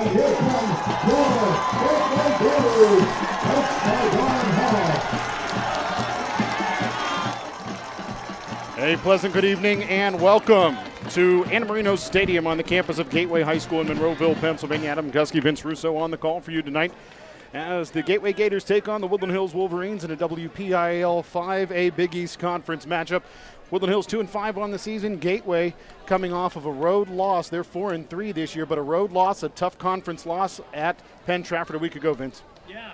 A pleasant good evening and welcome to Anna Marino Stadium on the campus of Gateway High School in Monroeville, Pennsylvania. Adam Gusky, Vince Russo on the call for you tonight as the Gateway Gators take on the Woodland Hills Wolverines in a WPIAL 5A Big East Conference matchup. Woodland Hills 2-5 on the season. Gateway coming off of a road loss. They're 4-3 this year, but a road loss, a tough conference loss at Penn Trafford a week ago, Vince. Yeah,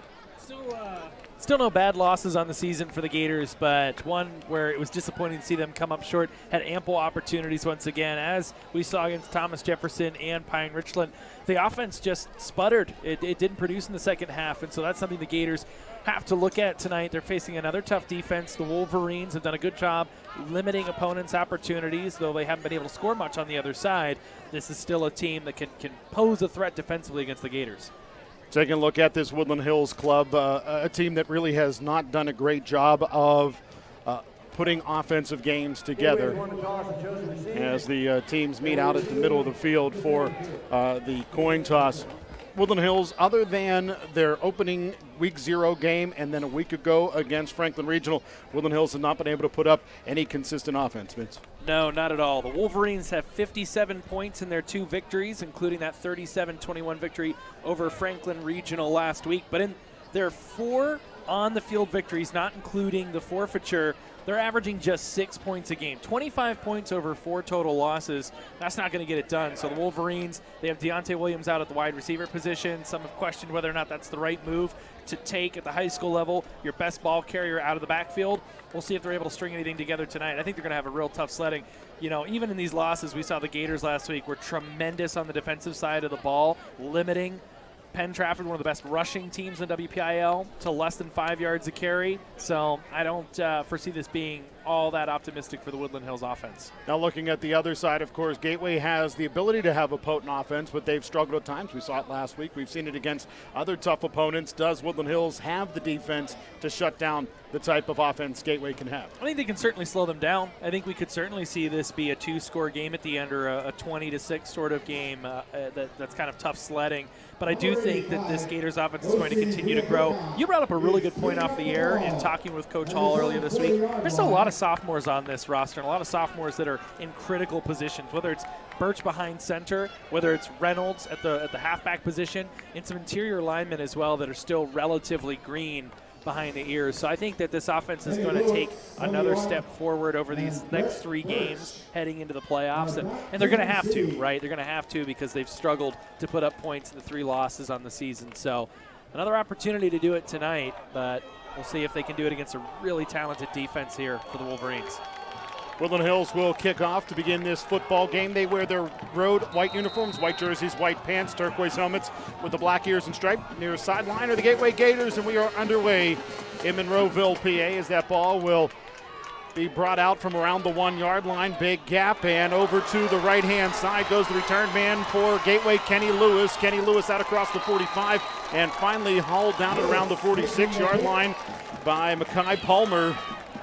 still no bad losses on the season for the Gators, but one where it was disappointing to see them come up short. Had ample opportunities once again, as we saw against Thomas Jefferson and Pine Richland. The offense just sputtered. It didn't produce in the second half, and so that's something the Gators have to look at tonight. They're facing another tough defense. The Wolverines have done a good job limiting opponents' opportunities, though they haven't been able to score much on the other side. This is still a team that can pose a threat defensively against the Gators. Taking a look at this Woodland Hills club, a team that really has not done a great job of putting offensive games together as the teams meet out at the middle of the field for the coin toss. Woodland Hills, other than their opening week 0 game and then a week ago against Franklin Regional, Woodland Hills has not been able to put up any consistent offense, Vince. No, not at all. The Wolverines have 57 points in their 2 victories, including that 37-21 victory over Franklin Regional last week. But in their 4 on-the-field victories, not including the forfeiture, they're averaging just 6 points a game. 25 points over 4 total losses. That's not going to get it done. So the Wolverines, they have Deontay Williams out at the wide receiver position. Some have questioned whether or not that's the right move to take at the high school level. Your best ball carrier out of the backfield. We'll see if they're able to string anything together tonight. I think they're going to have a real tough sledding. You know, even in these losses, we saw the Gators last week were tremendous on the defensive side of the ball, limiting Penn Trafford, one of the best rushing teams in WPIAL, to less than 5 yards a carry. So I don't foresee this being all that optimistic for the Woodland Hills offense. Now looking at the other side, of course, Gateway has the ability to have a potent offense, but they've struggled at times. We saw it last week. We've seen it against other tough opponents. Does Woodland Hills have the defense to shut down the type of offense Gateway can have? I think they can certainly slow them down. I think we could certainly see this be a 2-score game at the end, or a 20-6 sort of game that's kind of tough sledding. But I do think that this Gators offense is going to continue to grow. You brought up a really good point off the air in talking with Coach Hall earlier this week. There's still a lot of sophomores on this roster, and a lot of sophomores that are in critical positions, whether it's Birch behind center, whether it's Reynolds at the halfback position, and some interior linemen as well that are still relatively green behind the ears. So I think that this offense is going to take another step forward over these next 3 games heading into the playoffs, and they're going to have to, right? They're going to have to, because they've struggled to put up points in the 3 losses on the season. So another opportunity to do it tonight, but we'll see if they can do it against a really talented defense here for the Wolverines. Woodland Hills will kick off to begin this football game. They wear their road white uniforms, white jerseys, white pants, turquoise helmets with the black ears and stripe. Near sideline are the Gateway Gators, and we are underway in Monroeville, PA, as that ball will be brought out from around the 1-yard line. Big gap, and over to the right-hand side goes the return man for Gateway, Kenny Lewis. Kenny Lewis out across the 45, and finally hauled down at around the 46-yard line by Mackay Palmer.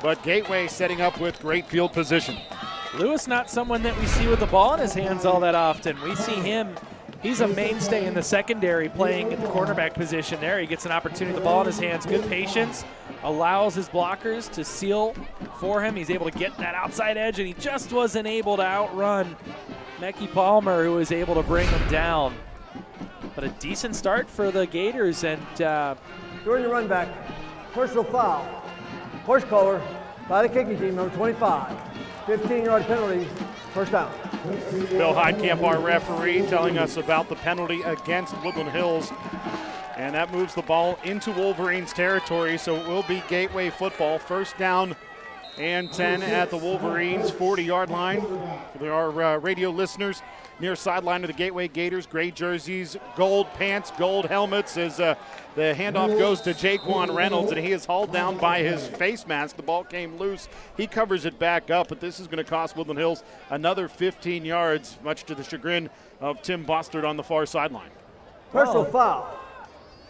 But Gateway setting up with great field position. Lewis, not someone that we see with the ball in his hands all that often. We see him, he's a mainstay in the secondary, playing at the cornerback position there. He gets an opportunity with the ball in his hands. Good patience, allows his blockers to seal for him. He's able to get that outside edge, and he just wasn't able to outrun Mackay Palmer, who was able to bring him down. But a decent start for the Gators. And during the run back, personal foul. Horse collar by the kicking team, number 25. 15-yard penalty, first down. Bill Heidkamp, our referee, telling us about the penalty against Woodland Hills. And that moves the ball into Wolverines territory, so it will be Gateway football. First down and 10 at the Wolverines 40-yard line. For our radio listeners, near sideline of the Gateway Gators, gray jerseys, gold pants, gold helmets, as the handoff goes to Jaquan Reynolds, and he is hauled down by his face mask. The ball came loose. He covers it back up, but this is going to cost Woodland Hills another 15 yards, much to the chagrin of Tim Bostard on the far sideline. Personal foul.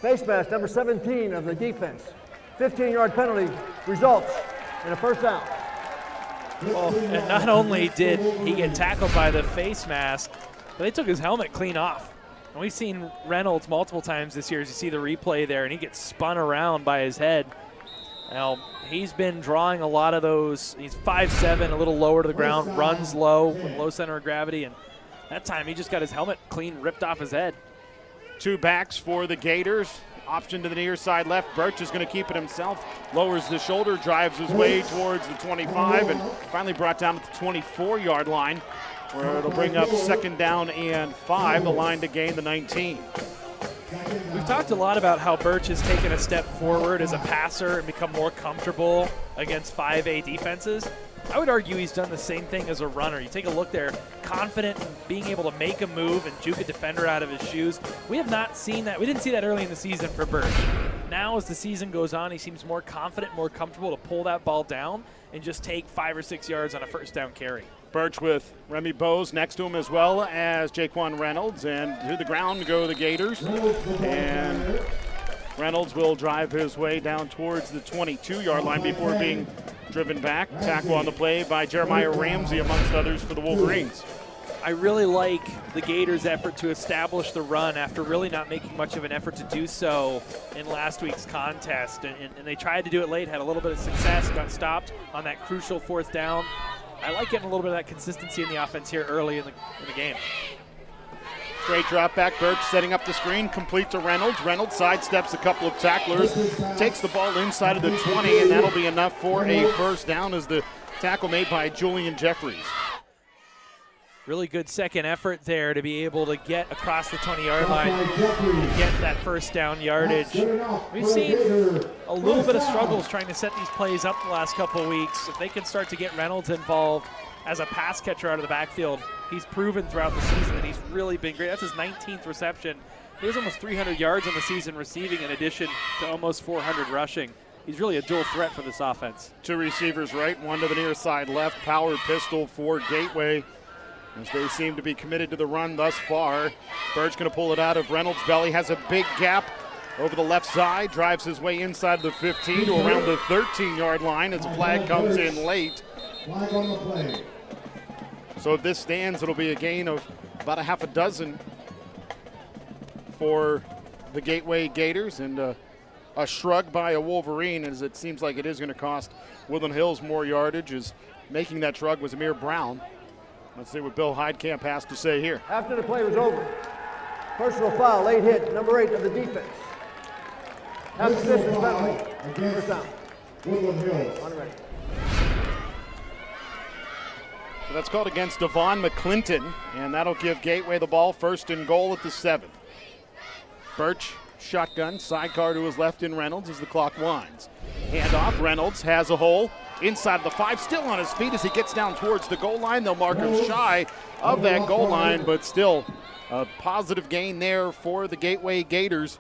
Face mask, number 17 of the defense. 15-yard penalty results in a first down. Well, and not only did he get tackled by the face mask, but they took his helmet clean off. And we've seen Reynolds multiple times this year, as you see the replay there, and he gets spun around by his head. Now, he's been drawing a lot of those. He's 5'7", a little lower to the ground, runs low with low center of gravity, and that time he just got his helmet clean ripped off his head. 2 backs for the Gators. Option to the near side left. Birch is going to keep it himself. Lowers the shoulder, drives his way towards the 25, and finally brought down at the 24-yard line, where it'll bring up 2nd down and 5, the line to gain the 19. We've talked a lot about how Birch has taken a step forward as a passer and become more comfortable against 5A defenses. I would argue he's done the same thing as a runner. You take a look there, confident in being able to make a move and juke a defender out of his shoes. We have not seen that. We didn't see that early in the season for Birch. Now as the season goes on, he seems more confident, more comfortable to pull that ball down and just take 5 or 6 yards on a 1st down carry. Birch with Remy Bose next to him, as well as Jaquan Reynolds, and to the ground go the Gators. And Reynolds will drive his way down towards the 22-yard line before being driven back. Tackle on the play by Jeremiah Ramsey, amongst others, for the Wolverines. I really like the Gators' effort to establish the run after really not making much of an effort to do so in last week's contest. And they tried to do it late, had a little bit of success, got stopped on that crucial 4th down. I like getting a little bit of that consistency in the offense here early in the game. Straight drop back. Birch setting up the screen, complete to Reynolds. Reynolds sidesteps a couple of tacklers, takes the ball inside of the 20, and that'll be enough for a 1st down as the tackle made by Julian Jeffries. Really good second effort there to be able to get across the 20-yard line and get that 1st down yardage. We've seen a little bit of struggles trying to set these plays up the last couple of weeks. If they can start to get Reynolds involved as a pass catcher out of the backfield, he's proven throughout the season that he's really been great. That's his 19th reception. He has almost 300 yards on the season receiving, in addition to almost 400 rushing. He's really a dual threat for this offense. 2 receivers right, 1 to the near side left. Power pistol for Gateway, as they seem to be committed to the run thus far. Birch going to pull it out of Reynolds' belly, has a big gap over the left side, drives his way inside the 15 to around the 13-yard line as the flag comes in late. Flag on the play. So if this stands, it'll be a gain of about a half a dozen for the Gateway Gators, and a shrug by a Wolverine, as it seems like it is going to cost Woodland Hills more yardage, as making that shrug was Amir Brown. Let's see what Bill Heidkamp has to say here. After the play was over, personal foul, late hit, number 8 of the defense. Half distance penalty, 1st down. Woodland Hills. On the record. So that's called against Devon McClinton, and that'll give Gateway the ball, 1st and goal at the 7. Birch, shotgun, sidecar to his left in Reynolds as the clock winds. Handoff, Reynolds has a hole inside of the 5, still on his feet as he gets down towards the goal line. They'll mark him shy of that goal line, but still a positive gain there for the Gateway Gators,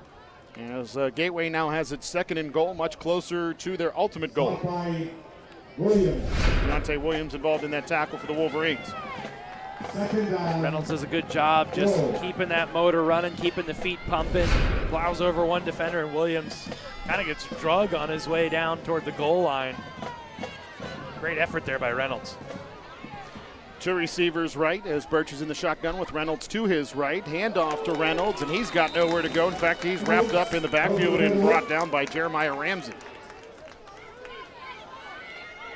as Gateway now has its 2nd and goal, much closer to their ultimate goal. Deontay Williams involved in that tackle for the Wolverines. Reynolds does a good job just keeping that motor running, keeping the feet pumping, plows over 1 defender, and Williams kind of gets drug on his way down toward the goal line. Great effort there by Reynolds. 2 receivers right, as Birch is in the shotgun with Reynolds to his right. Handoff to Reynolds, and he's got nowhere to go. In fact, he's wrapped up in the backfield and brought down by Jeremiah Ramsey.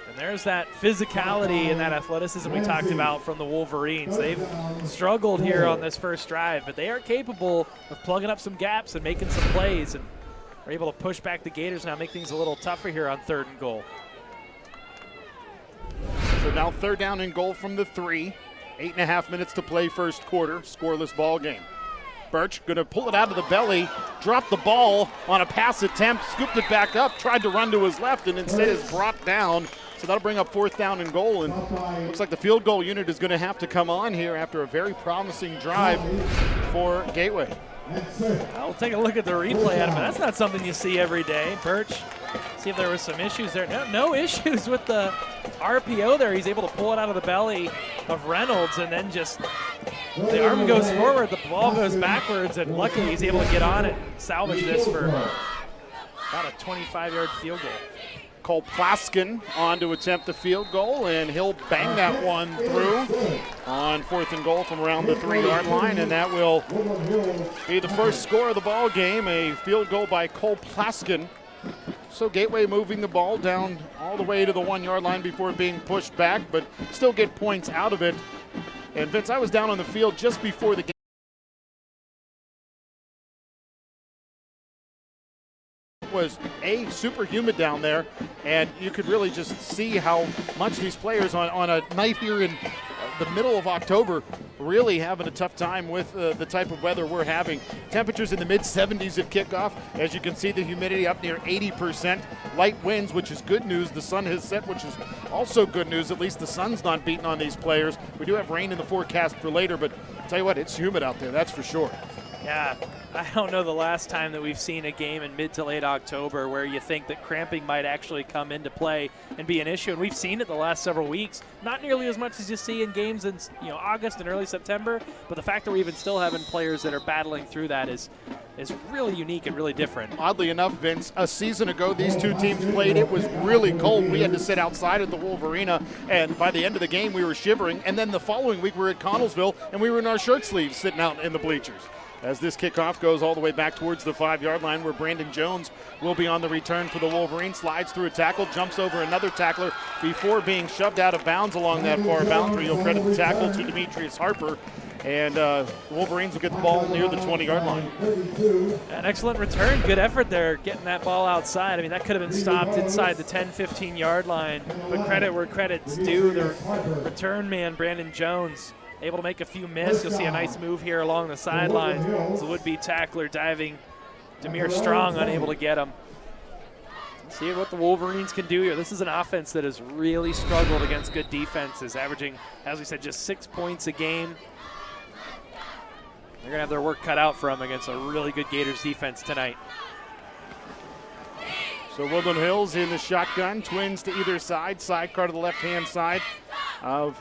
And there's that physicality and that athleticism we talked about from the Wolverines. They've struggled here on this first drive, but they are capable of plugging up some gaps and making some plays, and are able to push back the Gators now, make things a little tougher here on 3rd and goal. So now 3rd down and goal from the 3. 8.5 minutes to play, 1st quarter. Scoreless ball game. Birch going to pull it out of the belly, dropped the ball on a pass attempt, scooped it back up, tried to run to his left, and instead is brought down. So that'll bring up 4th down and goal, and looks like the field goal unit is going to have to come on here after a very promising drive for Gateway. I'll take a look at the replay, Adam. That's not something you see every day. Birch, see if there was some issues there. No issues with the RPO there. He's able to pull it out of the belly of Reynolds, and then just the arm goes forward, the ball goes backwards, and luckily he's able to get on it and salvage this for about a 25-yard field goal. Cole Plaskin on to attempt the field goal, and he'll bang that one through on 4th and goal from around the 3-yard line, and that will be the first score of the ball game, a field goal by Cole Plaskin. So Gateway moving the ball down all the way to the 1-yard line before being pushed back, but still get points out of it. And Vince, I was down on the field just before the game. It was super humid down there, and you could really just see how much these players on a night here in the middle of October really having a tough time with the type of weather we're having. Temperatures in the mid-70s at kickoff. As you can see, the humidity up near 80%. Light winds, which is good news. The sun has set, which is also good news. At least the sun's not beating on these players. We do have rain in the forecast for later, but I'll tell you what, it's humid out there, that's for sure. Yeah, I don't know the last time that we've seen a game in mid to late October where you think that cramping might actually come into play and be an issue, and we've seen it the last several weeks. Not nearly as much as you see in games in August and early September, but the fact that we're even still having players that are battling through that is really unique and really different. Oddly enough, Vince, a season ago these two teams played. It was really cold. We had to sit outside at the Wolverina, and by the end of the game we were shivering, and then the following week we were at Connellsville and we were in our shirt sleeves sitting out in the bleachers. As this kickoff goes all the way back towards the 5-yard line, where Brandon Jones will be on the return for the Wolverines. Slides through a tackle, jumps over another tackler before being shoved out of bounds along that far boundary. You'll credit the tackle to Demetrius Harper, and the Wolverines will get the ball near the 20-yard line. An excellent return. Good effort there getting that ball outside. I mean, that could have been stopped inside the 10, 15-yard line, but credit where credit's due. The return man, Brandon Jones, able to make a few miss. You'll see a nice move here along the sidelines. The would-be tackler diving. Demir Strong unable to get him. Let's see what the Wolverines can do here. This is an offense that has really struggled against good defenses, averaging, as we said, just 6 points a game. They're going to have their work cut out for them against a really good Gators defense tonight. So Woodland Hills in the shotgun, twins to either side, sidecar to the left-hand side of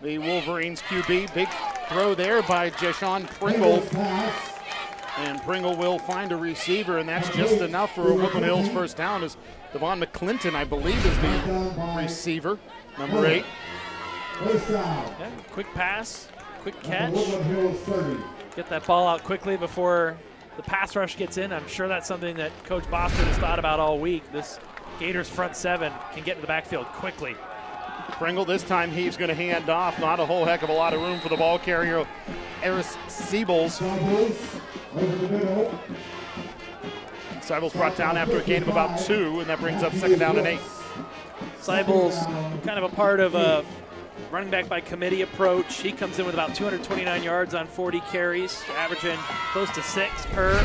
the Wolverines QB. Big throw there by Jashawn Pringle. And Pringle will find a receiver, and that's just enough for a Woodland Hills first down, as Devon McClinton, I believe, is the receiver, number 8. Yeah, quick pass, quick catch. Get that ball out quickly before the pass rush gets in. I'm sure that's something that Coach Bostard has thought about all week. This Gators front 7 can get to the backfield quickly. Pringle this time he's going to hand off. Not a whole heck of a lot of room for the ball carrier, Eris Siebels. Siebels brought down after a gain of about 2, and that brings up 2nd down and 8. Siebels kind of a part of a running back by committee approach. He comes in with about 229 yards on 40 carries, averaging close to 6 per.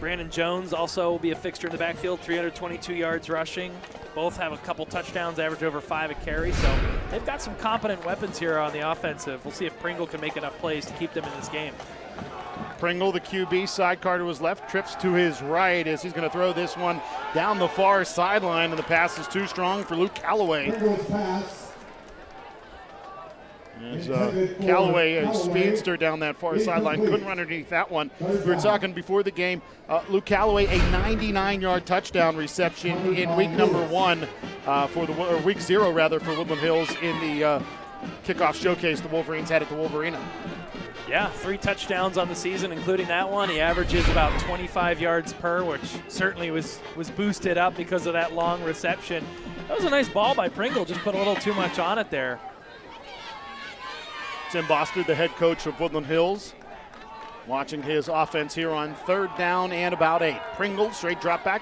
Brandon Jones also will be a fixture in the backfield, 322 yards rushing. Both have a couple touchdowns, average over 5 a carry. So they've got some competent weapons here on the offensive. We'll see if Pringle can make enough plays to keep them in this game. Pringle, the QB, sidecar to his left, trips to his right as he's going to throw this one down the far sideline, and the pass is too strong for Luke Calloway. As Callaway, a speedster down that far sideline, couldn't run underneath that one. We were talking before the game, Luke Callaway, a 99-yard touchdown reception in week number 1 or week 0 rather, for Woodland Hills in the kickoff showcase the Wolverines had at the Wolverina. Yeah, 3 touchdowns on the season, including that one. He averages about 25 yards per, which certainly was boosted up because of that long reception. That was a nice ball by Pringle, just put a little too much on it there. Tim Bostard, the head coach of Woodland Hills, watching his offense here on 3rd down and about 8. Pringle, straight drop back,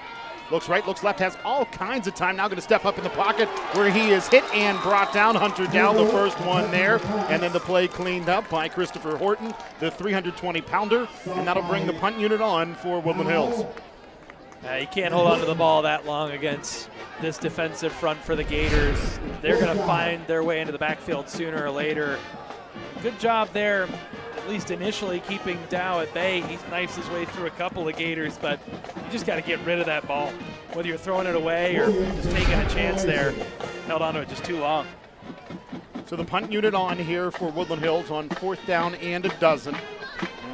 looks right, looks left, has all kinds of time. Now going to step up in the pocket where he is hit and brought down. Hunter down, the first one there, and then the play cleaned up by Christopher Horton, the 320-pounder, and that'll bring the punt unit on for Woodland Hills. You can't hold on to the ball that long against this defensive front for the Gators. They're going to find their way into the backfield sooner or later. Good job there, at least initially, keeping Dow at bay. He knifes his way through a couple of Gators, but you just got to get rid of that ball. Whether you're throwing it away or just taking a chance there, held on to it just too long. So the punt unit on here for Woodland Hills on 4th down and 12.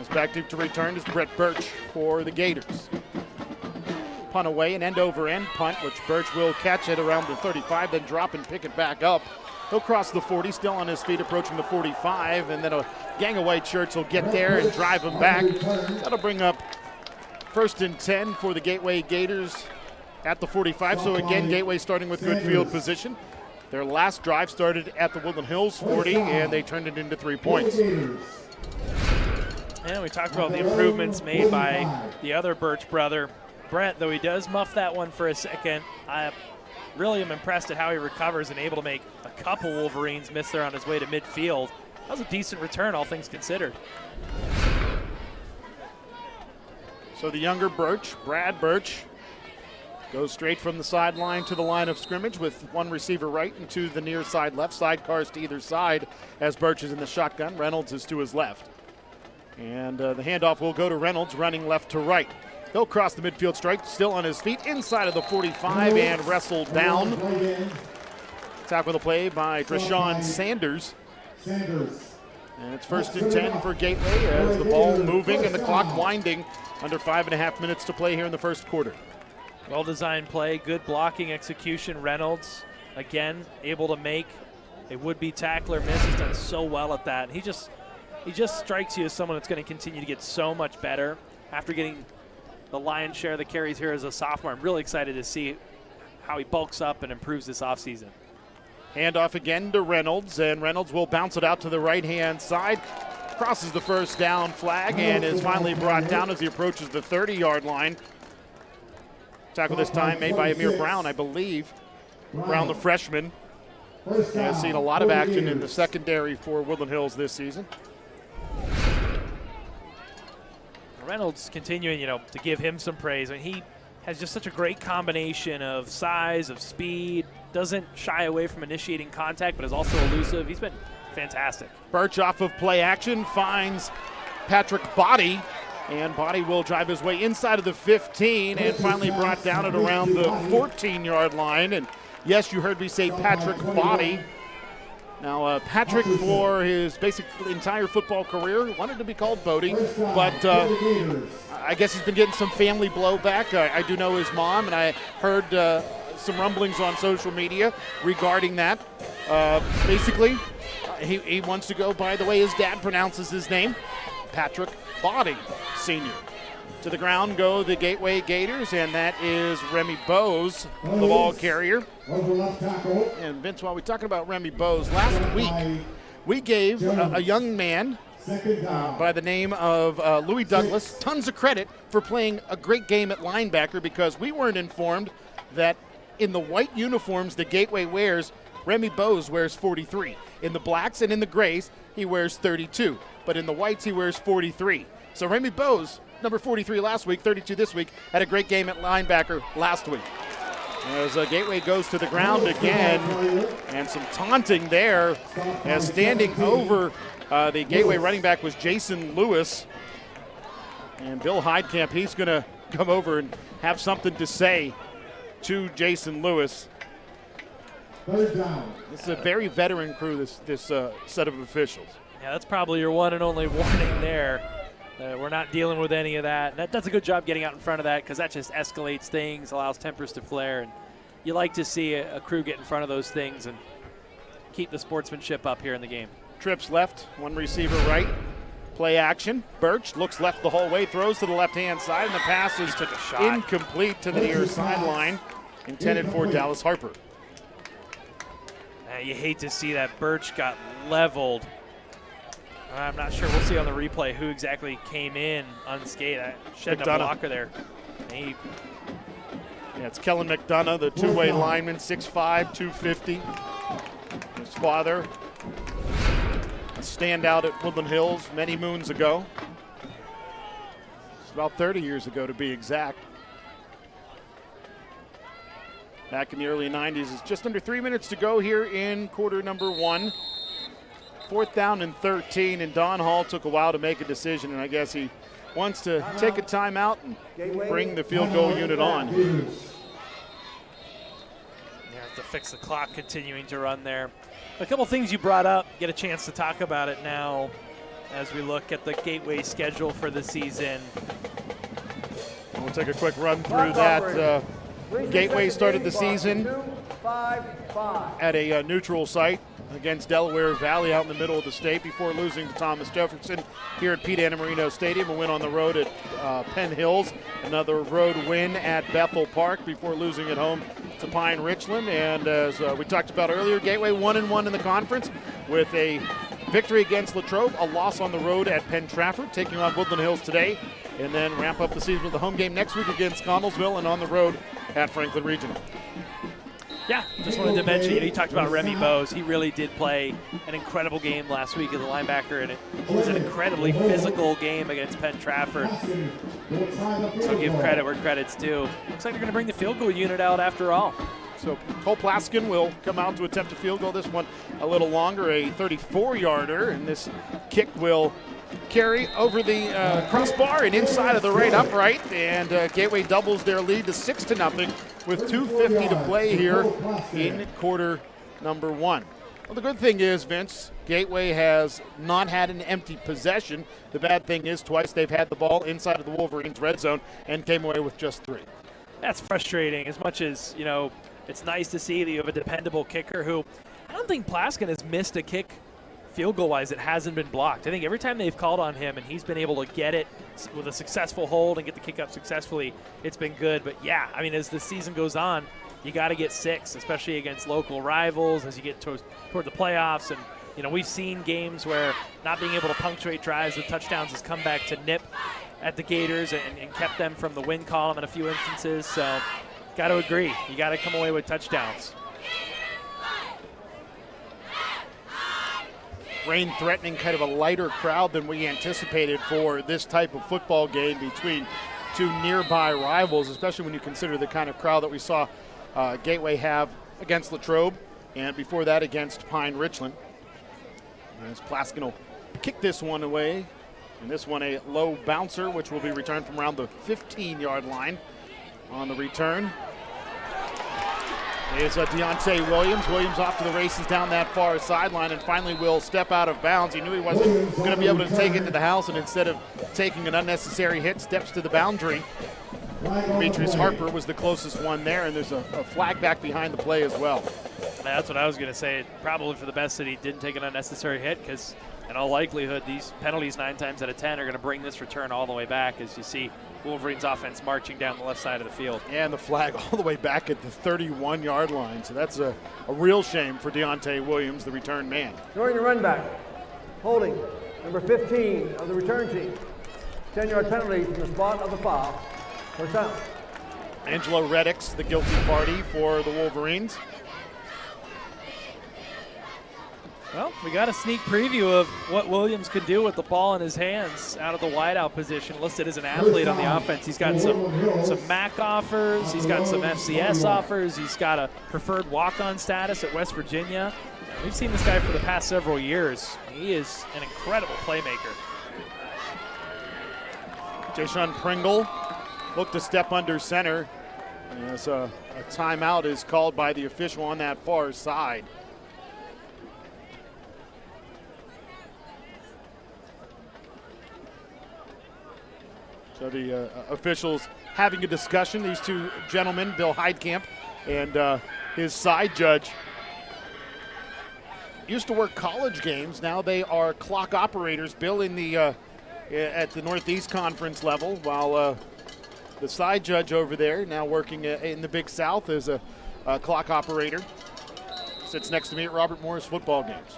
As back to return is Brett Birch for the Gators. punt away, an end-over-end punt, which Birch will catch at around the 35, then drop and pick it back up. He'll cross the 40, still on his feet, approaching the 45, and then a gang of White shirts will get there and drive him back. That'll bring up 1st and 10 for the Gateway Gators at the 45. So again, Gateway starting with good field position. Their last drive started at the Woodland Hills 40, and they turned it into 3 points. And we talked about the improvements made by the other Birch brother, Brett, though he does muff that one for a second. I really am impressed at how he recovers and able to make a couple Wolverines miss there on his way to midfield. That was a decent return, all things considered. So the younger Birch, Brad Birch, goes straight from the sideline to the line of scrimmage with one receiver right and two the near side left. Sidecars to either side as Birch is in the shotgun. Reynolds is to his left. And the handoff will go to Reynolds, running left to right. He'll cross the midfield strike, still on his feet, inside of the 45 and wrestled down. Tackle the play by Drashawn Sanders. And it's 1st and 10 for Gateway as the ball moving and the clock winding. Under 5.5 minutes to play here in the first quarter. Well-designed play, good blocking execution. Reynolds, again, able to make a would-be tackler miss. He's done so well at that. And he just strikes you as someone that's going to continue to get so much better after getting the lion's share of the carries here as a sophomore. I'm really excited to see how he bulks up and improves this offseason. Handoff again to Reynolds, and Reynolds will bounce it out to the right-hand side. Crosses the first down flag and is finally brought down as he approaches the 30-yard line. Tackle this time made by Amir Brown, I believe. Brown, the freshman, has seen a lot of action in the secondary for Woodland Hills this season. Reynolds continuing, to give him some praise. I mean, he has just such a great combination of size, of speed, doesn't shy away from initiating contact, but is also elusive. He's been fantastic. Birch off of play action finds Patrick Body, and Body will drive his way inside of the 15 and finally brought down at around the 14-yard line. And yes, you heard me say Patrick Body. Now, Patrick, for his basic entire football career, wanted to be called Bodie, but I guess he's been getting some family blowback. I do know his mom, and I heard some rumblings on social media regarding that. Basically, he wants to go by the way his dad pronounces his name, Patrick Body, Sr. To the ground go the Gateway Gators, and that is Remy Bose, the ball carrier. And Vince, while we're talking about Remy Bose, last week we gave a young man by the name of Louis Douglas tons of credit for playing a great game at linebacker, because we weren't informed that in the white uniforms the Gateway wears, Remy Bose wears 43. In the blacks and in the grays, he wears 32. But in the whites, he wears 43. So Remy Bose, number 43 last week, 32 this week, had a great game at linebacker last week. As Gateway goes to the ground again, and some taunting there, as standing over the Gateway running back was Jason Lewis. And Bill Heidkamp, he's going to come over and have something to say to Jason Lewis. This is a very veteran crew, this set of officials. Yeah, that's probably your one and only warning there. We're not dealing with any of that. That does a good job getting out in front of that, because that just escalates things, allows tempers to flare, and you like to see a crew get in front of those things and keep the sportsmanship up here in the game. Trips left, one receiver right. Play action. Birch looks left the whole way, throws to the left-hand side, and the pass is incomplete to the near sideline, intended for Dallas Harper. You hate to see that. Birch got leveled. I'm not sure. We'll see on the replay who exactly came in unscathed. Shedding a blocker there. Yeah, it's Kellen McDonough, the two-way lineman, 6'5", 250. His father, a standout at Woodland Hills many moons ago. It's about 30 years ago to be exact. Back in the early 90s. It's just under 3 minutes to go here in quarter number one. 4th down and 13, and Don Hall took a while to make a decision, and I guess he wants to take a timeout and bring the field goal unit on. You have to fix the clock continuing to run there. A couple things you brought up, get a chance to talk about it now as we look at the Gateway schedule for the season. We'll take a quick run through that. Gateway started the season 2-5-5. at a neutral site against Delaware Valley out in the middle of the state before losing to Thomas Jefferson here at Pete Anna-Marino Stadium. A win on the road at Penn Hills, another road win at Bethel Park before losing at home to Pine Richland. And as we talked about earlier, Gateway 1-1 in the conference with a victory against Latrobe, a loss on the road at Penn Trafford, taking on Woodland Hills today, and then ramp up the season with a home game next week against Connellsville and on the road at Franklin Regional. Yeah, just wanted to mention, you talked about Remy Bose. He really did play an incredible game last week as a linebacker, and it was an incredibly physical game against Penn Trafford. So give credit where credit's due. Looks like they're going to bring the field goal unit out after all. So Cole Plaskin will come out to attempt a field goal. This one a little longer, a 34-yarder, and this kick will carry over the crossbar and inside of the right upright, and Gateway doubles their lead to 6-0 with 2:50 to play here in quarter number one. Well, the good thing is, Vince, Gateway has not had an empty possession. The bad thing is twice they've had the ball inside of the Wolverines' red zone and came away with just 3. That's frustrating. As much as, it's nice to see that you have a dependable kicker who, I don't think Plaskin has missed a kick field goal wise it hasn't been blocked. I think every time they've called on him and he's been able to get it with a successful hold and get the kick up successfully, it's been good. But yeah, as the season goes on, you got to get 6, especially against local rivals as you get toward the playoffs. And we've seen games where not being able to punctuate drives with touchdowns has come back to nip at the Gators and kept them from the win column in a few instances. So got to agree, you got to come away with touchdowns. Rain threatening, kind of a lighter crowd than we anticipated for this type of football game between two nearby rivals, especially when you consider the kind of crowd that we saw Gateway have against Latrobe and before that against Pine Richland. As Plaskin will kick this one away, and this one a low bouncer, which will be returned from around the 15-yard line on the return. Is Deontay Williams. Williams off to the races down that far sideline and finally will step out of bounds. He knew he wasn't going to be able to take it to the house, and instead of taking an unnecessary hit, steps to the boundary. Demetrius Harper was the closest one there, and there's a flag back behind the play as well. That's what I was going to say. Probably for the best that he didn't take an unnecessary hit, because in all likelihood, these penalties 9 times out of 10 are going to bring this return all the way back as you see Wolverines offense marching down the left side of the field. And the flag all the way back at the 31-yard line. So that's a real shame for Deontay Williams, the return man. During the run back, holding number 15 of the return team. 10-yard penalty from the spot of the foul. First down. Angelo Reddix, the guilty party for the Wolverines. Well, we got a sneak preview of what Williams could do with the ball in his hands out of the wideout position, listed as an athlete on the offense. He's got some MAC offers. He's got some FCS offers. He's got a preferred walk-on status at West Virginia. We've seen this guy for the past several years. He is an incredible playmaker. Jayshawn Pringle looked to step under center as a timeout is called by the official on that far side. So the officials having a discussion, these two gentlemen, Bill Heidkamp and his side judge, used to work college games. Now they are clock operators. Bill in the at the Northeast Conference level, while the side judge over there, now working in the Big South as a clock operator, sits next to me at Robert Morris football games.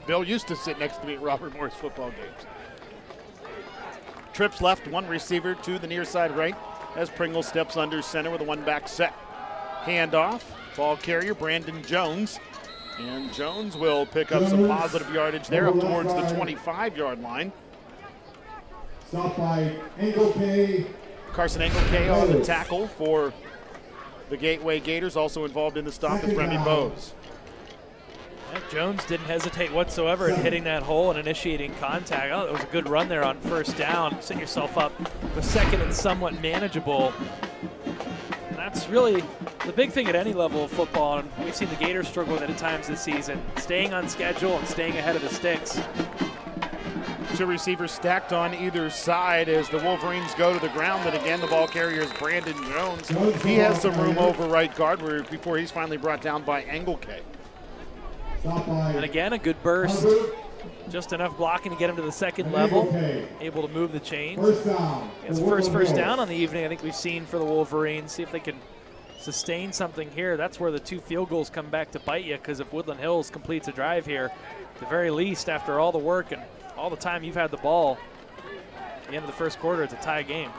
Bill used to sit next to me at Robert Morris football games. Trips left, one receiver to the near side right as Pringle steps under center with a one-back set. Handoff, ball carrier Brandon Jones. And Jones will pick up some positive yardage there up towards the 25-yard line. Stop by Engelke. Carson Engelke on the tackle for the Gateway Gators. Also involved in the stop is Remy Bose. Jones didn't hesitate whatsoever in hitting that hole and initiating contact. Oh, it was a good run there on first down. Set yourself up with second and somewhat manageable. And that's really the big thing at any level of football, and we've seen the Gators struggle with it at times this season, staying on schedule and staying ahead of the sticks. Two receivers stacked on either side as the Wolverines go to the ground. And again, the ball carrier is Brandon Jones. He has some room over right guard before he's finally brought down by Engelke. And again, a good burst. Just enough blocking to get him to the second level. Able to move the chains. It's the first down on the evening I think we've seen for the Wolverines. See if they can sustain something here. That's where the 2 field goals come back to bite you, because if Woodland Hills completes a drive here, at the very least, after all the work and all the time you've had the ball, at the end of the first quarter, it's a tie game.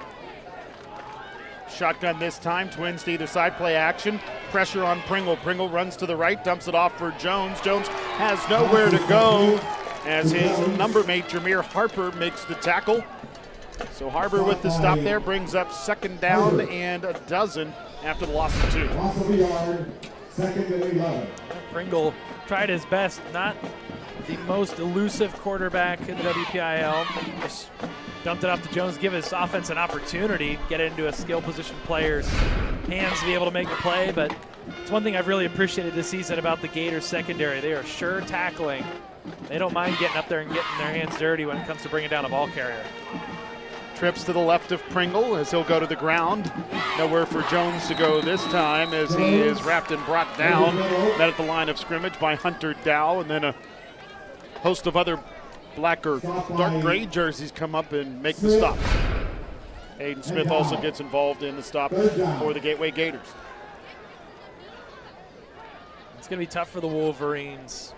Shotgun this time, Twins to either side, play action. Pressure on Pringle. Pringle runs to the right, dumps it off for Jones. Jones has nowhere to go as his number mate, Jameer Harper, makes the tackle. So Harper with the stop there brings up second down and a dozen after the loss of 2. Loss of a yard, second and 11. Pringle tried his best, not the most elusive quarterback in the WPIAL. Just dumped it off to Jones, give his offense an opportunity, get it into a skill position player's hands to be able to make a play. But it's one thing I've really appreciated this season about the Gators secondary. They are sure tackling. They don't mind getting up there and getting their hands dirty when it comes to bringing down a ball carrier. Trips to the left of Pringle as he'll go to the ground. Nowhere for Jones to go this time as he is wrapped and brought down. Met at the line of scrimmage by Hunter Dow, and then a host of other black or dark gray jerseys come up and make the stop. Aiden Smith also gets involved in the stop for the Gateway Gators. It's going to be tough for the Wolverines.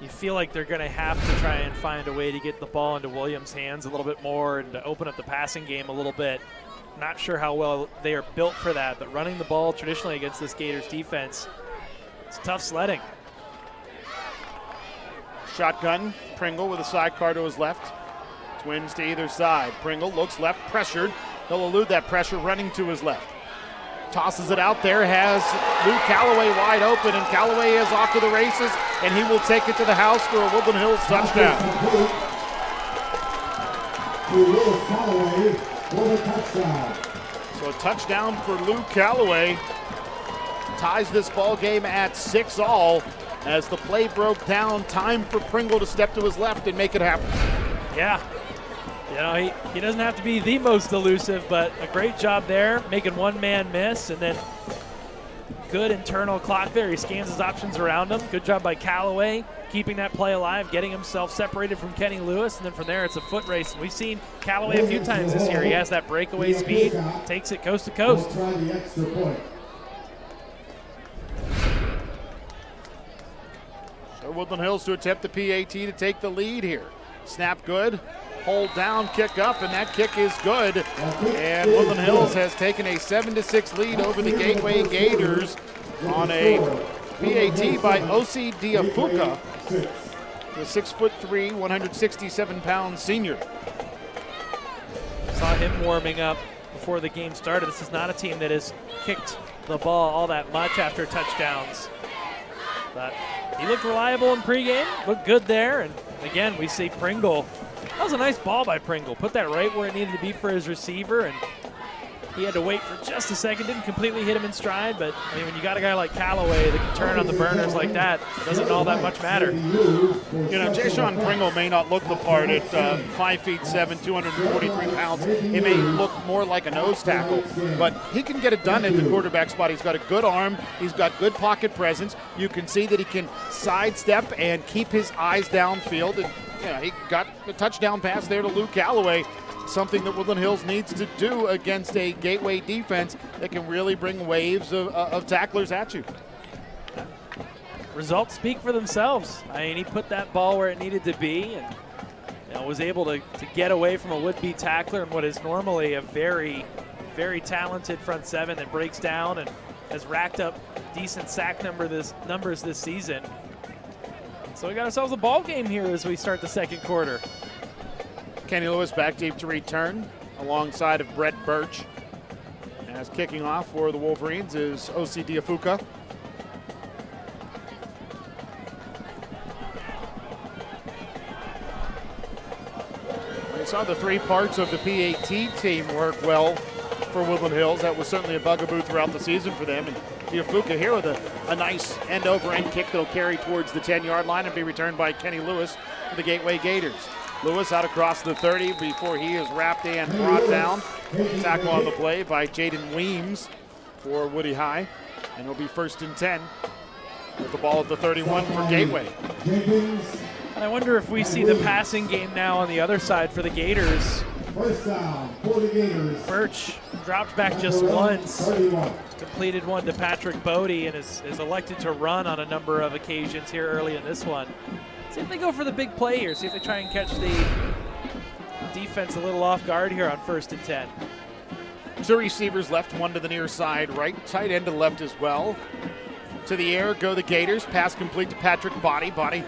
You feel like they're going to have to try and find a way to get the ball into Williams' hands a little bit more and to open up the passing game a little bit. Not sure how well they are built for that, but running the ball traditionally against this Gators defense, it's tough sledding. Shotgun, Pringle with a sidecar to his left. Twins to either side. Pringle looks left, pressured. He'll elude that pressure, running to his left. Tosses it out there, has Lou Calloway wide open, and Calloway is off to the races, and he will take it to the house for a Woodland Hills touchdown. So a touchdown for Lou Calloway. Ties this ball game at 6-all as the play broke down. Time for Pringle to step to his left and make it happen. Yeah. You know, he doesn't have to be the most elusive, but a great job there, making one man miss, and then good internal clock there. He scans his options around him. Good job by Calloway, keeping that play alive, getting himself separated from Kenny Lewis, and then from there it's a foot race. And we've seen Calloway a few times this year. He has that breakaway speed, takes it coast to coast. So Woodland Hills to attempt the PAT to take the lead here. Snap good. Hold down, kick up, and that kick is good. And Woodland Hills has taken a 7-6 lead over the Gateway Gators on a PAT by O.C. Diafuca, the 6'3", 167-pound senior. Saw him warming up before the game started. This is not a team that has kicked the ball all that much after touchdowns. But he looked reliable in pregame, looked good there. And again, we see Pringle. That was a nice ball by Pringle. Put that right where it needed to be for his receiver, and he had to wait for just a second. Didn't completely hit him in stride, but I mean, when you got a guy like Calloway that can turn on the burners like that, it doesn't all that much matter. You know, Jayshon Pringle may not look the part at 5'7", 243 pounds. He may look more like a nose tackle, but he can get it done at the quarterback spot. He's got a good arm. He's got good pocket presence. You can see that he can sidestep and keep his eyes downfield. And yeah, he got a touchdown pass there to Luke Calloway, something that Woodland Hills needs to do against a Gateway defense that can really bring waves of tacklers at you. Results speak for themselves. I mean, he put that ball where it needed to be and was able to get away from a would-be tackler in what is normally a very, very talented front seven that breaks down and has racked up decent sack numbers this season. So we got ourselves a ball game here as we start the second quarter. Kenny Lewis back deep to return alongside of Brett Birch. As kicking off for the Wolverines is O.C. Diafuca. We saw the three parts of the PAT team work well for Woodland Hills. That was certainly a bugaboo throughout the season for them. And Diafuca here with a nice end-over-end kick that'll carry towards the 10-yard line and be returned by Kenny Lewis for the Gateway Gators. Lewis out across the 30 before he is wrapped and brought down. Tackle on the play by Jaden Weems for Woody High. And it'll be 1st and 10 with the ball at the 31 for Gateway. And I wonder if we see the passing game now on the other side for the Gators. First down for the Gators. Birch dropped back just once, completed one to Patrick Bodie, and is elected to run on a number of occasions here early in this one. See if they go for the big play here. See if they try and catch the defense a little off guard here on 1st and 10. 2 receivers left, 1 to the near side right, tight end to the left as well. To the air go the Gators. Pass complete to Patrick Bodie. Bodie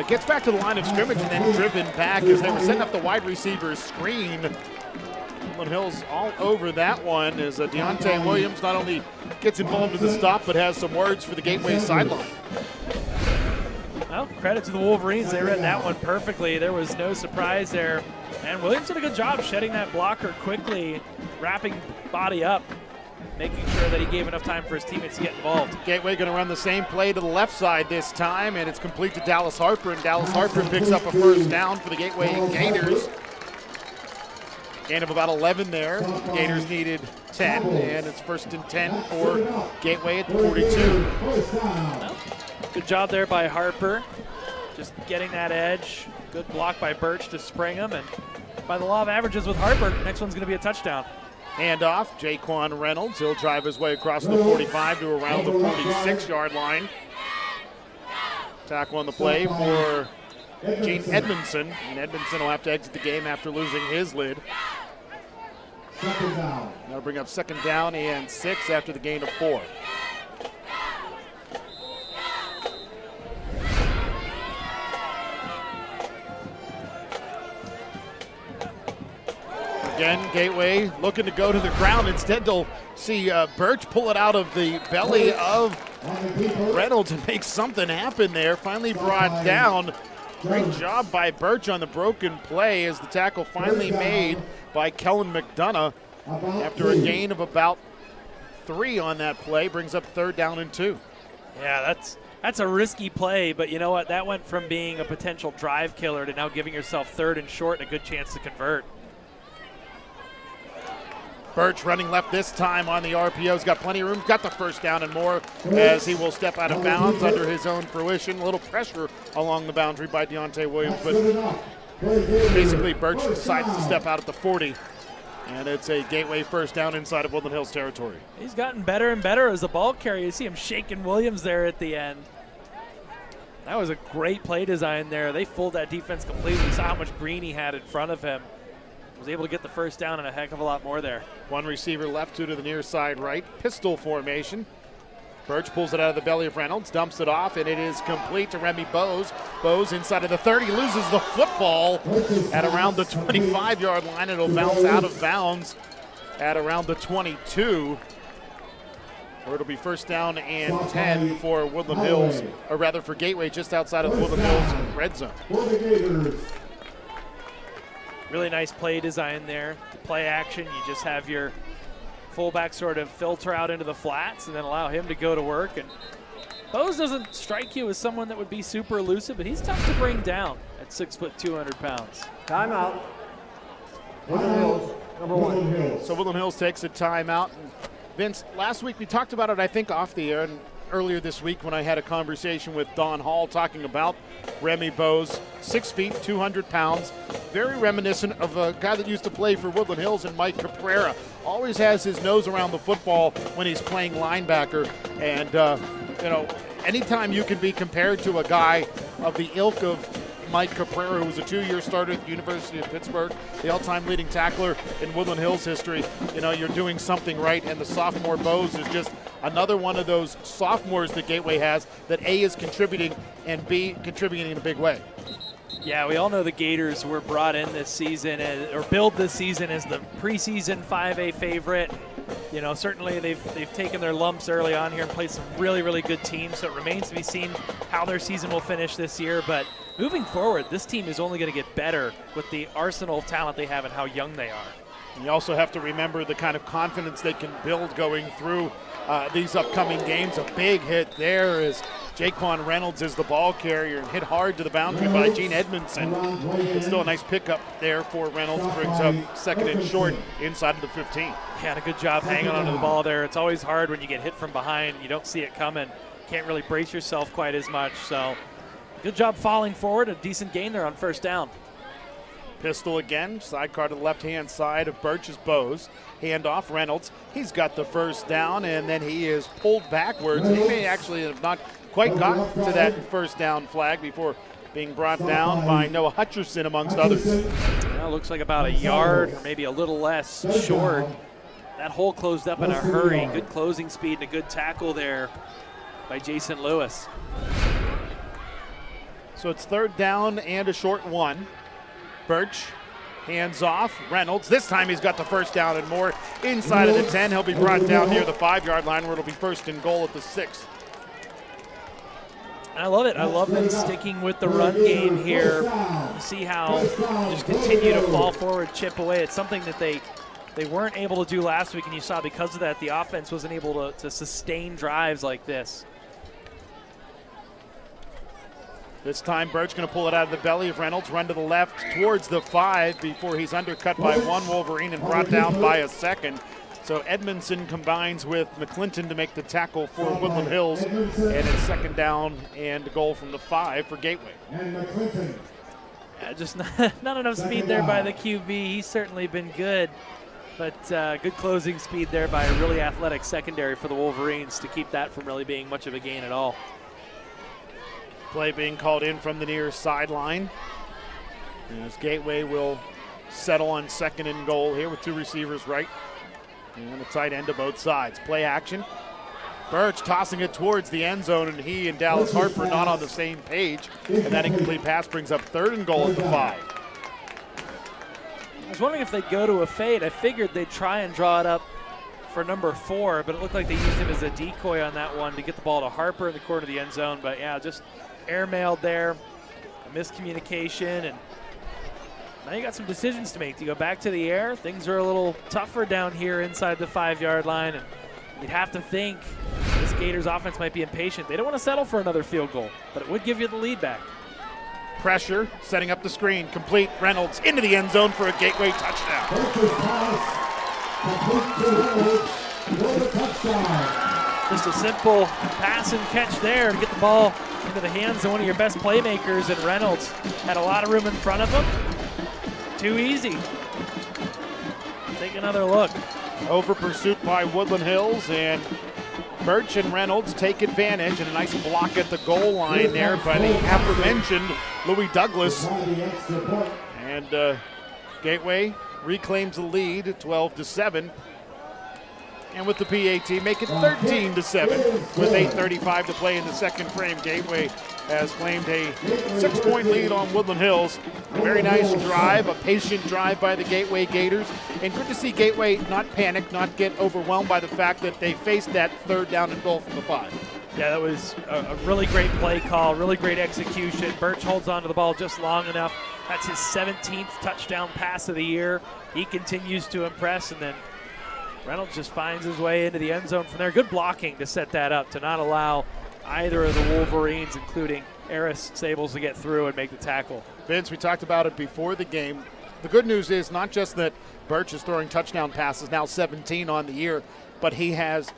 gets back to the line of scrimmage and then driven back as they were setting up the wide receiver screen. Woodland Hills all over that one as Deontay Williams not only gets involved in the stop but has some words for the Gateway sideline. Well, credit to the Wolverines. They read that one perfectly. There was no surprise there. And Williams did a good job shedding that blocker quickly, wrapping Bodie up, making sure that he gave enough time for his teammates to get involved. Gateway going to run the same play to the left side this time, and it's complete to Dallas Harper, and Dallas Harper picks up a 1st down for the Gateway Gators. Gain of about 11 there. Gators needed 10, and it's 1st and 10 for Gateway at the 42. Well, good job there by Harper, just getting that edge. Good block by Birch to spring him, and by the law of averages with Harper, next one's going to be a touchdown. Handoff, Jaquan Reynolds. He'll drive his way across the 45 to around the 46-yard line. Tackle on the play for Gene Edmondson, and Edmondson will have to exit the game after losing his lid. That'll bring up 2nd down and 6 after the gain of 4. Again, Gateway looking to go to the ground. Instead, they'll see Birch pull it out of the belly of Reynolds and make something happen there. Finally brought down. Great job by Birch on the broken play as the tackle finally made by Kellen McDonough after a gain of about 3 on that play. Brings up 3rd down and 2. Yeah, that's a risky play, but you know what? That went from being a potential drive killer to now giving yourself 3rd and short and a good chance to convert. Birch running left this time on the RPO's got plenty of room, got the 1st down and more as he will step out of bounds under his own fruition. A little pressure along the boundary by Deontay Williams, but basically Birch decides to step out at the 40. And it's a Gateway 1st down inside of Woodland Hills territory. He's gotten better and better as a ball carrier. You see him shaking Williams there at the end. That was a great play design there. They fooled that defense completely. You saw how much green he had in front of him. Was able to get the 1st down and a heck of a lot more there. 1 receiver left, 2 to the near side right. Pistol formation. Birch pulls it out of the belly of Reynolds, dumps it off, and it is complete to Remy Bose. Bose inside of the 30, loses the football at around the 25-yard line. It'll bounce out of bounds at around the 22. Or it'll be 1st down and 10 for Woodland Hills, or rather for Gateway just outside of the Woodland Hills red zone. Really nice play design there. To play action, you just have your fullback sort of filter out into the flats and then allow him to go to work. And Bose doesn't strike you as someone that would be super elusive, but he's tough to bring down at 6 foot 200 pounds. Timeout. Woodland Hills, number 1. So Woodland Hills takes a timeout. Vince, last week we talked about it, I think, off the air, and earlier this week when I had a conversation with Don Hall talking about Remy Bose, 6 feet, 200 pounds, very reminiscent of a guy that used to play for Woodland Hills and Mike Caprera. Always has his nose around the football when he's playing linebacker. And, anytime you can be compared to a guy of the ilk of Mike Caprera, who was a 2-year starter at the University of Pittsburgh, the all-time leading tackler in Woodland Hills history, you're doing something right. And the sophomore Bose is just another one of those sophomores that Gateway has that A, is contributing, and B, contributing in a big way. Yeah, we all know the Gators were brought in this season, or billed this season as the preseason 5A favorite. Certainly they've taken their lumps early on here and played some really, really good teams, so it remains to be seen how their season will finish this year. But moving forward, this team is only going to get better with the arsenal of talent they have and how young they are. You also have to remember the kind of confidence they can build going through these upcoming games. A big hit there is Jaquan Reynolds is the ball carrier and hit hard to the boundary by Gene Edmondson. It's still a nice pickup there for Reynolds. Brings up second and short inside of the 15. Had a good job hanging onto the ball there. It's always hard when you get hit from behind. You don't see it coming. Can't really brace yourself quite as much. So good job falling forward. A decent gain there on first down. Pistol again, sidecar to the left-hand side of Birch's Bows. Hand off Reynolds. He's got the first down, and then he is pulled backwards. He may actually have not quite got to that first down flag before being brought down by Noah Hutcherson, amongst others. Well, looks like about a yard or maybe a little less short. That hole closed up in a hurry. Good closing speed and a good tackle there by Jason Lewis. So it's third down and a short one. Birch, hands off, Reynolds. This time he's got the first down and more. Inside of the 10, he'll be brought down near the 5-yard line where it'll be first and goal at the 6. I love it. I love them sticking with the run game here. You see how just continue to fall forward, chip away. It's something that they weren't able to do last week, and you saw because of that the offense wasn't able to sustain drives like this. This time, Birch going to pull it out of the belly of Reynolds, run to the left towards the 5 before he's undercut by one Wolverine and brought down by a second. So Edmondson combines with McClinton to make the tackle for Woodland Hills, and it's second down and a goal from the 5 for Gateway. Just not enough speed there by the QB. He's certainly been good, but good closing speed there by a really athletic secondary for the Wolverines to keep that from really being much of a gain at all. Play being called in from the near sideline. As Gateway will settle on second and goal here with two receivers right and a tight end to both sides. Play action. Birch tossing it towards the end zone, and he and Dallas Harper not on the same page. And that incomplete pass brings up third and goal at the 5. I was wondering if they'd go to a fade. I figured they'd try and draw it up for number 4, but it looked like they used him as a decoy on that one to get the ball to Harper in the corner of the end zone. But yeah, just airmailed there, a miscommunication, and now you got some decisions to make. Do you go back to the air? Things are a little tougher down here inside the 5-yard line, and you'd have to think this Gators offense might be impatient. They don't want to settle for another field goal, but it would give you the lead back. Pressure, setting up the screen, complete. Reynolds into the end zone for a Gateway touchdown. Just a simple pass and catch there to get the ball into the hands of one of your best playmakers, and Reynolds had a lot of room in front of him. Too easy. Take another look. Over pursuit by Woodland Hills, and Birch and Reynolds take advantage, and a nice block at the goal line there by the aforementioned Louis Douglas. And Gateway reclaims the lead, 12-7. And with the PAT, make it 13-7 with 8:35 to play in the second frame. Gateway has claimed a 6-point lead on Woodland Hills. A very nice drive, a patient drive by the Gateway Gators. And good to see Gateway not panic, not get overwhelmed by the fact that they faced that third down and goal from the 5. Yeah, that was a really great play call, really great execution. Birch holds on to the ball just long enough. That's his 17th touchdown pass of the year. He continues to impress, and then Reynolds just finds his way into the end zone from there. Good blocking to set that up, to not allow either of the Wolverines, including Eris Stables, to get through and make the tackle. Vince, we talked about it before the game. The good news is not just that Birch is throwing touchdown passes, now 17 on the year, but he has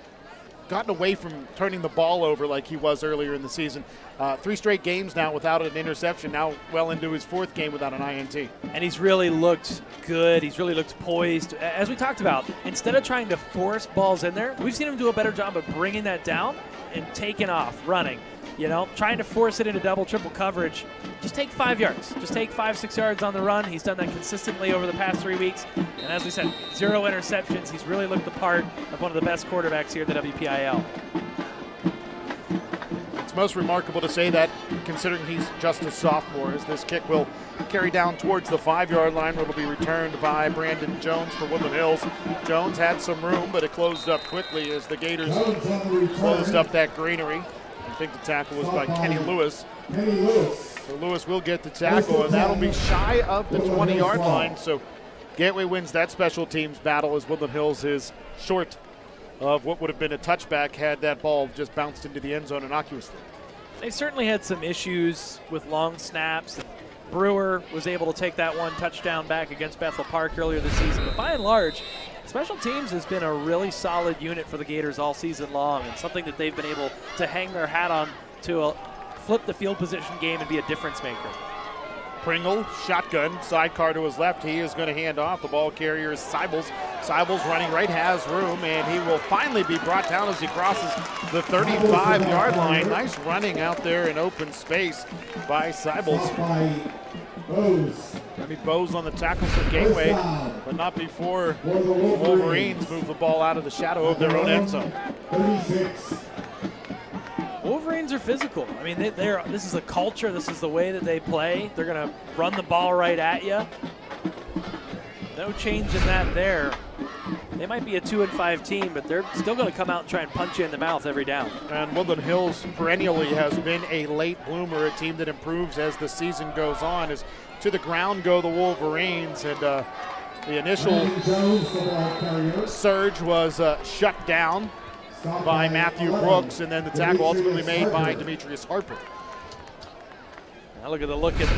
gotten away from turning the ball over like he was earlier in the season. 3 straight games now without an interception, now well into his 4th game without an INT. And he's really looked good. He's really looked poised. As we talked about, instead of trying to force balls in there, we've seen him do a better job of bringing that down and taking off, running. You know, trying to force it into double, triple coverage. Just take 5 yards. Just take 5-6 yards on the run. He's done that consistently over the past 3 weeks. And as we said, 0 interceptions. He's really looked the part of one of the best quarterbacks here at the WPIAL. It's most remarkable to say that, considering he's just a sophomore, as this kick will carry down towards the 5-yard line, where it'll be returned by Brandon Jones for Woodland Hills. Jones had some room, but it closed up quickly as the Gators closed up that greenery. I think the tackle was by Kenny Lewis. So Lewis will get the tackle, and that'll be shy of the 20-yard line. So Gateway wins that special teams battle as Woodland Hills is short of what would have been a touchback had that ball just bounced into the end zone innocuously. They certainly had some issues with long snaps. Brewer was able to take that one touchdown back against Bethel Park earlier this season. But by and large, special teams has been a really solid unit for the Gators all season long, and something that they've been able to hang their hat on to flip the field position game and be a difference maker. Pringle, shotgun, sidecar to his left. He is going to hand off. The ball carrier is Seibels. Seibels running right, has room, and he will finally be brought down as he crosses the 35-yard line. Nice running out there in open space by Seibels. Remy Bose on the tackle for Gateway, but not before the Wolverines move the ball out of the shadow of their own end zone. 36. Wolverines are physical. I mean, this is a culture. This is the way that they play. They're going to run the ball right at you. No change in that there. They might be a 2-5 team, but they're still going to come out and try and punch you in the mouth every down. And Woodland Hills perennially has been a late bloomer, a team that improves as the season goes on. As to the ground go the Wolverines, and the initial surge was shut down by Matthew Brooks, and then the tackle ultimately made by Demetrius Harper. Now look at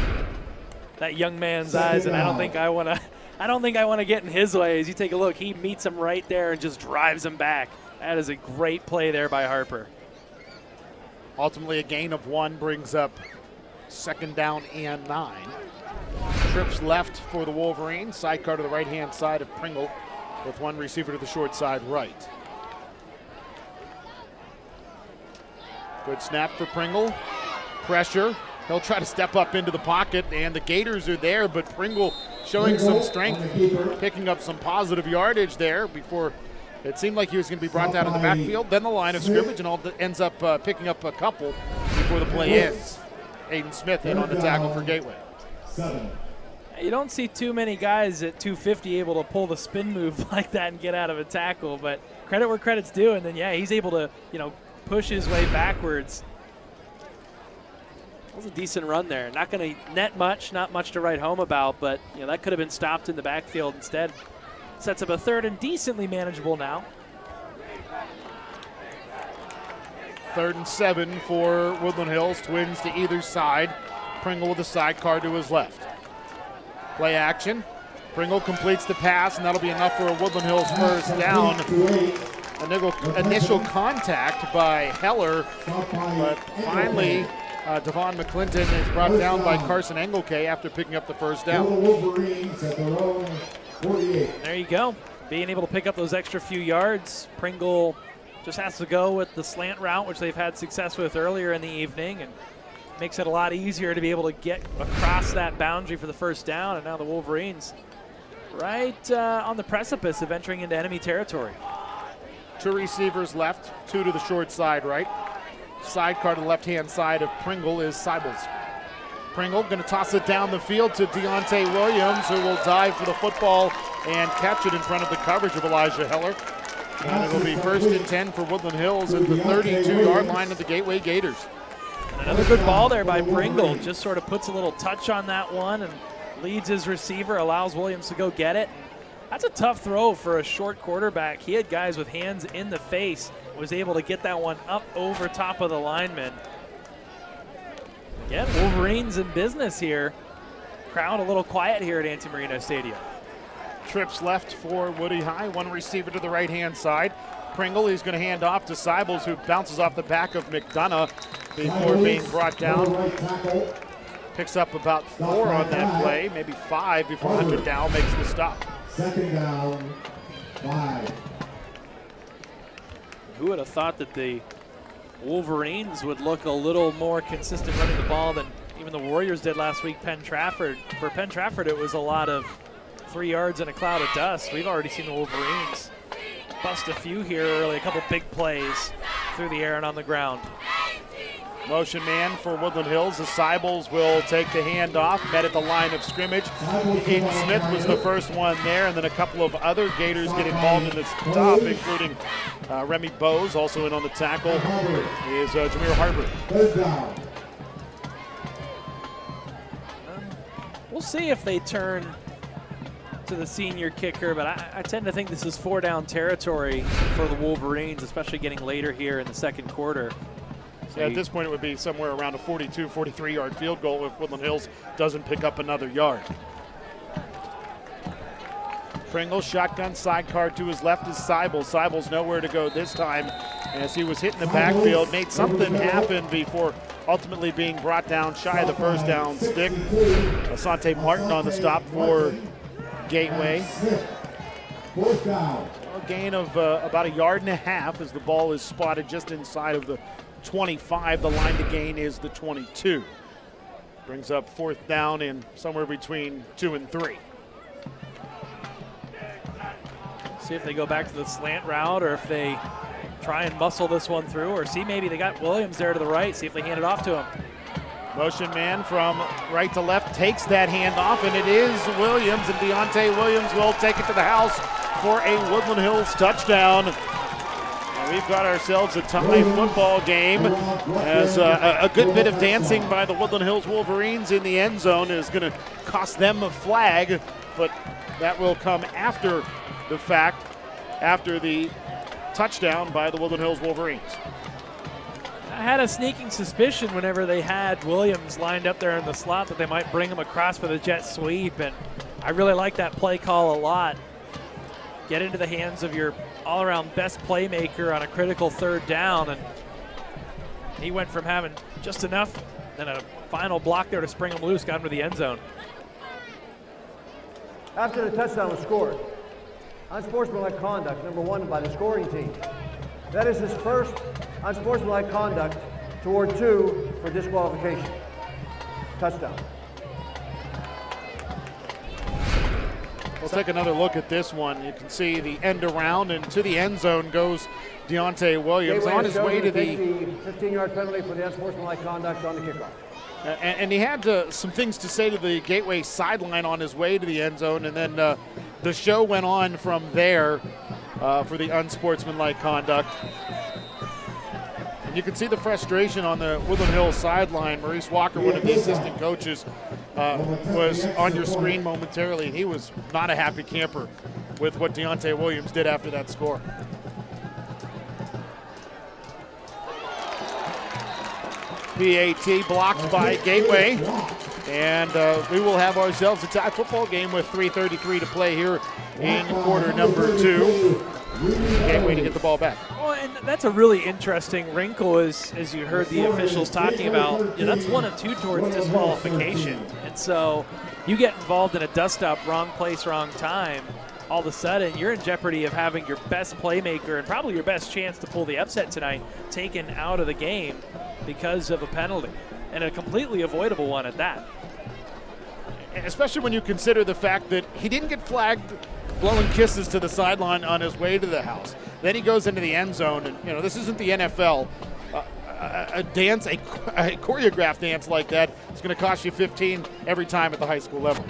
that young man's eyes, and I don't think I want to get in his way. As you take a look, he meets him right there and just drives him back. That is a great play there by Harper. Ultimately, a gain of 1 brings up 2nd down and 9. Trips left for the Wolverines. Sidecar to the right-hand side of Pringle with one receiver to the short side right. Good snap for Pringle. Pressure. He'll try to step up into the pocket, and the Gators are there, but Pringle showing some strength, picking up some positive yardage there before it seemed like he was going to be brought down in the backfield. Then the line of scrimmage, and ends up picking up a couple before the play ends. Aiden Smith in on the tackle for Gateway. You don't see too many guys at 250 able to pull the spin move like that and get out of a tackle, but credit where credit's due, and then, yeah, he's able to, push his way backwards. That was a decent run there. Not going to net much, not much to write home about, but that could have been stopped in the backfield instead. Sets up a 3rd and decently manageable now. 3rd and 7 for Woodland Hills. Twins to either side. Pringle with a sidecar to his left. Play action. Pringle completes the pass, and that'll be enough for a Woodland Hills first down. Initial contact by Heller, but finally Devon McClinton is brought down by Carson Engelke after picking up the first down. There you go. Being able to pick up those extra few yards. Pringle just has to go with the slant route, which they've had success with earlier in the evening, and makes it a lot easier to be able to get across that boundary for the first down. And now the Wolverines right on the precipice of entering into enemy territory. 2 receivers left, 2 to the short side right. Sidecar to the left-hand side of Pringle is Seibels. Pringle going to toss it down the field to Deontay Williams, who will dive for the football and catch it in front of the coverage of Elijah Heller. And it will be 1st and 10 for Woodland Hills at the 32-yard line of the Gateway Gators. Another good ball there by Pringle. Just sort of puts a little touch on that one and leads his receiver, allows Williams to go get it. That's a tough throw for a short quarterback. He had guys with hands in the face, was able to get that one up over top of the lineman. Again, Wolverines in business here. Crowd a little quiet here at Anti-Marino Stadium. Trips left for Woody High, 1 receiver to the right-hand side. Pringle, he's going to hand off to Seibels, who bounces off the back of McDonough before being brought down. Picks up about 4 on that play, maybe 5 before Hunter Dow makes the stop. 2nd down, 5. Who would have thought that the Wolverines would look a little more consistent running the ball than even the Warriors did last week, Penn Trafford. For Penn Trafford, it was a lot of 3 yards in a cloud of dust. We've already seen the Wolverines bust a few here early, a couple big plays through the air and on the ground. Motion man for Woodland Hills. The Seibels will take the handoff, met at the line of scrimmage. Aiden Smith was the first one there, and then a couple of other Gators get involved in this stop, including Remy Bose, also in on the tackle, is Jameer Harper. We'll see if they turn to the senior kicker, but I tend to think this is 4-down territory for the Wolverines, especially getting later here in the second quarter. So at this point, it would be somewhere around a 42, 43-yard field goal if Woodland Hills doesn't pick up another yard. Pringle, shotgun sidecar to his left is Seibel. Seibel's nowhere to go this time as he was hit in the backfield, made something happen before ultimately being brought down shy of the first down stick. Asante Martin on the stop for Gateway. A gain of about a yard and a half as the ball is spotted just inside of the 25. The line to gain is the 22. Brings up fourth down in somewhere between 2 and 3. See if they go back to the slant route or if they try and muscle this one through, or see maybe they got Williams there to the right, see if they hand it off to him. Motion man from right to left takes that handoff, and it is Williams, and Deontay Williams will take it to the house for a Woodland Hills touchdown. And we've got ourselves a tie football game as a good bit of dancing by the Woodland Hills Wolverines in the end zone is going to cost them a flag, but that will come after the fact, after the touchdown by the Woodland Hills Wolverines. I had a sneaking suspicion whenever they had Williams lined up there in the slot that they might bring him across for the jet sweep, and I really like that play call a lot. Get into the hands of your all-around best playmaker on a critical third down, and he went from having just enough and a final block there to spring him loose, got him to the end zone. After the touchdown was scored, unsportsmanlike conduct, number 1 by the scoring team. That is his first unsportsmanlike conduct toward 2 for disqualification. Touchdown. We'll take another look at this one. You can see the end around, and to the end zone goes Deontay Williams on his way to the 15-yard penalty for the unsportsmanlike conduct on the kickoff. And he had some things to say to the Gateway sideline on his way to the end zone, and then the show went on from there for the unsportsmanlike conduct. And you can see the frustration on the Woodland Hills sideline. Maurice Walker, one of the assistant coaches, was on your screen momentarily. He was not a happy camper with what Deontay Williams did after that score. PAT blocked by Gateway, and we will have ourselves a tie football game with 3:33 to play here in quarter number 2. Gateway to get the ball back. Well, and that's a really interesting wrinkle, as you heard the officials talking about. That's 1 of 2 towards disqualification, and so you get involved in a dust-up, wrong place, wrong time, all of a sudden you're in jeopardy of having your best playmaker and probably your best chance to pull the upset tonight taken out of the game because of a penalty, and a completely avoidable one at that. Especially when you consider the fact that he didn't get flagged blowing kisses to the sideline on his way to the house. Then he goes into the end zone, and this isn't the NFL. A dance, a choreographed dance like that is going to cost you 15 every time at the high school level.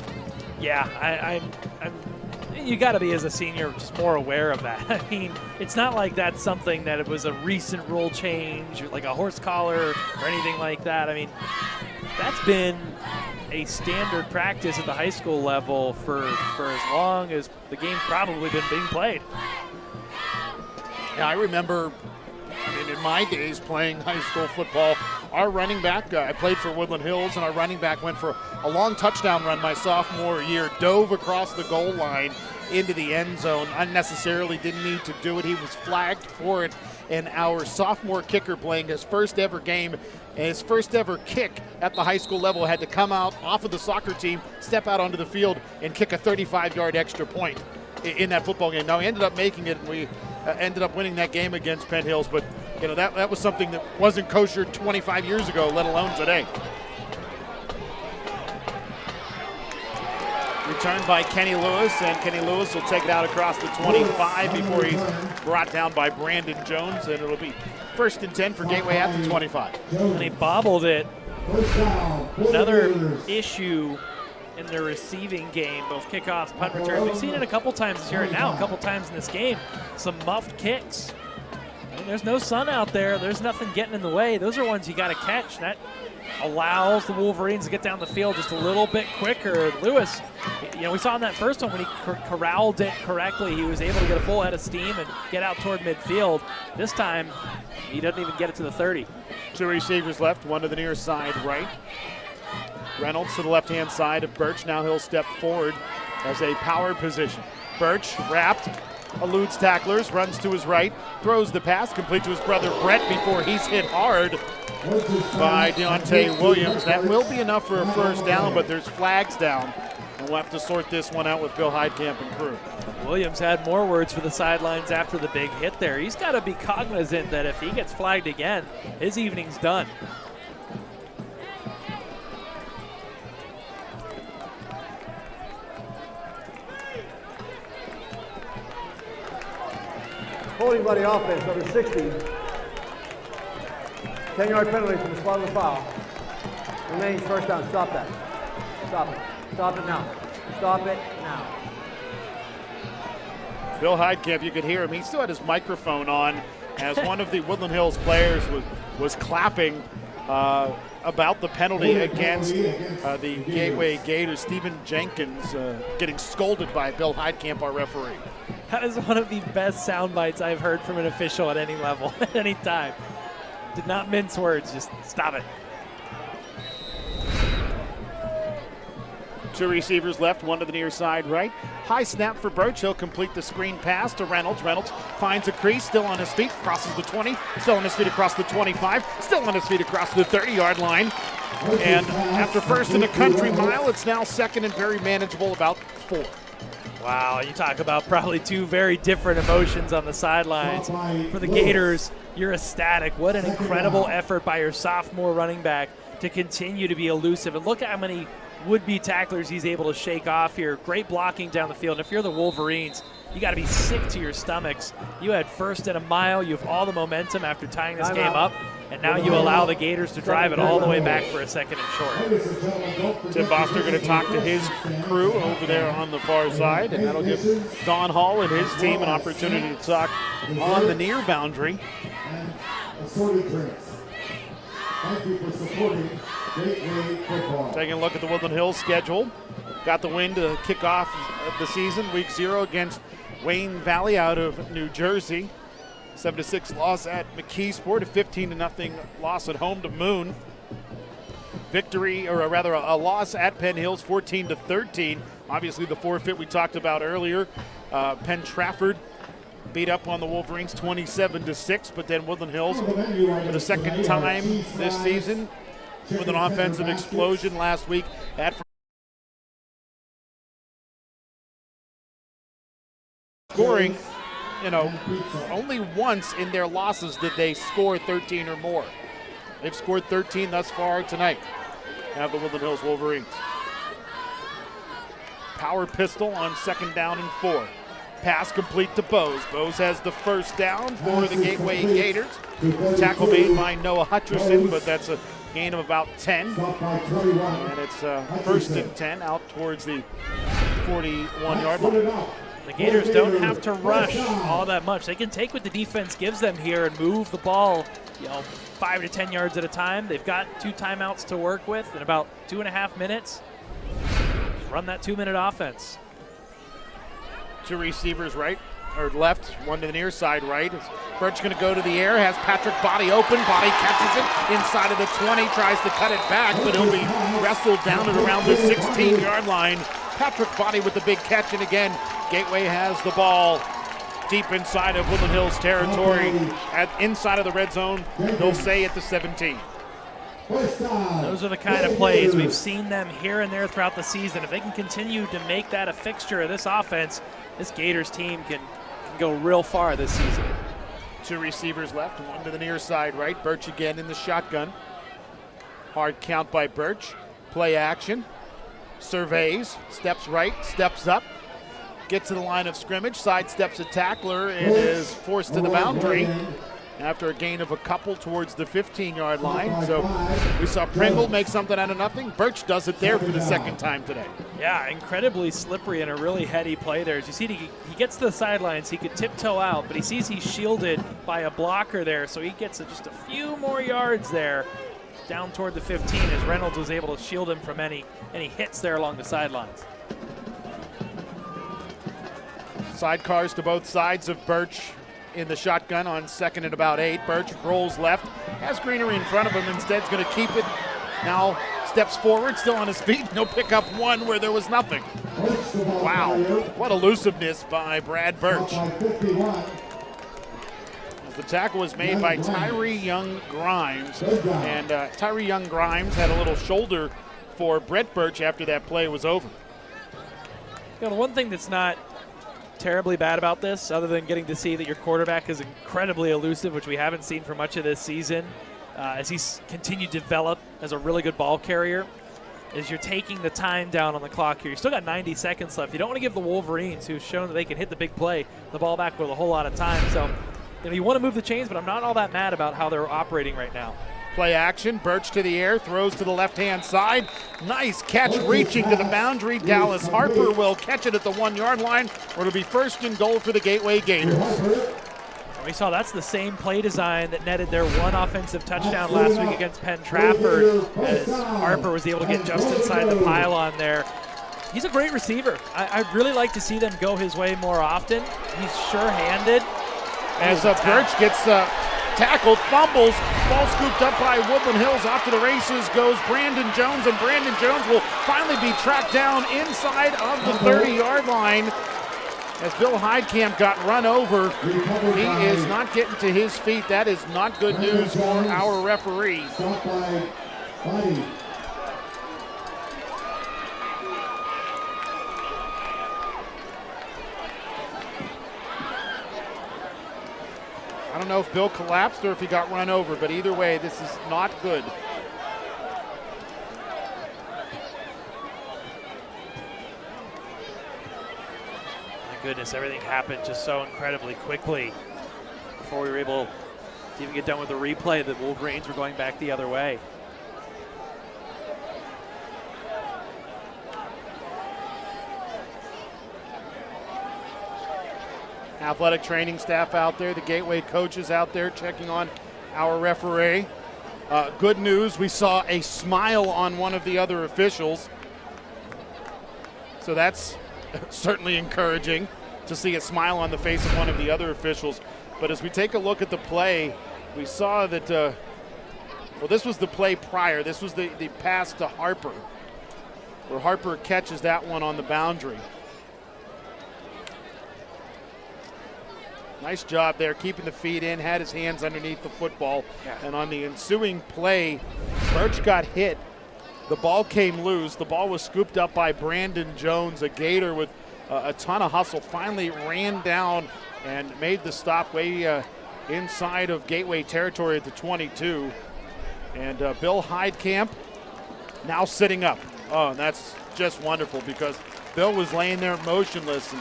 Yeah, you got to be, as a senior, just more aware of that. I mean, it's not like that's something that it was a recent rule change, like a horse collar or anything like that. I mean, that's been a standard practice at the high school level for as long as the game's probably been being played. Yeah, I remember in my days playing high school football, our running back, I played for Woodland Hills, and our running back went for a long touchdown run my sophomore year, dove across the goal line into the end zone, unnecessarily didn't need to do it. He was flagged for it, and our sophomore kicker playing his first ever game and his first ever kick at the high school level had to come out off of the soccer team, step out onto the field, and kick a 35-yard extra point in that football game. Now, he ended up making it, and we ended up winning that game against Penn Hills, but that was something that wasn't kosher 25 years ago, let alone today. Returned by Kenny Lewis, and Kenny Lewis will take it out across the 25 before he's brought down by Brandon Jones, and it'll be 1st and 10 for Gateway at the 25. And he bobbled it. Another issue in their receiving game, both kickoffs, punt returns. We've seen it a couple times this year, and now a couple times in this game, some muffed kicks. And there's no sun out there. There's nothing getting in the way. Those are ones you got to catch. That allows the Wolverines to get down the field just a little bit quicker. Lewis, we saw in that first one when he corralled it correctly, he was able to get a full head of steam and get out toward midfield. This time, he doesn't even get it to the 30. 2 receivers left, one to the near side right. Reynolds to the left-hand side of Birch. Now he'll step forward as a power position. Birch wrapped, eludes tacklers, runs to his right, throws the pass, complete to his brother Brett before he's hit hard by Deontay Williams. That will be enough for a first down, but there's flags down. And we'll have to sort this one out with Bill Heidkamp and crew. Williams had more words for the sidelines after the big hit there. He's got to be cognizant that if he gets flagged again, his evening's done. Holding by the offense, number 60. 10-yard penalty from the spot of the foul. Remains first down. Stop that. Stop it. Stop it now. Stop it now. Bill Heidkamp, you could hear him. He still had his microphone on as one of the Woodland Hills players was clapping about the penalty against the Gateway Gators. Stephen Jenkins getting scolded by Bill Heidkamp, our referee. That is one of the best sound bites I've heard from an official at any level, at any time. Did not mince words, just stop it. 2 receivers left, one to the near side right. High snap for Birch. He'll complete the screen pass to Reynolds. Reynolds finds a crease, still on his feet, crosses the 20, still on his feet across the 25, still on his feet across the 30-yard line. And after first in a country mile, it's now second and very manageable, about 4. Wow, you talk about probably 2 very different emotions on the sidelines. For the Gators, you're ecstatic. What an incredible effort by your sophomore running back to continue to be elusive. And look at how many would-be tacklers he's able to shake off here. Great blocking down the field. And if you're the Wolverines, you got to be sick to your stomachs. You had first in a mile. You have all the momentum after tying this game up. And now you allow the Gators to drive it all the way back for a second and short. Tim Boster going to talk to his crew over there on the far side, and that'll give Don Hall and his team an opportunity to talk on the near boundary. Thank you for supporting Gateway Football. Taking a look at the Woodland Hills schedule. Got the win to kick off the season, week 0 against Wayne Valley out of New Jersey. 7-6 loss at McKeesport, a 15-0 loss at home to Moon. Victory, or rather a loss at Penn Hills, 14-13. Obviously the forfeit we talked about earlier. Penn Trafford beat up on the Wolverines 27-6, but then Woodland Hills for the second time this season with an offensive explosion last week at scoring. Only once in their losses did they score 13 or more. They've scored 13 thus far tonight. Have the Woodland Hills Wolverines. Power pistol on 2nd down and 4. Pass complete to Bose. Bose has the first down for the Gateway Gators. Tackle made by Noah Hutcherson, but that's a gain of about 10. And it's 1st and 10 out towards the 41-yard line. The Gators don't have to rush all that much. They can take what the defense gives them here and move the ball, 5 to 10 yards at a time. They've got 2 timeouts to work with in about 2.5 minutes. Just run that 2-minute offense. 2 receivers right or left, one to the near side right. Birch going to go to the air, has Patrick Body open. Body catches it inside of the 20, tries to cut it back, but he'll be wrestled down at around the 16-yard line. Patrick Body with the big catch, and again, Gateway has the ball deep inside of Woodland Hills territory, inside of the red zone. They'll say at the 17. Those are the kind of plays we've seen them here and there throughout the season. If they can continue to make that a fixture of this offense, this Gators team can go real far this season. 2 receivers left, one to the near side right. Birch again in the shotgun. Hard count by Birch. Play action. Surveys, steps right, steps up, gets to the line of scrimmage, sidesteps a tackler, and is forced to the boundary. after a gain of a couple towards the 15-yard line. So we saw Pringle make something out of nothing. Birch does it there for the second time today. Yeah, incredibly slippery and a really heady play there. As you see, he gets to the sidelines. He could tiptoe out, but he sees he's shielded by a blocker there, so he gets just a few more yards there down toward the 15 as Reynolds was able to shield him from any hits there along the sidelines. Sidecars to both sides of Birch in the shotgun on 2nd and about 8. Birch rolls left, has greenery in front of him, instead is going to keep it. Now steps forward, still on his feet. No pick up one where there was nothing. Wow, what elusiveness by Brad Birch. As the tackle was made by Tyree Young-Grimes, and Tyree Young-Grimes had a little shoulder for Brett Birch after that play was over. You know, the one thing that's not terribly bad about this, other than getting to see that your quarterback is incredibly elusive, which we haven't seen for much of this season, as he's continued to develop as a really good ball carrier, is you're taking the time down on the clock here. You still got 90 seconds left. You don't want to give the Wolverines, who've shown that they can hit the big play, the ball back with a whole lot of time. So, you want to move the chains, but I'm not all that mad about how they're operating right now. Play action, Birch to the air, throws to the left-hand side. Nice catch reaching to the boundary. Dallas Harper will catch it at the 1-yard line, where it'll be 1st and goal for the Gateway Gators. We saw that's the same play design that netted their one offensive touchdown last week against Penn Trafford, as Harper was able to get just inside the pylon there. He's a great receiver. I'd really like to see them go his way more often. He's sure-handed. As Birch gets tackled, fumbles, ball scooped up by Woodland Hills. Off to the races goes Brandon Jones, and Brandon Jones will finally be tracked down inside of the 30-yard line. As Bill Heidkamp got run over, he is not getting to his feet. That is not good news for our referee. I don't know if Bill collapsed or if he got run over, but either way, this is not good. Goodness, everything happened just so incredibly quickly before we were able to even get done with the replay. The Wolverines were going back the other way. Athletic training staff out there, the Gateway coaches out there checking on our referee. Good news, we saw a smile on one of the other officials. So that's certainly encouraging to see a smile on the face of one of the other officials. But as we take a look at the play, we saw that, well, this was the play prior. This was the pass to Harper, where Harper catches that one on the boundary. Nice job there, keeping the feet in, had his hands underneath the football. Yeah. And on the ensuing play, Birch got hit. The ball came loose. The ball was scooped up by Brandon Jones, a Gator with a ton of hustle. Finally ran down and made the stop way inside of Gateway territory at the 22. And Bill Heidkamp now sitting up. Oh, and that's just wonderful because Bill was laying there motionless.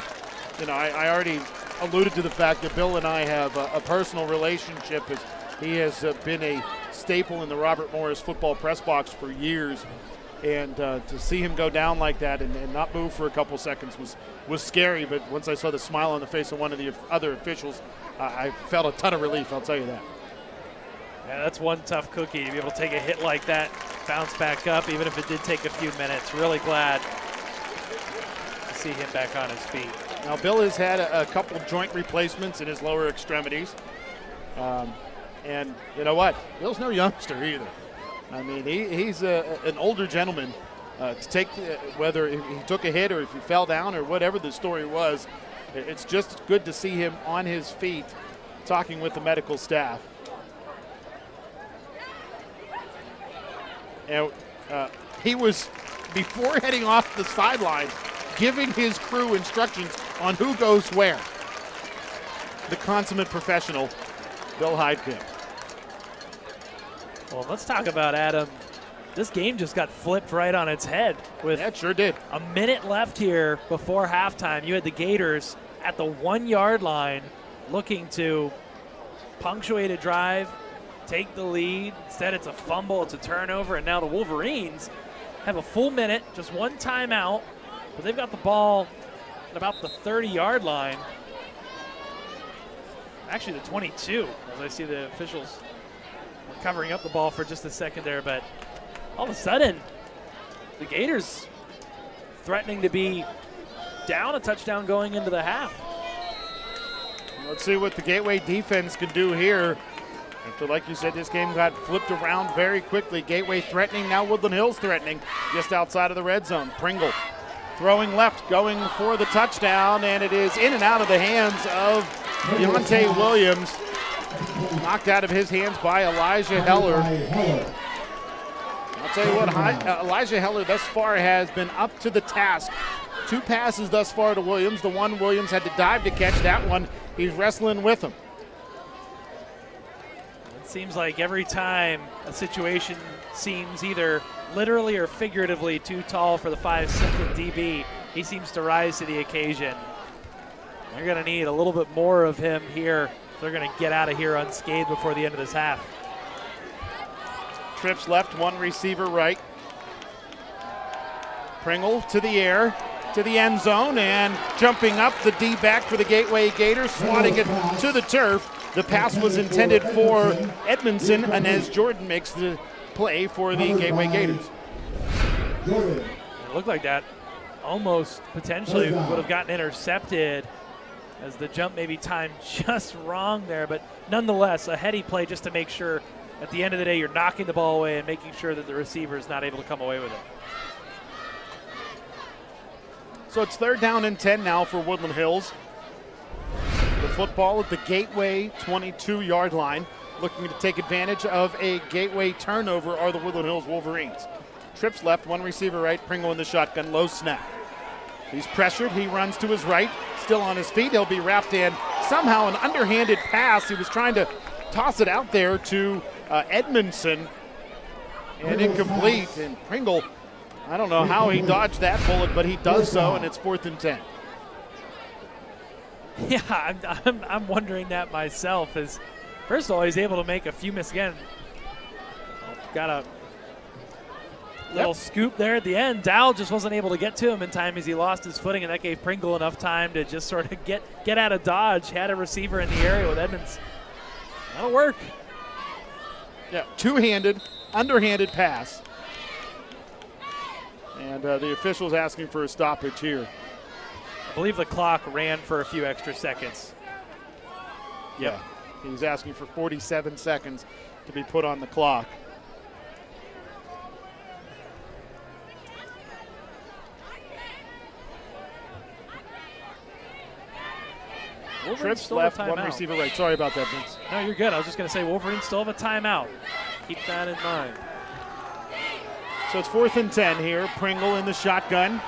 And, I already alluded to the fact that Bill and I have a personal relationship, as he has been a staple in the Robert Morris football press box for years, and to see him go down like that and not move for a couple seconds was scary. But once I saw the smile on the face of one of the other officials, I felt a ton of relief, I'll tell you that. Yeah, that's one tough cookie to be able to take a hit like that, bounce back up, even if it did take a few minutes. Really glad to see him back on his feet. Now, Bill has had a couple joint replacements in his lower extremities. And you know what? Bill's no youngster either. I mean, he's an older gentleman. To take, whether he took a hit or if he fell down or whatever the story was, it's just good to see him on his feet talking with the medical staff. And he was, before heading off the sideline, giving his crew instructions on who goes where. The consummate professional, Bill Heidkamp. Well, let's talk about, Adam. This game just got flipped right on its head. With it sure did. A minute left here before halftime. You had the Gators at the 1-yard line looking to punctuate a drive, take the lead. Instead, it's a fumble, it's a turnover, and now the Wolverines have a full minute, just one timeout, but they've got the ball at about the 30-yard line. Actually, the 22, as I see the officials were covering up the ball for just a second there, but all of a sudden, the Gators threatening to be down a touchdown going into the half. Let's see what the Gateway defense can do here. After, like you said, this game got flipped around very quickly. Gateway threatening, now Woodland Hills threatening, just outside of the red zone. Pringle throwing left, going for the touchdown, and it is in and out of the hands of Deontay Williams. Knocked out of his hands by Elijah Heller. I'll tell you what, Elijah Heller thus far has been up to the task. 2 passes thus far to Williams. The one Williams had to dive to catch. That one, he's wrestling with him. It seems like every time a situation seems either literally or figuratively too tall for the 5'7" DB, he seems to rise to the occasion. They're going to need a little bit more of him here if they're going to get out of here unscathed before the end of this half. Trips left, 1 receiver right. Pringle to the air, to the end zone, and jumping up the D-back for the Gateway Gators, swatting it to the turf. The pass was intended for Edmondson, and as Jordan makes the play for the Gateway Gators. It looked like that almost potentially would have gotten intercepted as the jump maybe timed just wrong there, but nonetheless a heady play just to make sure at the end of the day you're knocking the ball away and making sure that the receiver is not able to come away with it. So it's 3rd down and 10 now for Woodland Hills. The football at the Gateway 22-yard line. Looking to take advantage of a Gateway turnover are the Woodland Hills Wolverines. Trips left, 1 receiver right, Pringle in the shotgun, low snap. He's pressured, he runs to his right, still on his feet, he'll be wrapped in. Somehow an underhanded pass, he was trying to toss it out there to Edmondson, and incomplete, and Pringle, I don't know how he dodged that bullet, but he does so, and it's 4th and 10. Yeah, I'm wondering that myself. As first of all, he's able to make a few misses again. Got a little scoop there at the end. Dow just wasn't able to get to him in time as he lost his footing, and that gave Pringle enough time to just sort of get out of dodge. Had a receiver in the area with Edmonds. That'll work. Yeah, two-handed, underhanded pass. And the official's asking for a stoppage here. I believe the clock ran for a few extra seconds. Yeah, he's asking for 47 seconds to be put on the clock. Trips left, 1 receiver right. Sorry about that, Vince. No, you're good. I was just going to say Wolverines still have a timeout. Keep that in mind. So it's 4th and 10 here. Pringle in the shotgun.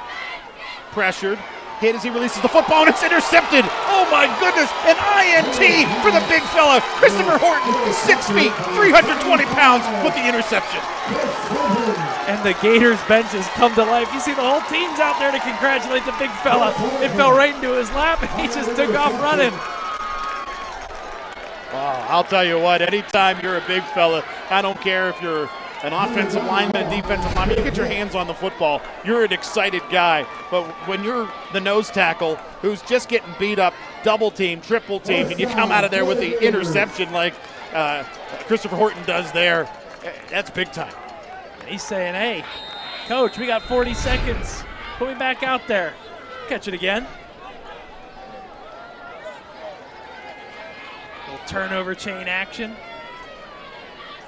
Pressured. Hit as he releases the football, and it's intercepted. Oh, my goodness. An INT for the big fella. Christopher Horton, 6 feet, 320 pounds with the interception. And the Gators benches come to life. You see the whole team's out there to congratulate the big fella. It fell right into his lap, and he just took off running. Wow, I'll tell you what, anytime you're a big fella, I don't care if you're an offensive lineman, a defensive lineman, you get your hands on the football, you're an excited guy. But when you're the nose tackle who's just getting beat up, double team, triple team, and you come out of there with the interception like Christopher Horton does there, that's big time. He's saying, hey, coach, we got 40 seconds. Put me back out there. Catch it again. Little turnover chain action.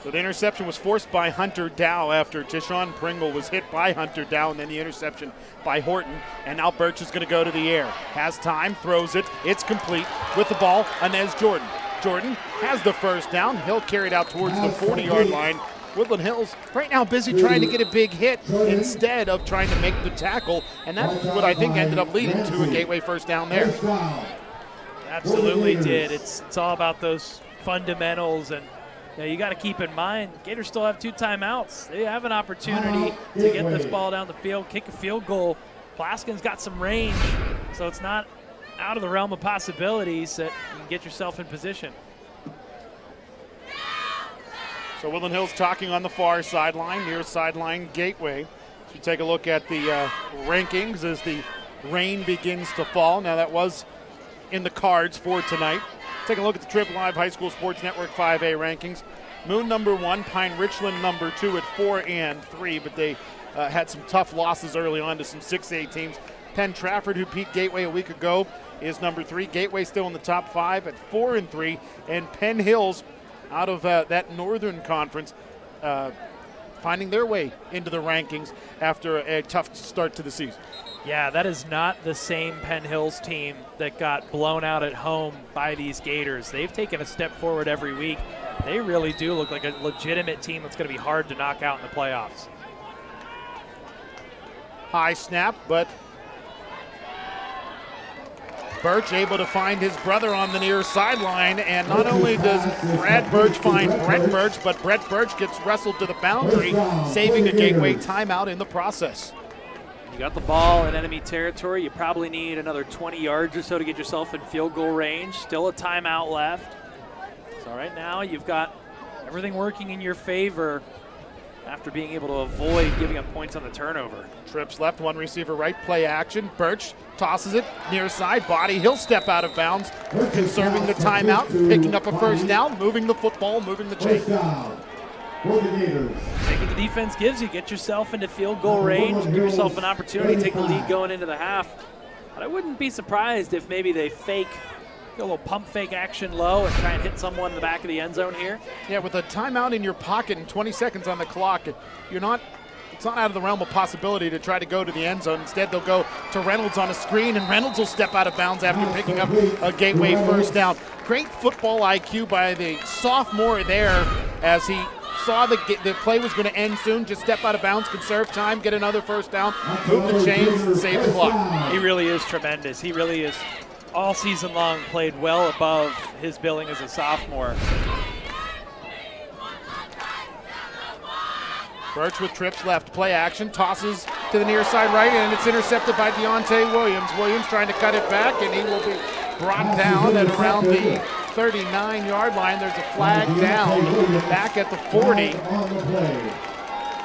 So the interception was forced by Hunter Dow after Tishawn Pringle was hit by Hunter Dow, and then the interception by Horton. And now Birch is going to go to the air. Has time, throws it. It's complete. With the ball, Inez Jordan. Jordan has the first down. He'll carry it out towards the 40-yard line. Woodland Hills right now busy trying to get a big hit instead of trying to make the tackle, and that's what I think ended up leading to a Gateway first down there. Absolutely did. It's all about those fundamentals, and you got to keep in mind, Gators still have 2 timeouts. They have an opportunity to get this ball down the field, kick a field goal. Plaskin's got some range, so it's not out of the realm of possibilities that you can get yourself in position. So Woodland Hills talking on the far sideline, near sideline Gateway. So take a look at the rankings as the rain begins to fall. Now that was in the cards for tonight. Take a look at the Trip Live High School Sports Network 5A rankings. Moon number 1, Pine Richland number 2 at 4 and 3, but they had some tough losses early on to some 6A teams. Penn Trafford, who beat Gateway a week ago, is number 3. Gateway still in the top 5 at 4 and 3, and Penn Hills out of that Northern Conference finding their way into the rankings after a tough start to the season. Yeah, that is not the same Penn Hills team that got blown out at home by these Gators. They've taken a step forward every week. They really do look like a legitimate team that's going to be hard to knock out in the playoffs. High snap, but Birch able to find his brother on the near sideline, and not only does Brad Birch find Brett Birch, but Brett Birch gets wrestled to the boundary, saving a Gateway timeout in the process. You got the ball in enemy territory. You probably need another 20 yards or so to get yourself in field goal range. Still a timeout left. So right now you've got everything working in your favor after being able to avoid giving up points on the turnover. Trips left, one receiver right, play action. Birch tosses it near side, body. He'll step out of bounds, conserving the timeout, picking up a first down, moving the football, moving the chain. Take what the defense gives you. Get yourself into field goal range. Give yourself an opportunity to take the lead going into the half. But I wouldn't be surprised if maybe they fake, get a little pump fake action low and try and hit someone in the back of the end zone here. Yeah, with a timeout in your pocket and 20 seconds on the clock, it's not out of the realm of possibility to try to go to the end zone. Instead, they'll go to Reynolds on a screen, and Reynolds will step out of bounds after picking up a Gateway first down. Great football IQ by the sophomore there as he saw the play was going to end soon. Just step out of bounds, conserve time, get another first down, move the chains, and save the clock. He really is tremendous. He really is all season long played well above his billing as a sophomore. Birch with trips left, play action, tosses to the near side right, and it's intercepted by Deontay Williams. Williams trying to cut it back, and he will be brought down at around the 39-yard line. There's a flag down back at the 40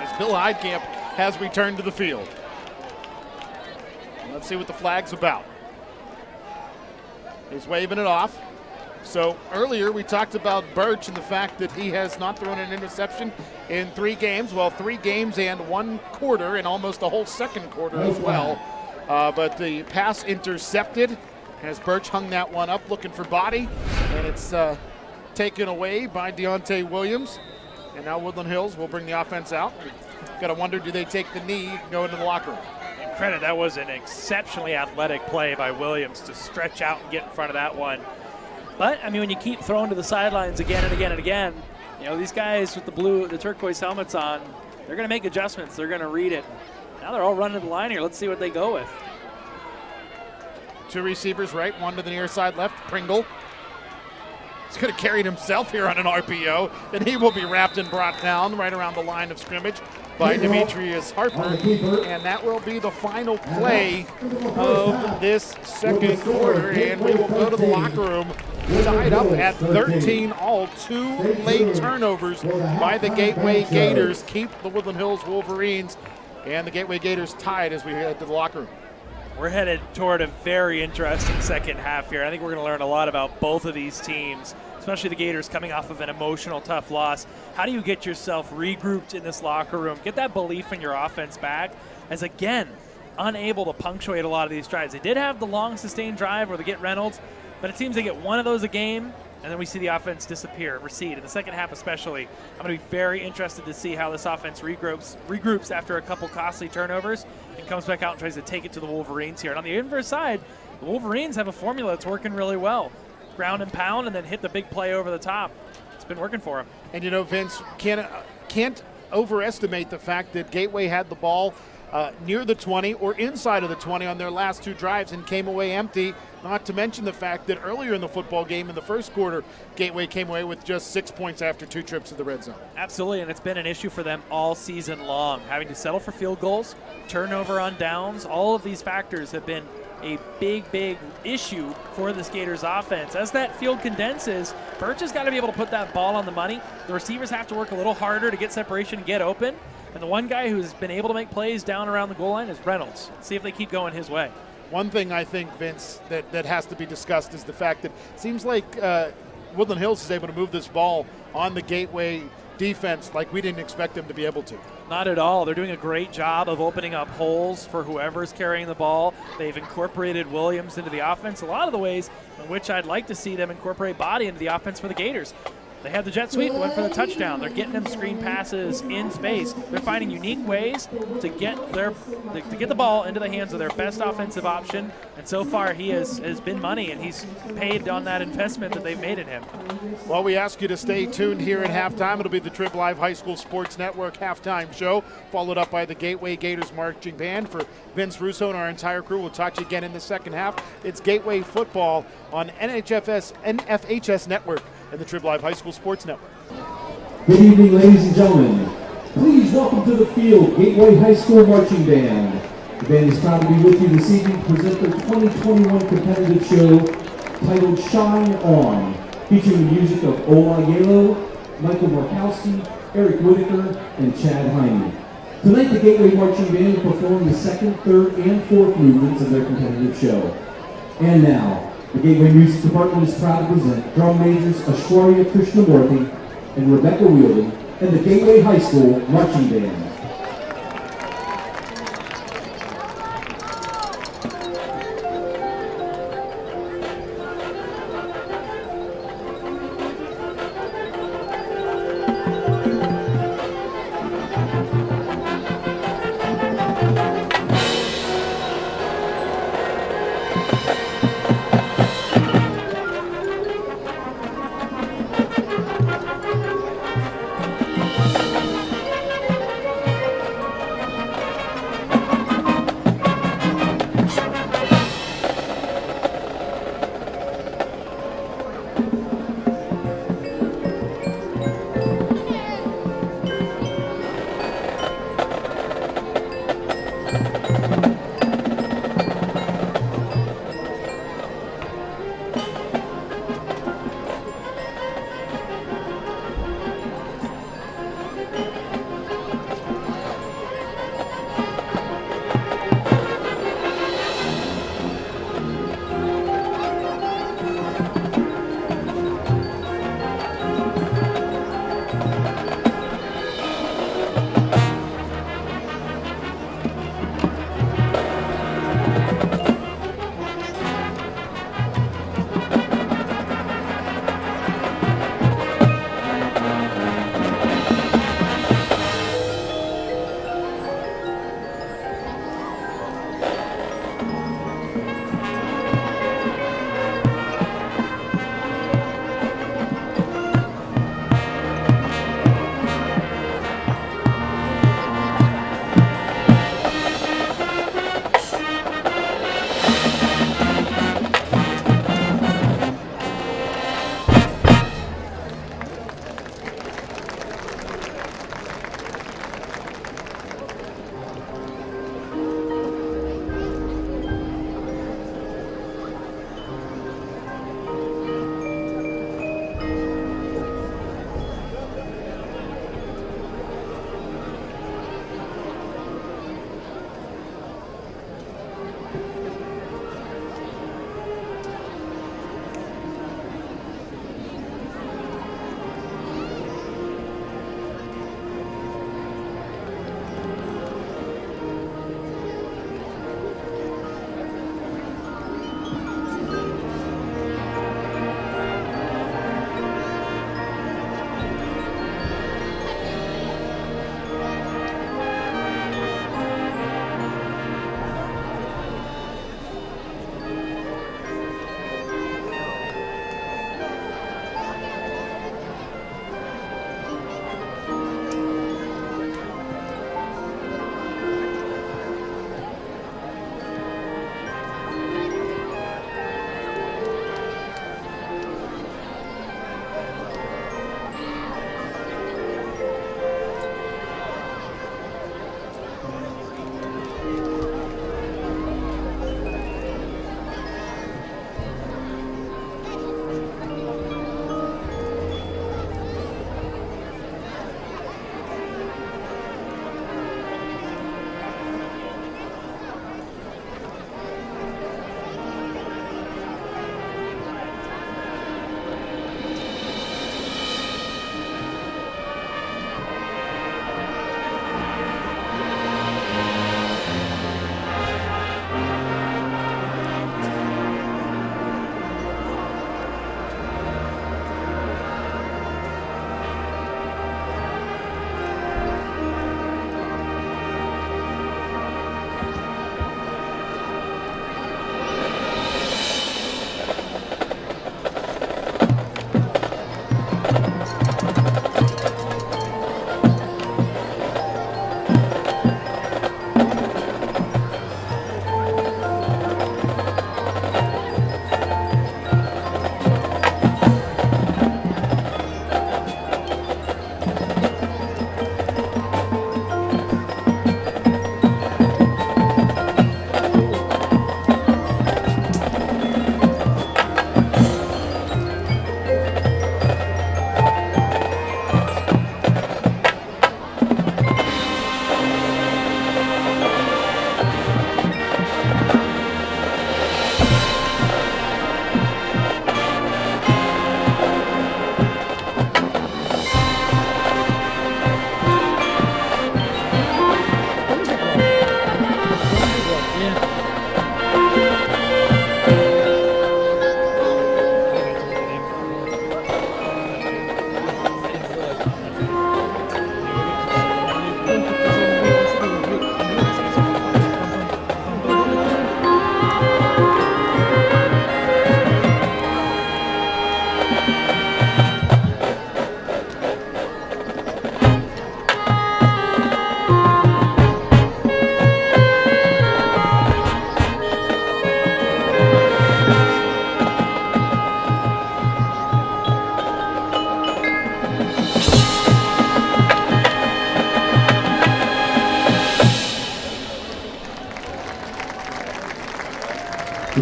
as Bill Heidkamp has returned to the field. Let's see what the flag's about. He's waving it off. So earlier we talked about Birch and the fact that he has not thrown an interception in 3 games. Well, 3 games and 1 quarter, and almost a whole second quarter as well. But the pass intercepted as Birch hung that one up looking for body, and it's taken away by Deontay Williams. And now Woodland Hills will bring the offense out. Got to wonder, do they take the knee and go into the locker room? Credit, that was an exceptionally athletic play by Williams to stretch out and get in front of that one. But, I mean, when you keep throwing to the sidelines again and again and again, you know, these guys with the turquoise helmets on, they're going to make adjustments. They're going to read it. Now they're all running the line here. Let's see what they go with. 2 receivers right, 1 to the near side left. Pringle. He's going to carry it himself here on an RPO, and he will be wrapped and brought down right around the line of scrimmage by Demetrius Harper, and that will be the final play of this second quarter, and we will go to the locker room tied up at 13 all. 2 late turnovers by the Gateway Gators keep the Woodland Hills Wolverines, and the Gateway Gators tied as we head to the locker room. We're headed toward a very interesting second half here. I think we're going to learn a lot about both of these teams, especially the Gators coming off of an emotional, tough loss. How do you get yourself regrouped in this locker room? Get that belief in your offense back as, again, unable to punctuate a lot of these drives. They did have the long, sustained drive where they get Reynolds, but it seems they get one of those a game, and then we see the offense disappear, recede. In the second half especially, I'm going to be very interested to see how this offense regroups after a couple costly turnovers and comes back out and tries to take it to the Wolverines here. And on the inverse side, the Wolverines have a formula that's working really well. Ground and pound and then hit the big play over the top. It's been working for them. And, you know, Vince, can't overestimate the fact that Gateway had the ball near the 20 or inside of the 20 on their last 2 drives and came away empty, not to mention the fact that earlier in the football game in the first quarter, Gateway came away with just 6 points after 2 trips to the red zone. Absolutely, and it's been an issue for them all season long, having to settle for field goals, turnover on downs. All of these factors have been a big issue for the Gators offense. As that field condenses, Birch has got to be able to put that ball on the money. The receivers have to work a little harder to get separation and get open. And the one guy who's been able to make plays down around the goal line is Reynolds. Let's see if they keep going his way. One thing I think, Vince, that has to be discussed is the fact that it seems like Woodland Hills is able to move this ball on the Gateway defense like we didn't expect them to be able to. Not at all. They're doing a great job of opening up holes for whoever's carrying the ball. They've incorporated Williams into the offense. A lot of the ways in which I'd like to see them incorporate Body into the offense for the Gators. They had the jet sweep, went for the touchdown. They're getting them screen passes in space. They're finding unique ways to get the ball into the hands of their best offensive option. And so far, he has been money, and he's paid on that investment that they've made in him. Well, we ask you to stay tuned here at halftime. It'll be the Trib Live High School Sports Network halftime show, followed up by the Gateway Gators marching band. For Vince Russo and our entire crew, we'll talk to you again in the second half. It's Gateway football on NFHS Network and the Trib Live High School Sports Network. Good evening, ladies and gentlemen. Please welcome to the field Gateway High School Marching Band. The band is proud to be with you this evening to present their 2021 competitive show titled Shine On, featuring the music of Ola Yalo, Michael Markowski, Eric Whitaker, and Chad Heine. Tonight, the Gateway Marching Band will perform the second, third, and fourth movements of their competitive show. And now, the Gateway Music Department is proud to present drum majors Ashwarya Krishnamurthy and Rebecca Wheeldon and the Gateway High School Marching Band.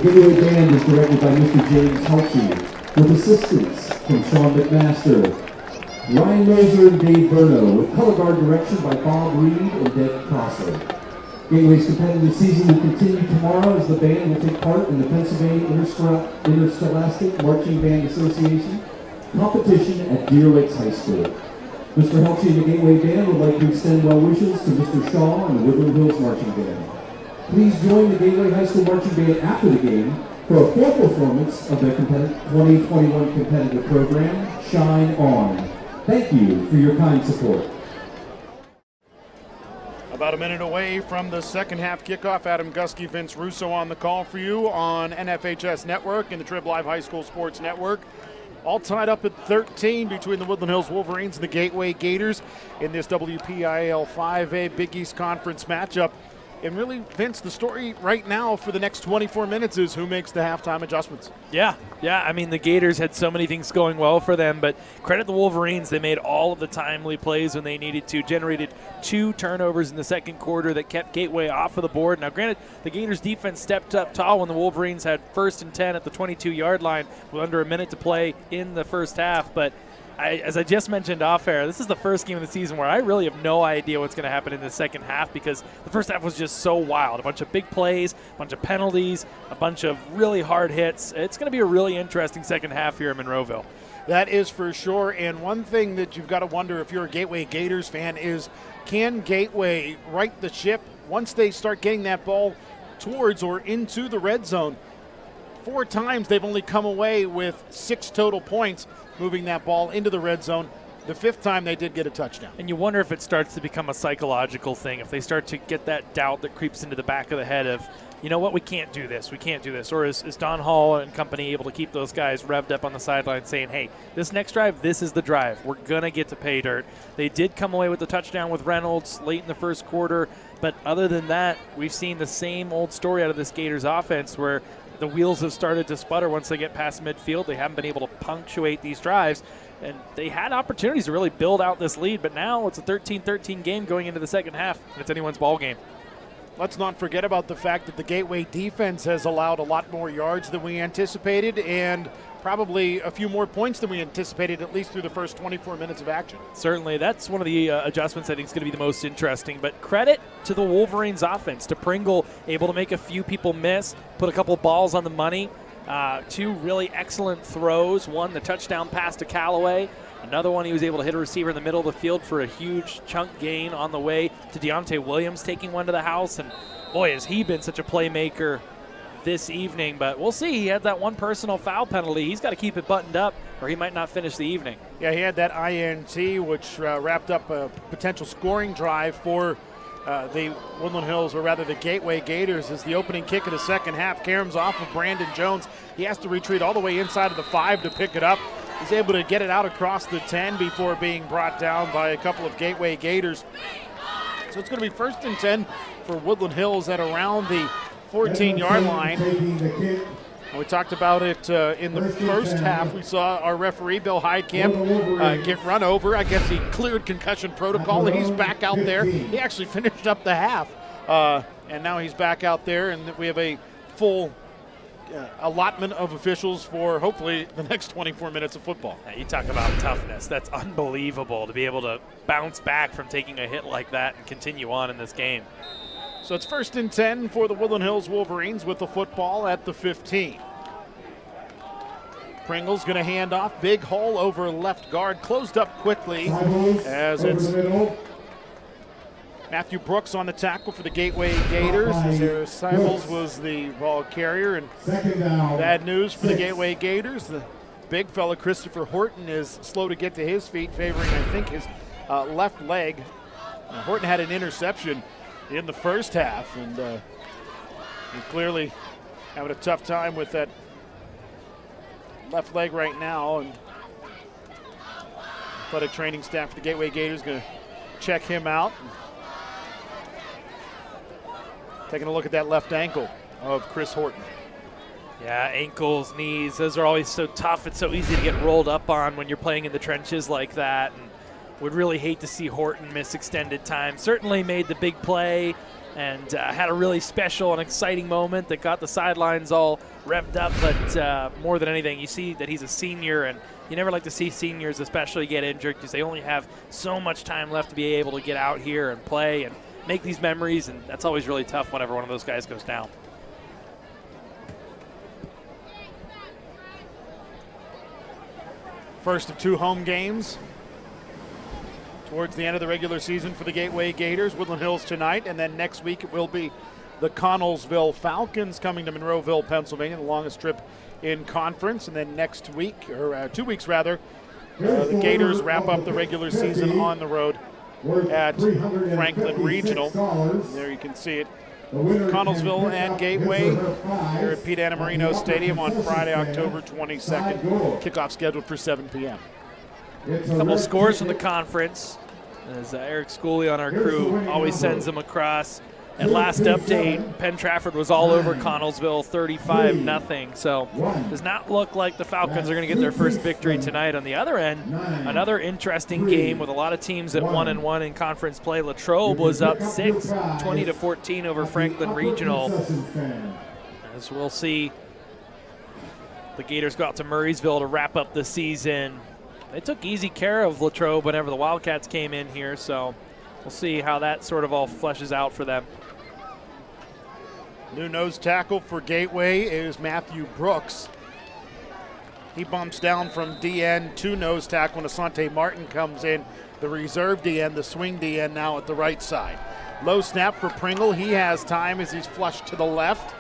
Gateway Band is directed by Mr. James Helchie, with assistance from Sean McMaster, Ryan Moser, and Dave Burno, with color guard direction by Bob Reed and Deb Prosser. Gateway's competitive season will continue tomorrow as the band will take part in the Pennsylvania Interscholastic Marching Band Association competition at Deer Lakes High School. Mr. Helchie and the Gateway Band would like to extend well wishes to Mr. Shaw and the Woodland Hills Marching Band. Please join the Gateway High School Marching Band after the game for a full performance of their 2021 competitive program, Shine On. Thank you for your kind support. About a minute away from the second half kickoff. Adam Gusky, Vince Russo on the call for you on NFHS Network and the Trib Live High School Sports Network. All tied up at 13 between the Woodland Hills Wolverines and the Gateway Gators in this WPIAL 5A Big East Conference matchup. And really, Vince, the story right now for the next 24 minutes is who makes the halftime adjustments. Yeah. I mean, the Gators had so many things going well for them, but credit the Wolverines. They made all of the timely plays when they needed to, generated 2 turnovers in the second quarter that kept Gateway off of the board. Now, granted, the Gators defense stepped up tall when the Wolverines had 1st and 10 at the 22-yard line with under a minute to play in the first half, but as I just mentioned off air, this is the first game of the season where I really have no idea what's going to happen in the second half because the first half was just so wild. A bunch of big plays, a bunch of penalties, a bunch of really hard hits. It's going to be a really interesting second half here in Monroeville. That is for sure. And one thing that you've got to wonder if you're a Gateway Gators fan is, can Gateway right the ship once they start getting that ball towards or into the red zone? 4 times they've only come away with 6 total points moving that ball into the red zone. The 5th time they did get a touchdown. And you wonder if it starts to become a psychological thing, if they start to get that doubt that creeps into the back of the head of, you know what, we can't do this. Or is Don Hall and company able to keep those guys revved up on the sideline saying, hey, this next drive, this is the drive. We're going to get to pay dirt. They did come away with the touchdown with Reynolds late in the first quarter, but other than that, we've seen the same old story out of this Gators offense where the wheels have started to sputter once they get past midfield. They haven't been able to punctuate these drives, and they had opportunities to really build out this lead, but now it's a 13-13 game going into the second half, and it's anyone's ball game. Let's not forget about the fact that the Gateway defense has allowed a lot more yards than we anticipated and probably a few more points than we anticipated, at least through the first 24 minutes of action. Certainly, that's one of the adjustments I think is going to be the most interesting. But credit to the Wolverines offense, to Pringle, able to make a few people miss, put a couple balls on the money, 2 really excellent throws. One, the touchdown pass to Callaway. Another one, he was able to hit a receiver in the middle of the field for a huge chunk gain on the way to Deontay Williams taking one to the house. And boy, has he been such a playmaker this evening, but we'll see. He had that one personal foul penalty. He's got to keep it buttoned up or he might not finish the evening. Yeah, he had that INT, which wrapped up a potential scoring drive for the Woodland Hills, or rather the Gateway Gators, as the opening kick of the second half. Caroms off of Brandon Jones. He has to retreat all the way inside of the 5 to pick it up. He's able to get it out across the 10 before being brought down by a couple of Gateway Gators. So it's going to be 1st and 10 for Woodland Hills at around the 14-yard line. We talked about it in the first half. We saw our referee, Bill Heidkamp, get run over. I guess he cleared concussion protocol. He's back out there. He actually finished up the half, and now he's back out there, and we have a full allotment of officials for hopefully the next 24 minutes of football. Yeah, you talk about toughness. That's unbelievable to be able to bounce back from taking a hit like that and continue on in this game. So it's 1st and 10 for the Woodland Hills Wolverines with the football at the 15. Pringle's going to hand off. Big hole over left guard. Closed up quickly as it's Matthew Brooks on the tackle for the Gateway Gators. Seibels was the ball carrier. And bad news for the Gateway Gators. The big fella, Christopher Horton, is slow to get to his feet, favoring, I think, his left leg. Horton had an interception in the first half, and he's clearly having a tough time with that left leg right now. And athletic training staff for the Gateway Gators going to check him out. Taking a look at that left ankle of Chris Horton. Yeah, ankles, knees, those are always so tough. It's so easy to get rolled up on when you're playing in the trenches like that. And would really hate to see Horton miss extended time. Certainly made the big play and had a really special and exciting moment that got the sidelines all revved up. But more than anything, you see that he's a senior, and you never like to see seniors especially get injured because they only have so much time left to be able to get out here and play and make these memories, and that's always really tough whenever one of those guys goes down. First of 2 home games towards the end of the regular season for the Gateway Gators. Woodland Hills tonight, and then next week it will be the Connellsville Falcons coming to Monroeville, Pennsylvania, the longest trip in conference. And then next week, or 2 weeks rather, the Gators wrap up the regular season on the road at Franklin Regional. There you can see it. Connellsville and Gateway here at Pete Anna Marino Stadium on Friday, October 22nd. Kickoff scheduled for 7 p.m. A couple scores from the conference, as Eric Schooley on our crew always sends them across. At last update, Penn Trafford was all over Connellsville, 35-0. So does not look like the Falcons are going to get their first victory tonight. On the other end, another interesting game with a lot of teams at 1-1 in conference play. Latrobe was up 6, 20-14 over Franklin Regional. As we'll see, the Gators go out to Murraysville to wrap up the season. They took easy care of Latrobe whenever the Wildcats came in here, so we'll see how that sort of all fleshes out for them. New nose tackle for Gateway is Matthew Brooks. He bumps down from DN to nose tackle when Asante Martin comes in, the reserve DN, the swing DN now at the right side. Low snap for Pringle. He has time as he's flushed to the left.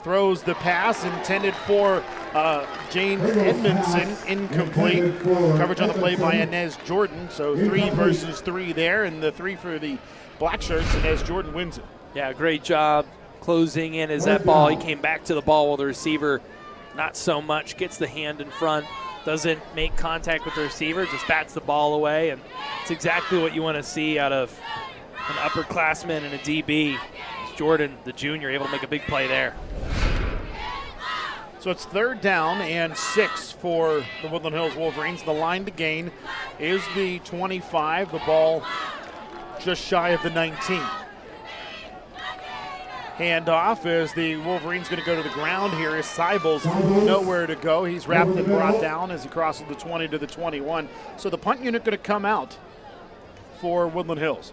Throws the pass intended for Jane Edmondson, incomplete. Coverage on the play by Inez Jordan, so 3 versus 3 there, and the 3 for the black shirts. Inez Jordan wins it. Yeah, great job closing in as that ball. He came back to the ball while the receiver not so much, gets the hand in front, doesn't make contact with the receiver, just bats the ball away, and it's exactly what you want to see out of an upperclassman and a DB. Jordan, the junior, able to make a big play there. So it's 3rd down and 6 for the Woodland Hills Wolverines. The line to gain is the 25. The ball just shy of the 19. Handoff as the Wolverines going to go to the ground here. Is Seibels nowhere to go. He's wrapped and brought down as he crosses the 20 to the 21. So the punt unit going to come out for Woodland Hills.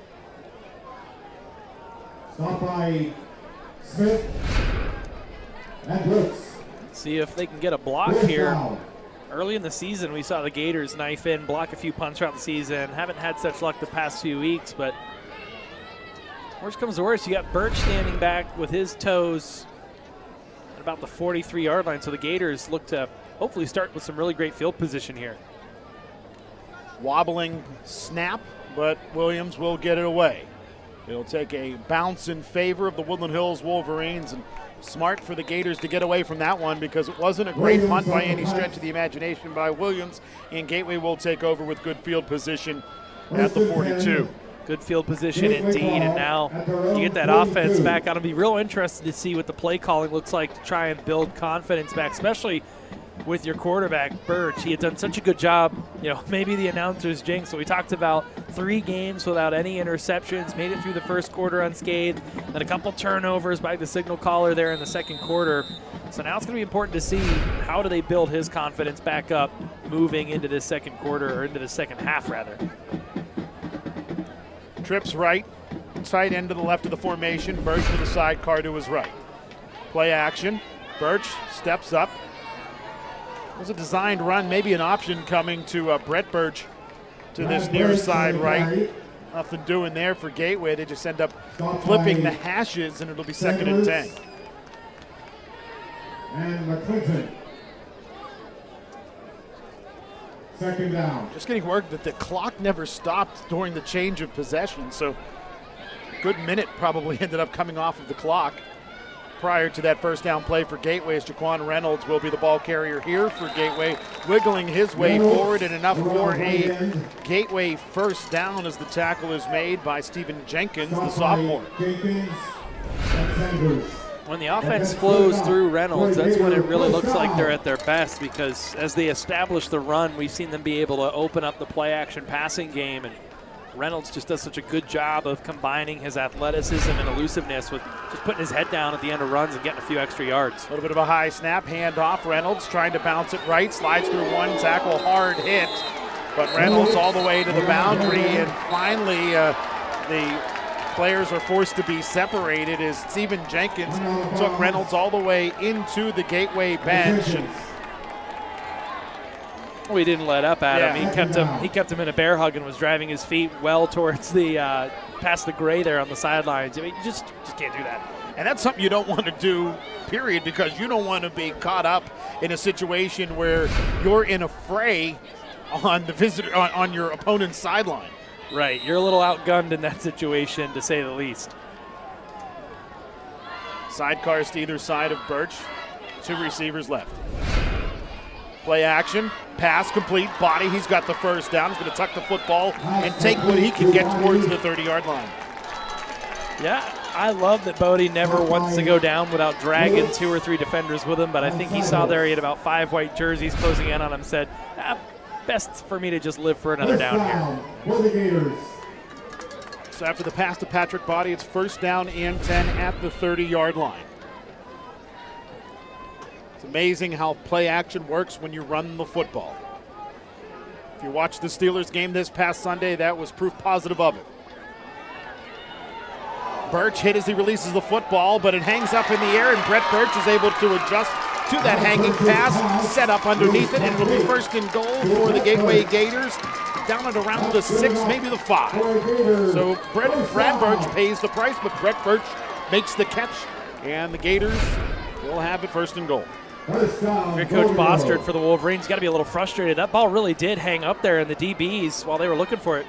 Stop by Smith and Brooks. See if they can get a block here. Early in the season, we saw the Gators knife in, block a few punts throughout the season. Haven't had such luck the past few weeks, but worst comes to worst, you got Birch standing back with his toes at about the 43-yard line, so the Gators look to hopefully start with some really great field position here. Wobbling snap, but Williams will get it away. It'll take a bounce in favor of the Woodland Hills Wolverines, and smart for the Gators to get away from that one because it wasn't a great punt by any stretch of the imagination by Williams, and Gateway will take over with good field position at the 42. Good field position indeed, and now you get that offense back. I'll be real interested to see what the play calling looks like to try and build confidence back, especially with your quarterback, Birch. He had done such a good job. You know, maybe the announcers jinx. So we talked about 3 games without any interceptions, made it through the first quarter unscathed, then a couple turnovers by the signal caller there in the second quarter. So now it's going to be important to see how do they build his confidence back up moving into the second quarter, or into the second half rather. Trips right, tight end to the left of the formation. Birch to the sidecar to his right. Play action. Birch steps up. It was a designed run, maybe an option coming to Brett Birch to this near side right. Nothing doing there for Gateway. They just end up flipping the hashes, and it'll be 2nd and 10. And McClinton. 2nd down. Just getting word that the clock never stopped during the change of possession, so a good minute probably ended up coming off of the clock prior to that first down play for Gateway, as Jaquan Reynolds will be the ball carrier here for Gateway, wiggling his way forward, and enough for a Gateway first down as the tackle is made by Stephen Jenkins, the sophomore. When the offense flows through Reynolds, that's when it really looks like they're at their best, because as they establish the run, we've seen them be able to open up the play-action passing game, and Reynolds just does such a good job of combining his athleticism and elusiveness with just putting his head down at the end of runs and getting a few extra yards. A little bit of a high snap, hand off. Reynolds trying to bounce it right, slides through one tackle, hard hit. But Reynolds all the way to the boundary, and finally the players are forced to be separated as Stephen Jenkins took Reynolds all the way into the Gateway bench. And we didn't let up at him. He kept him in a bear hug and was driving his feet well towards the past the gray there on the sidelines. I mean, you just can't do that. And that's something you don't want to do, period, because you don't want to be caught up in a situation where you're in a fray on the visitor on your opponent's sideline. Right, you're a little outgunned in that situation, to say the least. Sidecars to either side of Birch. 2 receivers left. Play action, pass complete, body. He's got the first down. He's going to tuck the football and take what he can get towards the 30-yard line. Yeah, I love that Bodie never wants to go down without dragging 2 or 3 defenders with him, but I think he saw there he had about 5 white jerseys closing in on him, said, best for me to just live for another down here. So after the pass to Patrick Body, it's first down and 10 at the 30-yard line. It's amazing how play action works when you run the football. If you watched the Steelers game this past Sunday, that was proof positive of it. Birch hit as he releases the football, but it hangs up in the air, and Brett Birch is able to adjust to that hanging pass, set up underneath it, and it'll be first and goal for the Gateway Gators, down at around the 6, maybe the 5. So Brad Birch pays the price, but Brett Birch makes the catch, and the Gators will have it first and goal. If you're Coach Bostard for the Wolverines, got to be a little frustrated. That ball really did hang up there, and the DBs, while they were looking for it,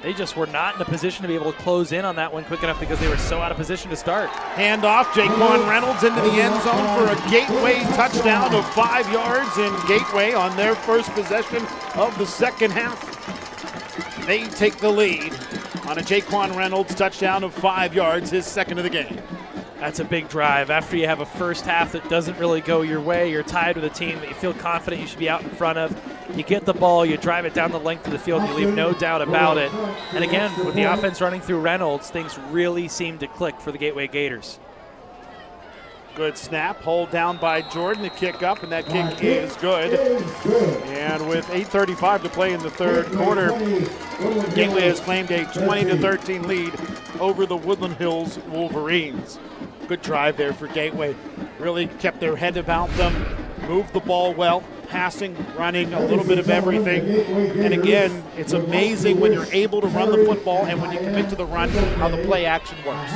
they just were not in a position to be able to close in on that one quick enough because they were so out of position to start. Hand off, Jaquan Reynolds into the end zone for a Gateway touchdown of 5 yards, and Gateway on their first possession of the second half. They take the lead on a Jaquan Reynolds touchdown of 5 yards, his second of the game. That's a big drive. After you have a first half that doesn't really go your way, you're tied with a team that you feel confident you should be out in front of. You get the ball, you drive it down the length of the field, you leave no doubt about it. And again, with the offense running through Reynolds, things really seem to click for the Gateway Gators. Good snap, hold down by Jordan, the kick up, and that kick is good. And with 8:35 to play in the third quarter, Gateway has claimed a 20-13 lead over the Woodland Hills Wolverines. Good drive there for Gateway. Really kept their head about them, moved the ball well, passing, running, a little bit of everything. And again, it's amazing when you're able to run the football and when you commit to the run, how the play action works.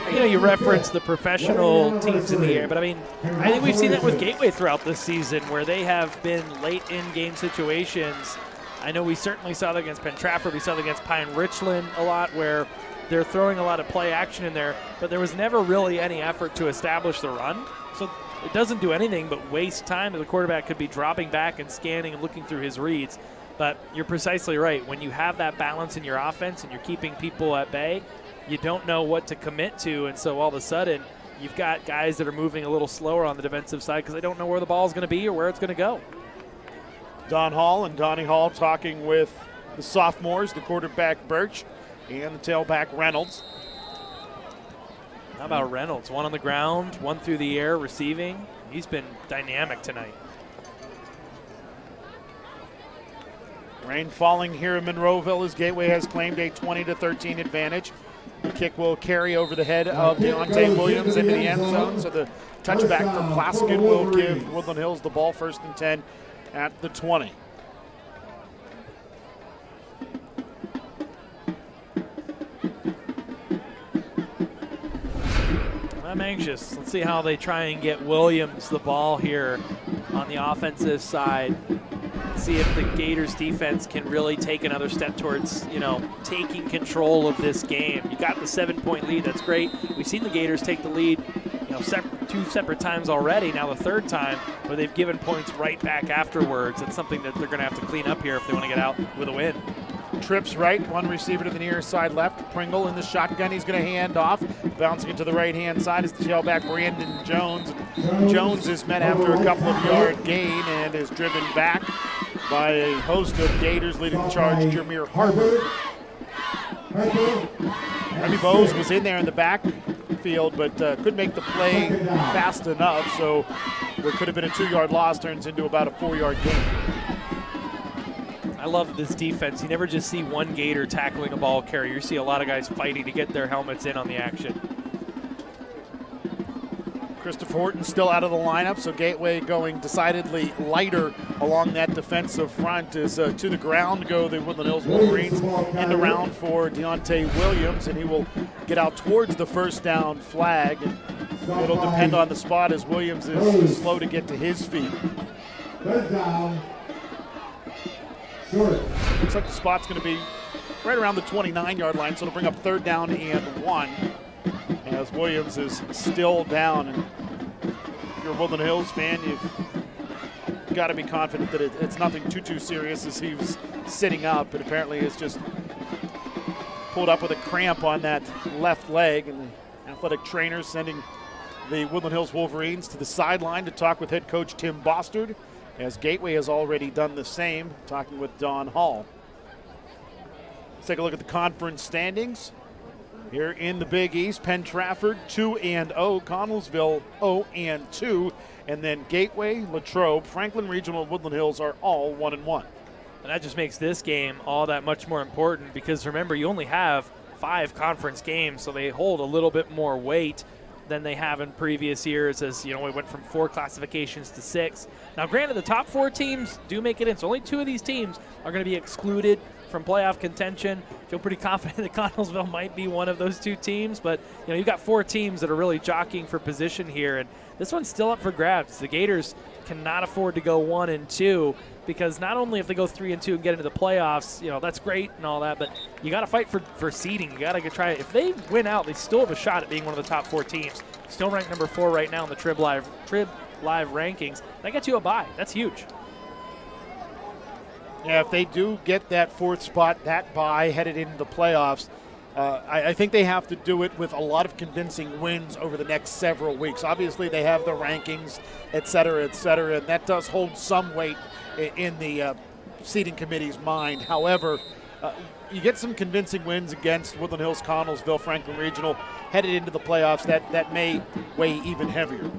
You know, you reference the professional teams in the air, but I mean, I think we've seen that with Gateway throughout this season where they have been late in game situations. I know we certainly saw that against Penn Trafford. We saw that against Pine Richland a lot where they're throwing a lot of play action in there, but there was never really any effort to establish the run. So it doesn't do anything but waste time. The quarterback could be dropping back and scanning and looking through his reads. But you're precisely right. When you have that balance in your offense and you're keeping people at bay, you don't know what to commit to. And so all of a sudden, you've got guys that are moving a little slower on the defensive side because they don't know where the ball is going to be or where it's going to go. Don Hall and Donnie Hall talking with the sophomores, the quarterback Birch and the tailback Reynolds. How about Reynolds? One on the ground, one through the air receiving. He's been dynamic tonight. Rain falling here in Monroeville as Gateway has claimed a 20-13 advantage. The kick will carry over the head of Deontay Williams into the end zone. So the touchback for Plaskett will give Woodland Hills the ball, first and 10 at the 20. I'm anxious. Let's see how they try and get Williams the ball here on the offensive side. See if the Gators defense can really take another step towards, taking control of this game. You got the 7-point lead. That's great. We've seen the Gators take the lead, two separate times already, now the third time, but they've given points right back afterwards. It's something that they're going to have to clean up here if they want to get out with a win. Trips right, one receiver to the near side left. Pringle in the shotgun. He's going to hand off. Bouncing it to the right-hand side is the tailback Brandon Jones. Jones is met after a couple of yard gain and is driven back by a host of Gators leading the charge, Jameer Harper. Remy Bose was in there in the backfield, but couldn't make the play fast enough, so what could have been a 2-yard loss turns into about a 4-yard gain. I love this defense. You never just see one Gator tackling a ball carrier. You see a lot of guys fighting to get their helmets in on the action. Christopher Horton still out of the lineup, so Gateway going decidedly lighter along that defensive front. As to the ground go the Woodland Hills Wolverines. End around for Deontay Williams, and he will get out towards the first down flag. And it'll depend on the spot as Williams is slow to get to his feet. Third down. Short. Looks like the spot's going to be right around the 29-yard line, so it'll bring up 3rd down and 1. As Williams is still down. And if you're a Woodland Hills fan, you've got to be confident that it's nothing too serious as he was sitting up, and apparently is just pulled up with a cramp on that left leg. And the athletic trainer sending the Woodland Hills Wolverines to the sideline to talk with head coach Tim Bostard, as Gateway has already done the same, talking with Don Hall. Let's take a look at the conference standings. Here in the Big East, Penn Trafford 2-0, Connellsville 0-2, and then Gateway, Latrobe, Franklin Regional, and Woodland Hills are all 1-1. And that just makes this game all that much more important because remember, you only have 5 conference games, so they hold a little bit more weight than they have in previous years, as you know, we went from 4 classifications to 6. Now granted, the top 4 teams do make it in, so only 2 of these teams are going to be excluded from playoff contention. Feel pretty confident that Connellsville might be one of those 2 teams, but you know, you've got 4 teams that are really jockeying for position here, and this one's still up for grabs. The Gators cannot afford to go 1-2 because not only if they go 3-2 and get into the playoffs, you know, that's great and all that, but you got to fight for seeding. You got to try it. If they win out, they still have a shot at being one of the top 4 teams. Still ranked number 4 right now in the Trib Live rankings. That gets you a bye. That's huge. Yeah, if they do get that 4th spot, that bye headed into the playoffs, I think they have to do it with a lot of convincing wins over the next several weeks. Obviously, they have the rankings, et cetera, and that does hold some weight in the seating committee's mind. However, you get some convincing wins against Woodland Hills, Connellsville, Franklin Regional, headed into the playoffs, that may weigh even heavier.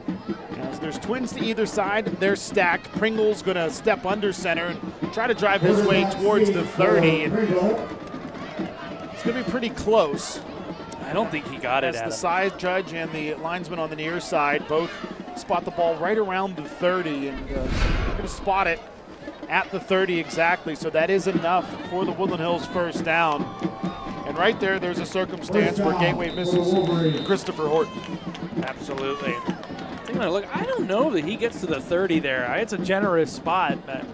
As there's twins to either side, they're stacked. Pringle's going to step under center and try to drive his way towards the 30. And it's going to be pretty close. I don't think he got it, As the side judge and the linesman on the near side both spot the ball right around the 30, and they're going to spot it at the 30 exactly, so that is enough for the Woodland Hills first down. And right there's a circumstance where Gateway misses Christopher Horton. Absolutely. Look, I don't know that he gets to the 30 there. It's a generous spot, but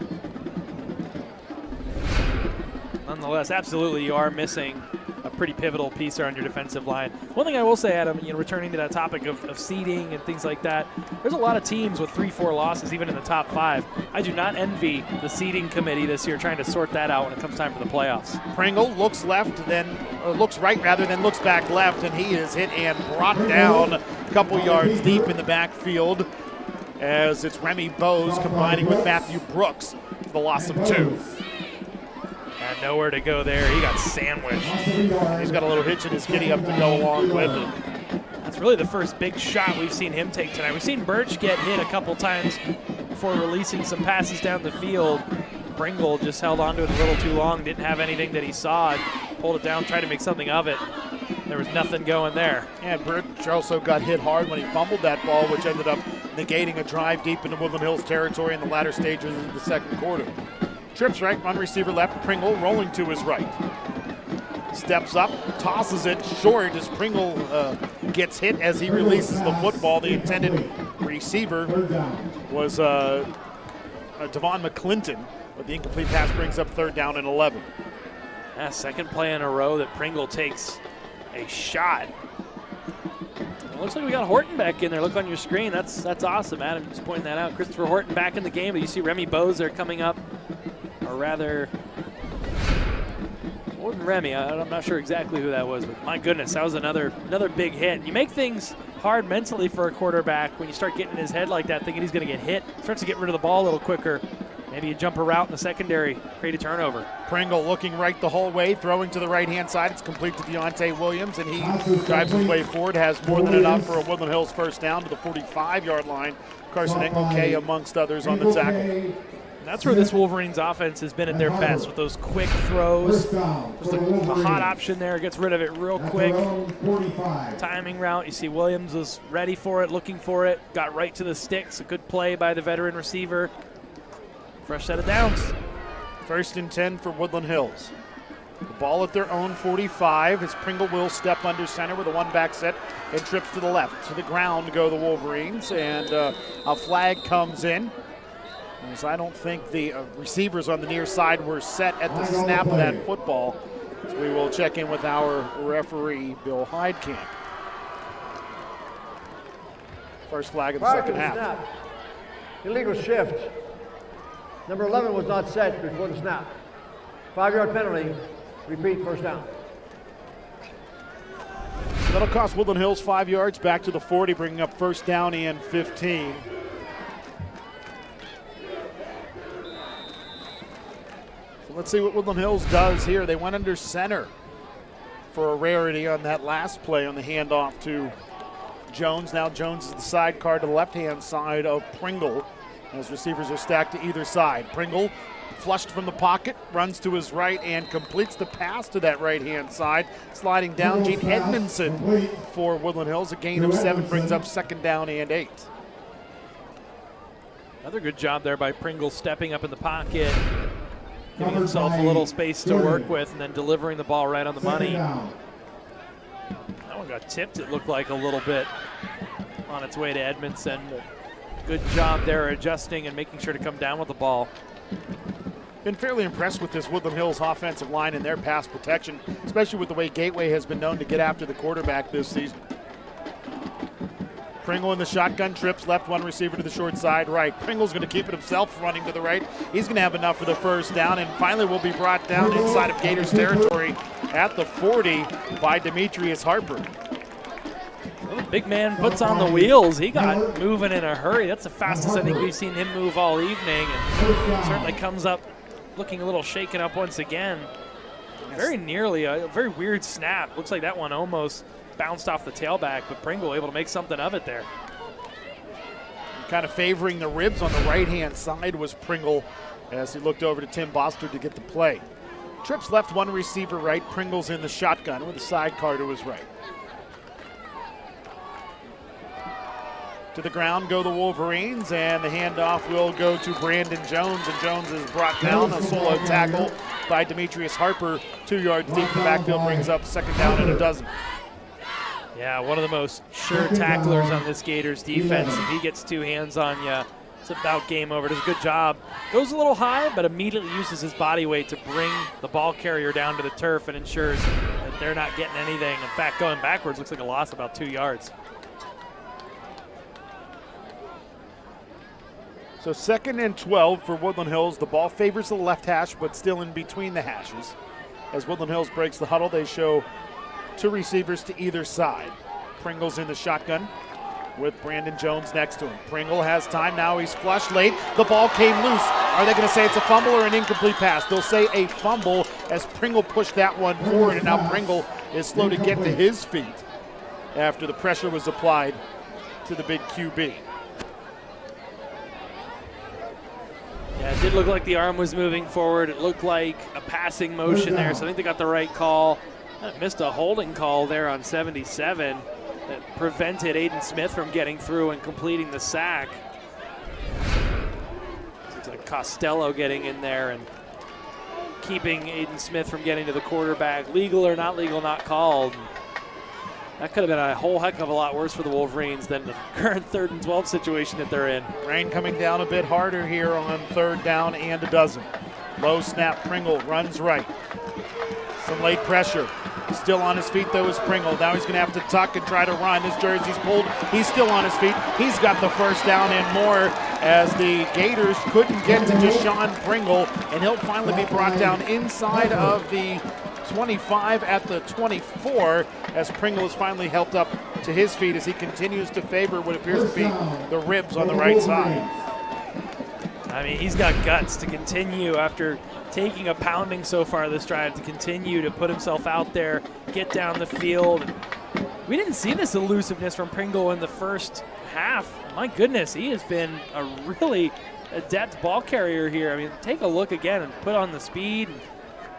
nonetheless, absolutely, you are missing a pretty pivotal piece there on your defensive line. One thing I will say, Adam, you know, returning to that topic of seeding and things like that, there's a lot of teams with 3-4 losses, even in the top 5. I do not envy the seeding committee this year trying to sort that out when it comes time for the playoffs. Pringle looks looks right rather than looks back left, and he is hit and brought down a couple yards deep in the backfield as it's Remy Bose combining with Matthew Brooks for the loss of 2. And nowhere to go there. He got sandwiched. He's got a little hitch in his giddy up to go along with it. That's really the first big shot we've seen him take tonight. We've seen Birch get hit a couple times before releasing some passes down the field. Pringle just held on to it a little too long, didn't have anything that he saw, pulled it down, tried to make something of it. There was nothing going there. And Birch also got hit hard when he fumbled that ball, which ended up negating a drive deep into Woodland Hills territory in the latter stages of the second quarter. Trips right, run receiver left, Pringle rolling to his right. Steps up, tosses it short as Pringle gets hit as he releases the football. The intended receiver was Devon McClinton, but the incomplete pass brings up 3rd down and 11. Yeah, second play in a row that Pringle takes a shot. It looks like we got Horton back in there. Look on your screen. That's awesome, Adam. Just pointing that out. Christopher Horton back in the game, but you see Remy Bose there coming up. Or rather, more than Remy. I'm not sure exactly who that was, but my goodness, that was another big hit. You make things hard mentally for a quarterback when you start getting in his head like that, thinking he's going to get hit. Starts to get rid of the ball a little quicker, Maybe you jump a route in the secondary, create a turnover. Pringle looking right the whole way, throwing to the right-hand side. It's complete to Deontay Williams, and he drives his way forward, has more than enough for a Woodland Hills first down to the 45-yard line. Carson Engelke amongst others on the tackle. That's where this Wolverines offense has been at their best, with those quick throws. Just a hot option there, gets rid of it real quick. Timing route, you see Williams was ready for it, looking for it, got right to the sticks. A good play by the veteran receiver. Fresh set of downs. 1st and 10 for Woodland Hills. The ball at their own 45 as Pringle will step under center with a one-back set and trips to the left. To the ground to go the Wolverines, and a flag comes in. As I don't think the receivers on the near side were set at the snap of that football. So we will check in with our referee, Bill Heidkamp. First flag of the second half. Snap. Illegal shift. Number 11 was not set before the snap. 5-yard penalty. Repeat, first down. That'll cost Woodland Hills 5 yards back to the 40, bringing up first down and 15. Let's see what Woodland Hills does here. They went under center for a rarity on that last play on the handoff to Jones. Now Jones is the sidecar to the left-hand side of Pringle as receivers are stacked to either side. Pringle flushed from the pocket, runs to his right and completes the pass to that right-hand side. Sliding down, Gene Edmondson for Woodland Hills. A gain of 7 brings up second down and 8. Another good job there by Pringle, stepping up in the pocket, giving himself a little space to work with, and then delivering the ball right on the money. That one got tipped, it looked like, a little bit on its way to Edmondson. Good job there adjusting and making sure to come down with the ball. Been fairly impressed with this Woodland Hills offensive line and their pass protection, especially with the way Gateway has been known to get after the quarterback this season. Pringle in the shotgun, trips left, one receiver to the short side right. Pringle's going to keep it himself, running to the right. He's going to have enough for the first down, and finally will be brought down inside of Gators territory at the 40 by Demetrius Harper. Well, the big man puts on the wheels. He got moving in a hurry. That's the fastest I think we've seen him move all evening, and certainly comes up looking a little shaken up once again. Very nearly a very weird snap. Looks like that one almost bounced off the tailback, but Pringle able to make something of it there. Kind of favoring the ribs on the right-hand side was Pringle as he looked over to Tim Boster to get the play. Trips left, one receiver right. Pringle's in the shotgun with a sidecar to his right. To the ground go the Wolverines, and the handoff will go to Brandon Jones, and Jones is brought down. A solo tackle by Demetrius Harper, 2 yards deep in the backfield, brings up second down and a dozen. Yeah, one of the most sure tacklers on this Gators defense. If he gets two hands on you, it's about game over. Does a good job. Goes a little high, but immediately uses his body weight to bring the ball carrier down to the turf and ensures that they're not getting anything. In fact, going backwards looks like a loss about 2 yards. So 2nd and 12 for Woodland Hills. The ball favors the left hash, but still in between the hashes. As Woodland Hills breaks the huddle, they show 2 receivers to either side. Pringle's in the shotgun with Brandon Jones next to him. Pringle has time now. He's flushed late. The ball came loose. Are they going to say it's a fumble or an incomplete pass? They'll say a fumble as Pringle pushed that one forward, and now Pringle is slow to get to his feet after the pressure was applied to the big QB. Yeah, it did look like the arm was moving forward. It looked like a passing motion there, so I think they got the right call. Missed a holding call there on 77 that prevented Aiden Smith from getting through and completing the sack. Looks like Costello getting in there and keeping Aiden Smith from getting to the quarterback. Legal or not legal, not called. That could have been a whole heck of a lot worse for the Wolverines than the current 3rd and 12 situation that they're in. Rain coming down a bit harder here on 3rd down and a dozen. Low snap, Pringle runs right. Some late pressure. Still on his feet, though, is Pringle. Now he's going to have to tuck and try to run. His jersey's pulled. He's still on his feet. He's got the first down and more as the Gators couldn't get to Deshaun Pringle, and he'll finally be brought down inside of the 25 at the 24 as Pringle is finally helped up to his feet as he continues to favor what appears to be the ribs on the right side. I mean, he's got guts to continue after taking a pounding so far this drive, to continue to put himself out there, get down the field. We didn't see this elusiveness from Pringle in the first half. My goodness, he has been a really adept ball carrier here. I mean, take a look again and put on the speed and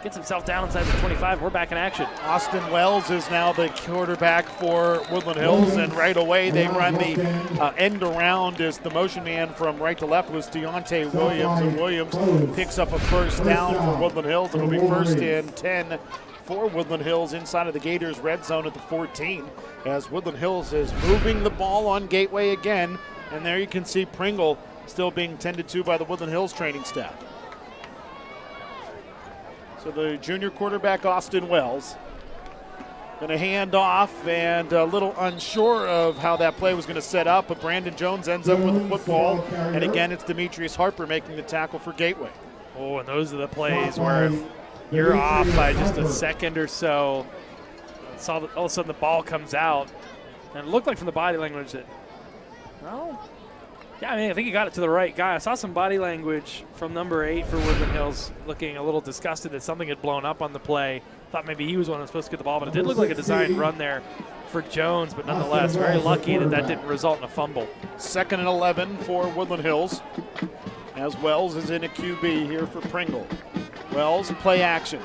gets himself down inside the 25. We're back in action. Austin Wells is now the quarterback for Woodland Hills, and right away they run the end around as the motion man from right to left was Deontay Williams, and Williams picks up a first down for Woodland Hills. It'll be 1st and 10 for Woodland Hills inside of the Gators red zone at the 14, as Woodland Hills is moving the ball on Gateway again, and there you can see Pringle still being tended to by the Woodland Hills training staff. So the junior quarterback, Austin Wells, going to hand off, and a little unsure of how that play was going to set up, but Brandon Jones ends up with the football, and again it's Demetrius Harper making the tackle for Gateway. Oh, and those are the plays where if you're off by just a second or so, all of a sudden the ball comes out, and it looked like from the body language that, well, yeah, I mean, I think he got it to the right guy. I saw some body language from number 8 for Woodland Hills looking a little disgusted that something had blown up on the play. Thought maybe he was the one that was supposed to get the ball, but it did look like a designed run there for Jones, but nonetheless, very lucky that that didn't result in a fumble. 2nd and 11 for Woodland Hills, as Wells is in a QB here for Pringle. Wells, play action.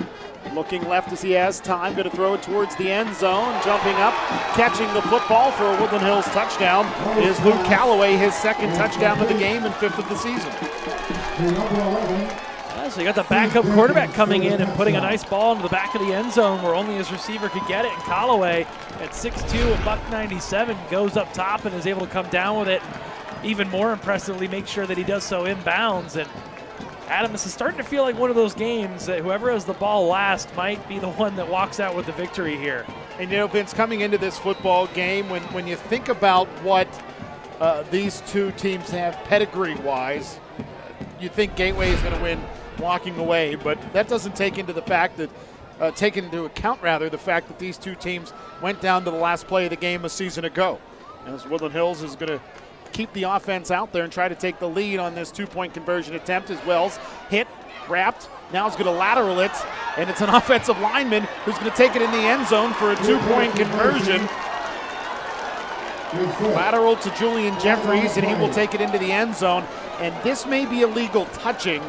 Looking left as he has time, going to throw it towards the end zone. Jumping up, catching the football for a Woodland Hills touchdown is Luke Calloway, his 2nd touchdown of the game and 5th of the season. Yeah, so you got the backup quarterback coming in and putting a nice ball into the back of the end zone where only his receiver could get it. And Calloway at 6'2", $197, goes up top and is able to come down with it. Even more impressively, make sure that he does so inbounds. And Adam, this is starting to feel like one of those games that whoever has the ball last might be the one that walks out with the victory here. And you know, Vince, coming into this football game, when you think about what these two teams have pedigree-wise, you think Gateway is going to win walking away, but that doesn't take into account the fact that these two teams went down to the last play of the game a season ago. As Woodland Hills is going to keep the offense out there and try to take the lead on this 2-point conversion attempt, as Wells hit, wrapped, now he's going to lateral it, and it's an offensive lineman who's going to take it in the end zone for a 2-point conversion. Lateral to Julian Jeffries, and he will take it into the end zone, and this may be illegal touching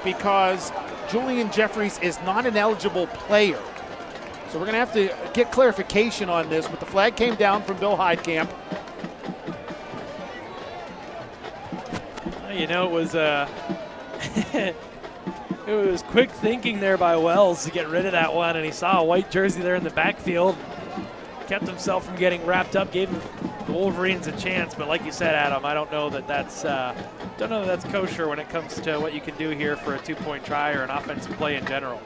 because Julian Jeffries is not an eligible player. So we're going to have to get clarification on this, but the flag came down from Bill Heidkamp. You know, it was it was quick thinking there by Wells to get rid of that one, and he saw a white jersey there in the backfield, kept himself from getting wrapped up, gave the Wolverines a chance. But like you said, Adam, I don't know that that's kosher when it comes to what you can do here for a 2-point try or an offensive play in general.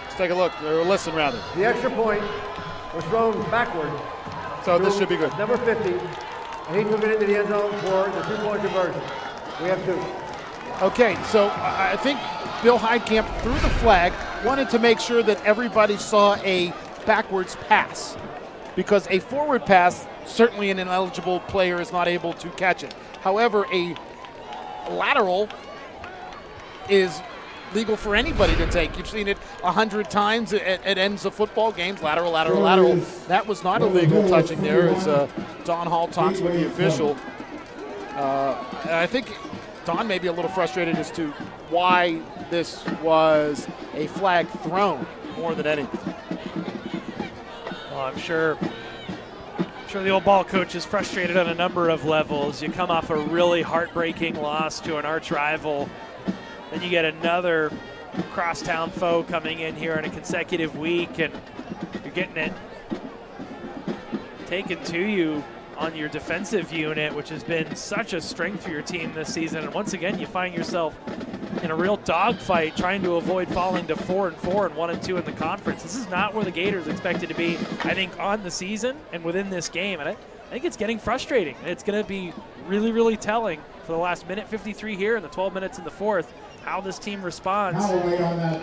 Let's take a look, or listen rather. The extra point was thrown backward. So this should be good. Number 50. And he took it into the end zone for the 2-point conversion. We have 2. Okay, so I think Bill Heidkamp threw the flag, wanted to make sure that everybody saw a backwards pass, because a forward pass, certainly an ineligible player is not able to catch it. However, a lateral is legal for anybody to take. You've seen it 100 times at ends of football games. Lateral, lateral, lateral. That was not illegal touching there, as Don Hall talks with the official. And I think Don may be a little frustrated as to why this was a flag thrown more than anything. Well, I'm sure the old ball coach is frustrated on a number of levels. You come off a really heartbreaking loss to an arch rival. Then you get another crosstown foe coming in here in a consecutive week, and you're getting it taken to you on your defensive unit, which has been such a strength for your team this season. And once again, you find yourself in a real dogfight trying to avoid falling to 4-4 and 1-2 in the conference. This is not where the Gators expected to be, I think, on the season and within this game. And I think it's getting frustrating. It's going to be really, really telling for the last minute 53 here and the 12 minutes in the fourth, how this team responds,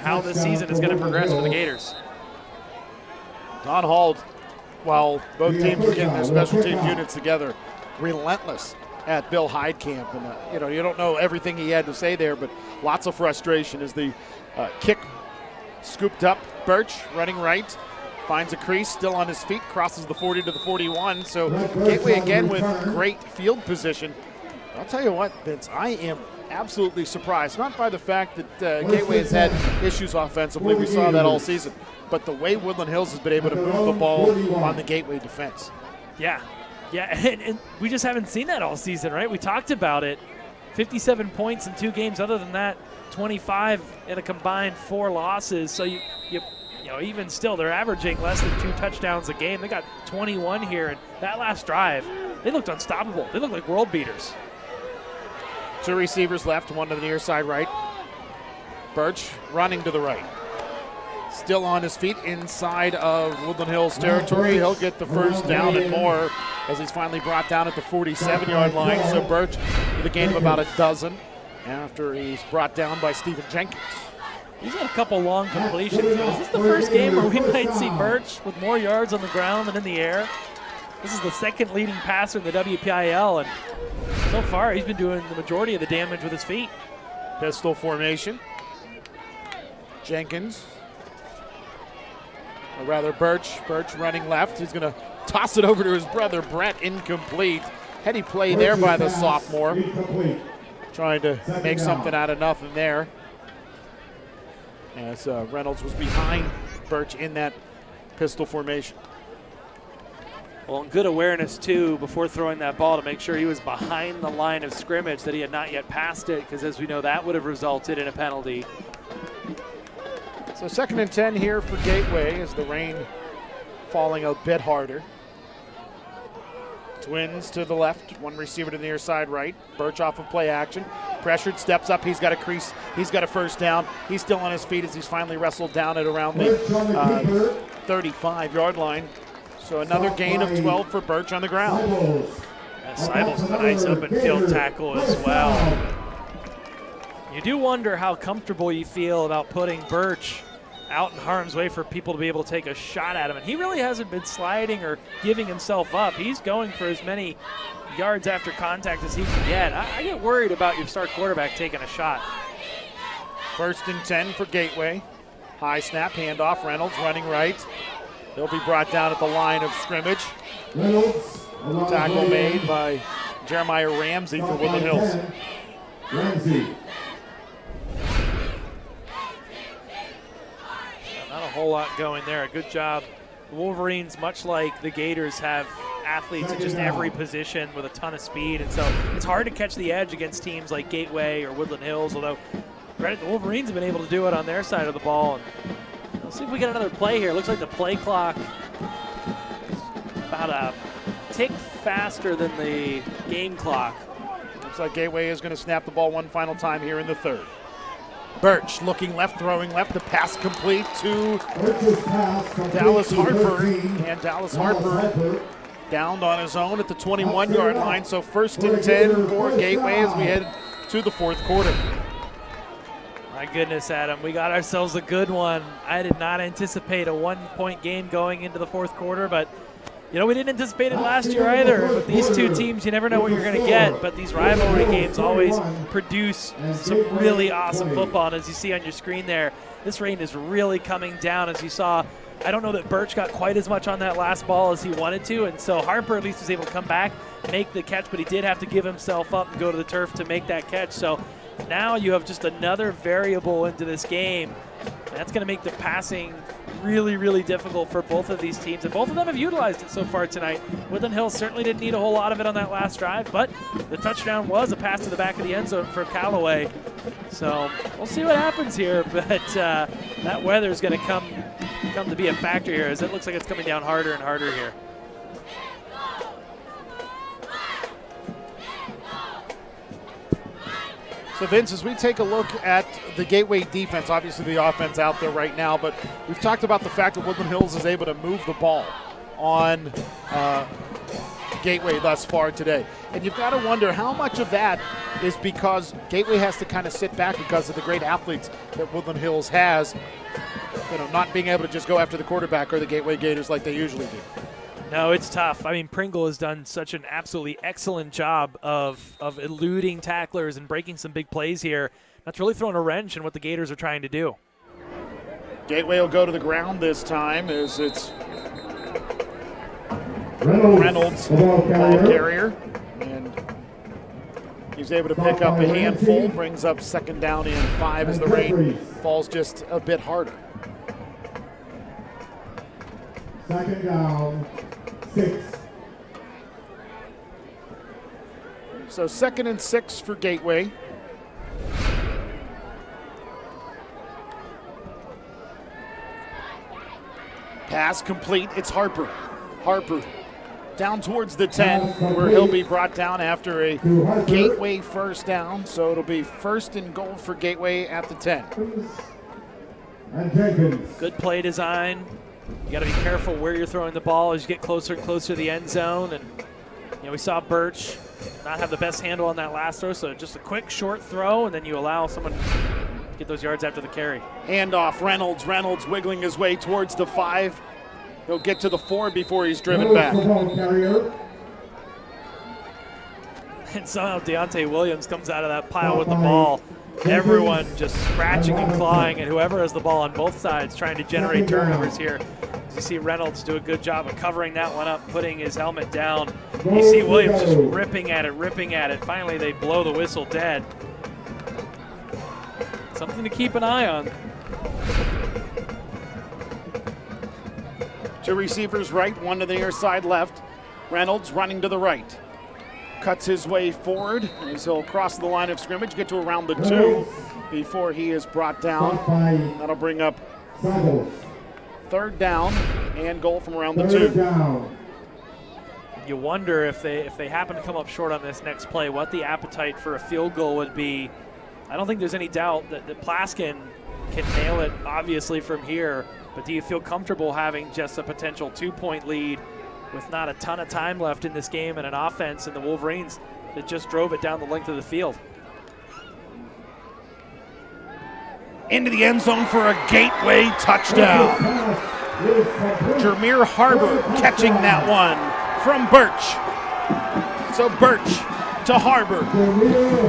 how this season is going to progress for the Gators. Don Hall, while both teams are getting their special teams units together, relentless at Bill Heidkamp. And, you don't know everything he had to say there, but lots of frustration as the kick scooped up. Birch running right, finds a crease, still on his feet, crosses the 40 to the 41. So Gateway again with great field position. I'll tell you what, Vince, I am absolutely surprised, not by the fact that Gateway has had issues offensively. We saw that all season. But the way Woodland Hills has been able to move the ball on the Gateway defense. Yeah, and we just haven't seen that all season, right? We talked about it. 57 points in 2 games. Other than that, 25 in a combined 4 losses. So you even still, they're averaging less than 2 touchdowns a game. They got 21 here, and that last drive, they looked unstoppable. They looked like world beaters. 2 receivers left, one to the near side right. Birch running to the right. Still on his feet inside of Woodland Hills territory. He'll get the first down and more as he's finally brought down at the 47-yard line. So Birch with a gain of about a dozen after he's brought down by Stephen Jenkins. He's had a couple long completions. Is this the first game where we might see Birch with more yards on the ground than in the air? This is the second leading passer in the WPIAL, and so far he's been doing the majority of the damage with his feet. Pistol formation. Jenkins, or rather Birch running left. He's going to toss it over to his brother Brett, incomplete. Heady play there by the sophomore. Trying to make something out of nothing there. As Reynolds was behind Birch in that pistol formation. Well, and good awareness, too, before throwing that ball to make sure he was behind the line of scrimmage, that he had not yet passed it, because as we know, that would have resulted in a penalty. So 2nd and 10 here for Gateway as the rain falling a bit harder. Twins to the left, 1 receiver to the near side right. Birch off of play action. Pressured, steps up, he's got a crease, he's got a first down. He's still on his feet as he's finally wrestled down at around the 35-yard line. So another gain of 12 for Birch on the ground. Seibel's with a nice open field tackle as well. You do wonder how comfortable you feel about putting Birch out in harm's way for people to be able to take a shot at him. And he really hasn't been sliding or giving himself up. He's going for as many yards after contact as he can get. I get worried about your star quarterback taking a shot. 1st and 10 for Gateway. High snap, handoff, Reynolds running right. He'll be brought down at the line of scrimmage. Tackle made by Jeremiah Ramsey for Woodland Hills. Ramsey. Not a whole lot going there. A good job. The Wolverines, much like the Gators, have athletes at just every position with a ton of speed, and so it's hard to catch the edge against teams like Gateway or Woodland Hills, although credit the Wolverines have been able to do it on their side of the ball. And let's see if we get another play here. It looks like the play clock is about a tick faster than the game clock. Looks like Gateway is going to snap the ball one final time here in the 3rd. Birch looking left, throwing left. The pass complete to Dallas Harper. And Dallas Harper downed on his own at the 21-yard line. So 1st and 10 for Gateway as we head to the 4th quarter. My goodness, Adam, we got ourselves a good one. I did not anticipate a 1-point game going into the 4th quarter, but we didn't anticipate it last year either. With these 2 teams, you never know what you're going to get, but these rivalry games always produce some really awesome football. And as you see on your screen there, this rain is really coming down. As you saw, I don't know that Birch got quite as much on that last ball as he wanted to, and so Harper at least was able to come back, make the catch, but he did have to give himself up and go to the turf to make that catch. So now you have just another variable into this game. That's going to make the passing really, really difficult for both of these teams, and both of them have utilized it so far tonight. Woodland Hills certainly didn't need a whole lot of it on that last drive, but the touchdown was a pass to the back of the end zone for Callaway. So we'll see what happens here, but that weather is going to come to be a factor here, as it looks like it's coming down harder and harder here. So, Vince, as we take a look at the Gateway defense, obviously the offense out there right now, but we've talked about the fact that Woodland Hills is able to move the ball on Gateway thus far today. And you've got to wonder how much of that is because Gateway has to kind of sit back because of the great athletes that Woodland Hills has, not being able to just go after the quarterback or the Gateway Gators like they usually do. No, it's tough. I mean, Pringle has done such an absolutely excellent job of eluding tacklers and breaking some big plays here. That's really throwing a wrench in what the Gators are trying to do. Gateway will go to the ground this time as it's Reynolds, ball carrier. And he's able to pick up a handful, brings up second down and 5 as the rain falls just a bit harder. Second down, 6. So 2nd and 6 for Gateway. Pass complete. It's Harper. Harper down towards the 10, where he'll be brought down after a Gateway first down. So it'll be 1st and goal for Gateway at the 10. And Jenkins. Good play design. You got to be careful where you're throwing the ball as you get closer and closer to the end zone. And we saw Birch not have the best handle on that last throw, so just a quick short throw, and then you allow someone to get those yards after the carry. Handoff, Reynolds. Reynolds wiggling his way towards the 5. He'll get to the 4 before he's driven back. And somehow Deontay Williams comes out of that pile with the ball. Everyone just scratching and clawing at whoever has the ball on both sides, trying to generate turnovers here. As you see Reynolds do a good job of covering that one up, putting his helmet down. You see Williams just ripping at it. Finally, they blow the whistle dead. Something to keep an eye on. 2 receivers right, 1 to the near side left. Reynolds running to the right. Cuts his way forward as he'll cross the line of scrimmage, get to around the 2 before he is brought down. That'll bring up 3rd down and goal from around the 2. You wonder if they happen to come up short on this next play, what the appetite for a field goal would be. I don't think there's any doubt that Plaskin can nail it, obviously, from here. But do you feel comfortable having just a potential 2-point lead with not a ton of time left in this game and an offense in the Wolverines that just drove it down the length of the field? Into the end zone for a Gateway touchdown. Jameer Harbor catching that one from Birch. So Birch to Harbor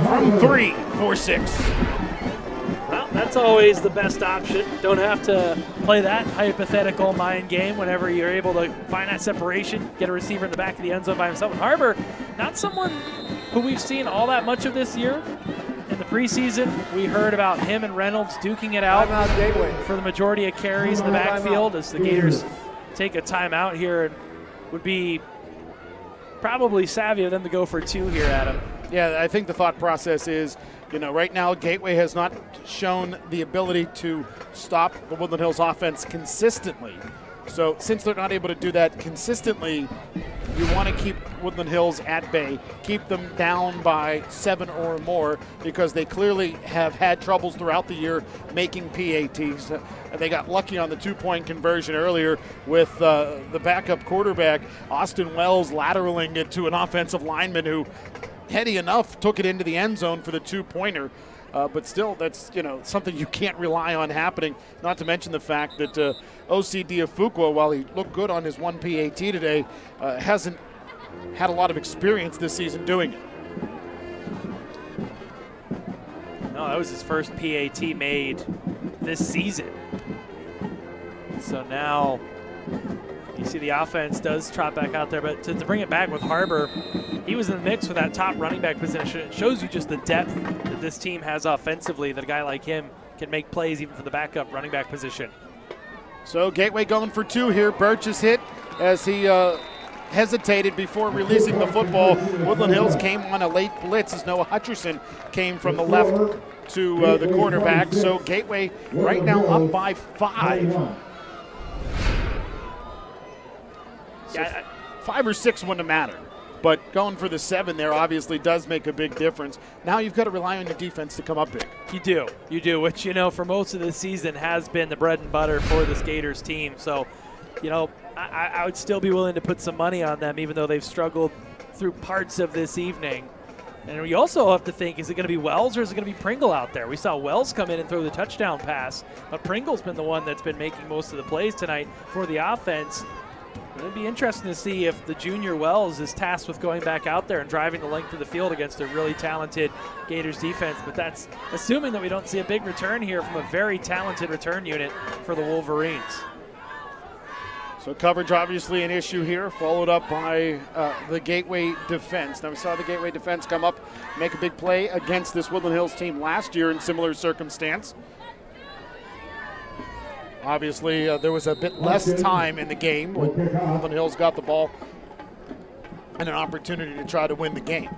from 3 for 6. Well, that's always the best option. Don't have to play that hypothetical mind game whenever you're able to find that separation, get a receiver in the back of the end zone by himself. And Harbor, not someone who we've seen all that much of this year. In the preseason, we heard about him and Reynolds duking it out for the majority of carries in the backfield as the Gators take a timeout here. And would be probably savvy of them to go for 2 here, Adam. Yeah, I think the thought process is, right now Gateway has not shown the ability to stop the Woodland Hills offense consistently. So since they're not able to do that consistently, you want to keep Woodland Hills at bay, keep them down by 7 or more, because they clearly have had troubles throughout the year making PATs. They got lucky on the 2-point conversion earlier with the backup quarterback, Austin Wells, lateraling it to an offensive lineman who, heady enough, took it into the end zone for the 2-pointer. But still, that's something you can't rely on happening, not to mention the fact that O.C. Diafukwa, while he looked good on his 1 PAT today, hasn't had a lot of experience this season doing it. No, that was his first PAT made this season. So now you see the offense does trot back out there, but to bring it back with Harbor, he was in the mix for that top running back position. It shows you just the depth that this team has offensively, that a guy like him can make plays even for the backup running back position. So Gateway going for 2 here. Birch is hit as he hesitated before releasing the football. Woodland Hills came on a late blitz as Noah Hutcherson came from the left to the quarterback. So Gateway right now up by 5. Yeah, 5 or 6 wouldn't have mattered. But going for the 7 there obviously does make a big difference. Now you've got to rely on your defense to come up big. You do, which, for most of the season has been the bread and butter for this Gators team. So, I would still be willing to put some money on them, even though they've struggled through parts of this evening. And we also have to think, is it going to be Wells or is it going to be Pringle out there? We saw Wells come in and throw the touchdown pass, but Pringle's been the one that's been making most of the plays tonight for the offense. It'd be interesting to see if the junior Wells is tasked with going back out there and driving the length of the field against a really talented Gators defense. But that's assuming that we don't see a big return here from a very talented return unit for the Wolverines. So coverage obviously an issue here, followed up by the Gateway defense. Now we saw the Gateway defense come up, make a big play against this Woodland Hills team last year in similar circumstance. Obviously, there was a bit less time in the game when Woodland Hills got the ball and an opportunity to try to win the game.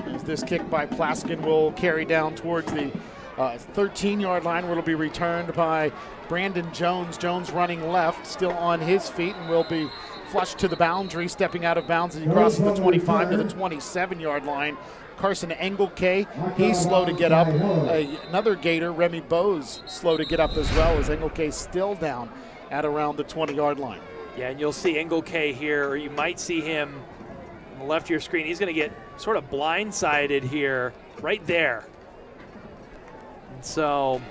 As this kick by Plaskin will carry down towards the 13-yard line, where it'll be returned by Brandon Jones. Jones running left, still on his feet, and will be flushed to the boundary, stepping out of bounds as he crosses the 25 to the 27-yard line. Carson Engelke, he's slow to get up. Another Gator, Remy Bose, slow to get up as well, as Engelke still down at around the 20-yard line. Yeah, and you'll see Engelke here, or you might see him on the left of your screen. He's going to get sort of blindsided here, right there. And so,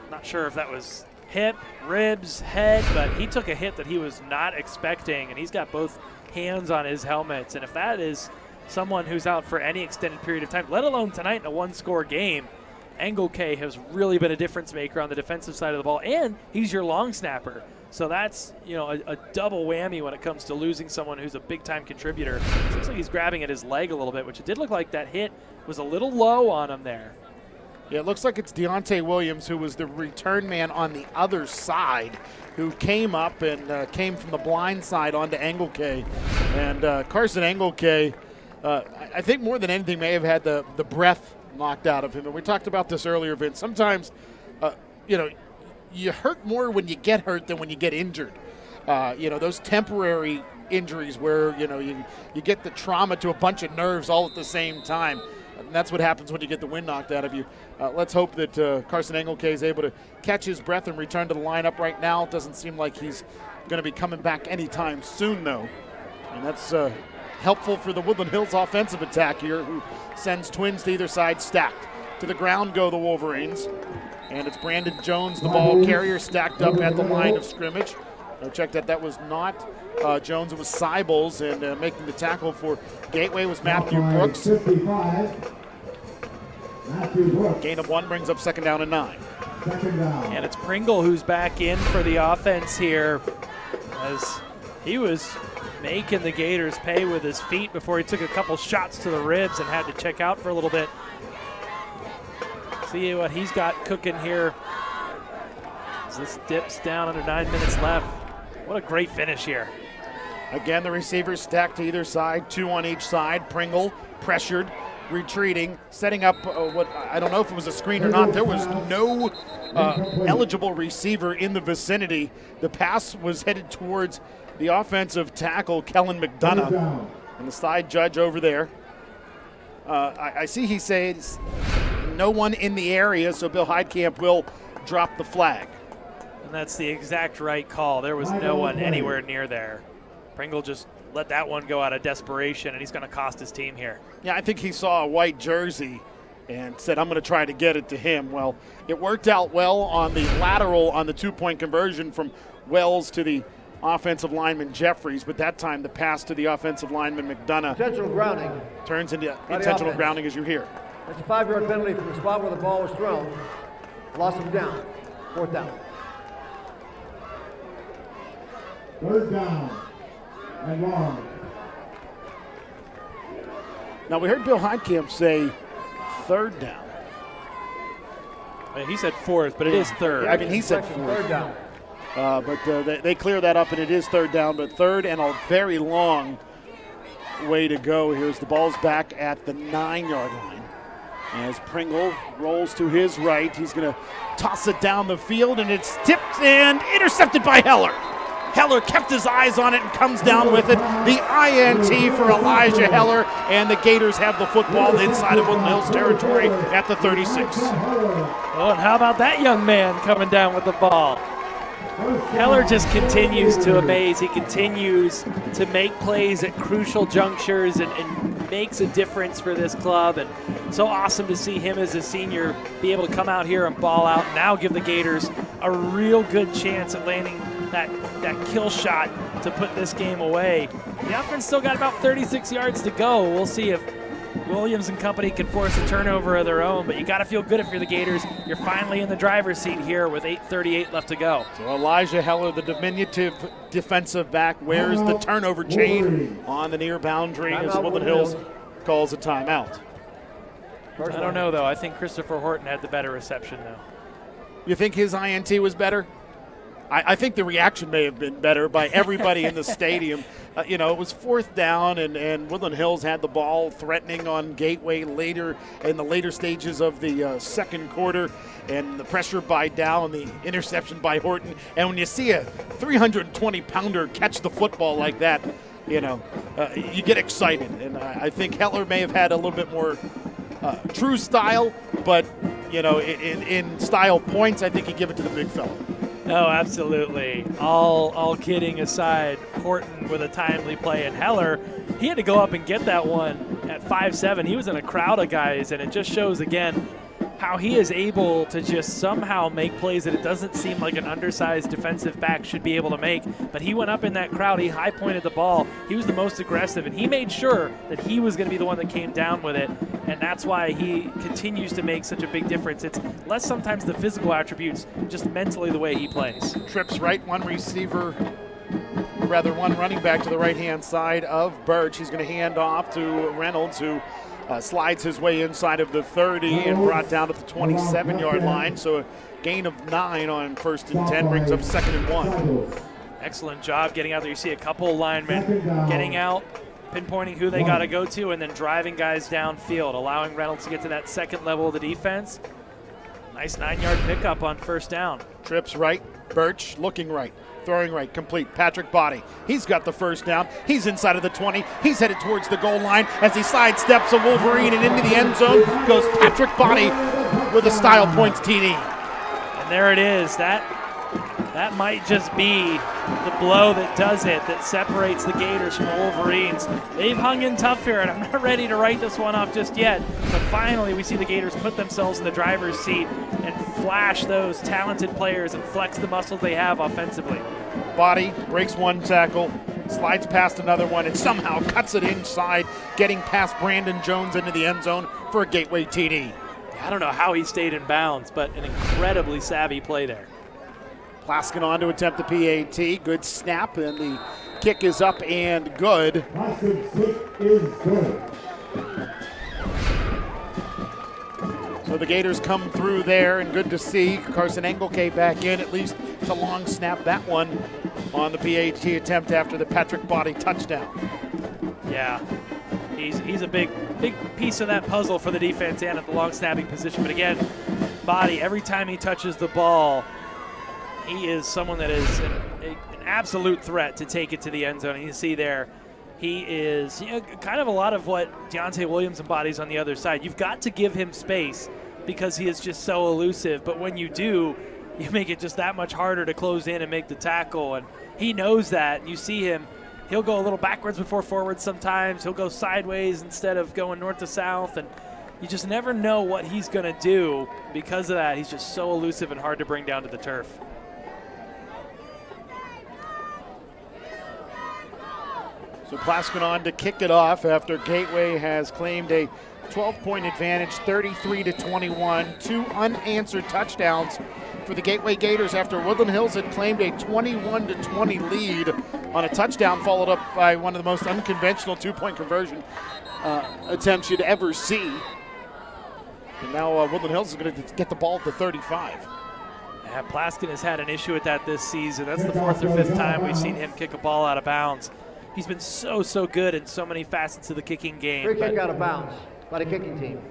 not sure if that was hip, ribs, head, but he took a hit that he was not expecting, and he's got both hands on his helmets. And if that is someone who's out for any extended period of time, let alone tonight in a one-score game, Engelke has really been a difference maker on the defensive side of the ball, and he's your long snapper. So that's, you know, a double whammy when it comes to losing someone who's a big-time contributor. It looks like he's grabbing at his leg a little bit, which it did look like that hit was a little low on him there. Yeah, it looks like it's Deontay Williams, who was the return man on the other side, who came up and came from the blind side onto Engelke. And Carson Engelke, I think more than anything, may have had the breath knocked out of him. And we talked about this earlier, Vince. Sometimes, you know, you hurt more when you get hurt than when you get injured. You know, those temporary injuries where, you know, you get the trauma to a bunch of nerves all at the same time. And that's what happens when you get the wind knocked out of you. Let's hope that Carson Engelke is able to catch his breath and return to the lineup right now. It doesn't seem like he's going to be coming back anytime soon, though. And that's helpful for the Woodland Hills offensive attack here, who sends twins to either side stacked. To the ground go the Wolverines. And it's Brandon Jones, the ball carrier, stacked up at the line of scrimmage. Check that was not Jones, it was Sybils, and making the tackle for Gateway was Matthew Brooks. Gain of 1 brings up 2nd down and 9. And it's Pringle who's back in for the offense here, as he was making the Gators pay with his feet before he took a couple shots to the ribs and had to check out for a little bit. See what he's got cooking here as this dips down under 9 minutes left. What a great finish here. Again, the receivers stacked to either side, 2 on each side. Pringle pressured, retreating, setting up what I don't know if it was a screen or not. There was no eligible receiver in the vicinity. The pass was headed towards the offensive tackle, Kellen McDonough, and the side judge over there. I see he says no one in the area, so Bill Heidkamp will drop the flag. And that's the exact right call. There was no one anywhere near there. Pringle just let that one go out of desperation, and he's going to cost his team here. Yeah, I think he saw a white jersey and said, I'm going to try to get it to him. Well, it worked out well on the lateral on the 2-point conversion from Wells to the offensive lineman Jeffries, but that time the pass to the offensive lineman McDonough Intentional grounding. turns into intentional grounding, as you hear. That's a 5-yard penalty from the spot where the ball was thrown. Loss of down. 4th down. 3rd down and long. Now, we heard Bill Heidkamp say 3rd down. He said 4th, but it is 3rd. I mean, he said 4th. 3rd down. But they clear that up, and it is 3rd down, but 3rd and a very long way to go. Here's the ball's back at the 9-yard line. As Pringle rolls to his right, he's going to toss it down the field, and it's tipped and intercepted by Heller. Heller kept his eyes on it and comes down with it. The INT for Elijah Heller, and the Gators have the football inside of Woodland Hills territory at the 36. Oh, and how about that young man coming down with the ball? Heller just continues to amaze. He continues to make plays at crucial junctures and makes a difference for this club. And so awesome to see him as a senior be able to come out here and ball out, now give the Gators a real good chance at landing that kill shot to put this game away. The offense still got about 36 yards to go. We'll see if Williams and company can force a turnover of their own, but you got to feel good if you're the Gators. You're finally in the driver's seat here with 8:38 left to go. So Elijah Heller, the diminutive defensive back, wears the turnover chain on the near boundary as Woodland Hills calls a timeout. I don't know, though. I think Christopher Horton had the better reception, though. You think his INT was better? I think the reaction may have been better by everybody in the stadium. It was 4th down, and Woodland Hills had the ball threatening on Gateway later in the later stages of the second quarter, and the pressure by Dow and the interception by Horton. And when you see a 320-pounder catch the football like that, you get excited. And I think Heller may have had a little bit more true style, but in style points, I think you give it to the big fella. Oh, absolutely. All kidding aside, Horton with a timely play, and Heller, he had to go up and get that one at 5'7". He was in a crowd of guys, and it just shows again how he is able to just somehow make plays that it doesn't seem like an undersized defensive back should be able to make. But he went up in that crowd, he high pointed the ball, he was the most aggressive, and he made sure that he was going to be the one that came down with it. And that's why he continues to make such a big difference. It's less sometimes the physical attributes, just mentally the way he plays. Trips right, one running back to the right-hand side of Birch. He's going to hand off to Reynolds, who slides his way inside of the 30 and brought down at the 27-yard line. So a gain of 9 on 1st and 10 brings up 2nd and 1. Excellent job getting out there. You see a couple of linemen getting out, pinpointing who they got to go to, and then driving guys downfield, allowing Reynolds to get to that second level of the defense. Nice 9-yard pickup on 1st down. Trips right, Birch looking right, throwing right, complete. Patrick Body, he's got the 1st down. He's inside of the 20. He's headed towards the goal line as he sidesteps a Wolverine, and into the end zone goes Patrick Body with a style points TD. And there it is. That might just be the blow that does it, that separates the Gators from the Wolverines. They've hung in tough here, and I'm not ready to write this one off just yet. But finally, we see the Gators put themselves in the driver's seat and flash those talented players and flex the muscles they have offensively. Body breaks one tackle, slides past another one, and somehow cuts it inside, getting past Brandon Jones into the end zone for a Gateway TD. I don't know how he stayed in bounds, but an incredibly savvy play there. Plaskin on to attempt the PAT. Good snap, and the kick is up and good. Plaskin's kick is good. So the Gators come through there, and good to see Carson Engelke back in. At least it's a long snap, that one, on the PAT attempt after the Patrick Body touchdown. Yeah, he's a big piece of that puzzle for the defense and at the long snapping position. But again, Body, every time he touches the ball, he is someone that is an absolute threat to take it to the end zone. And you see there, he is kind of a lot of what Deontay Williams embodies on the other side. You've got to give him space because he is just so elusive. But when you do, you make it just that much harder to close in and make the tackle. And he knows that. You see him, he'll go a little backwards before forwards sometimes. He'll go sideways instead of going north to south. And you just never know what he's going to do because of that. He's just so elusive and hard to bring down to the turf. So Plaskin on to kick it off after Gateway has claimed a 12-point advantage, 33-21. 2 unanswered touchdowns for the Gateway Gators after Woodland Hills had claimed a 21-20 lead on a touchdown, followed up by one of the most unconventional 2-point conversion attempts you'd ever see. And now Woodland Hills is going to get the ball at the 35. Yeah, Plaskin has had an issue with that this season. That's the 4th or 5th time we've seen him kick a ball out of bounds. He's been so good in so many facets of the kicking game. Free kick out of bounds by the kicking team.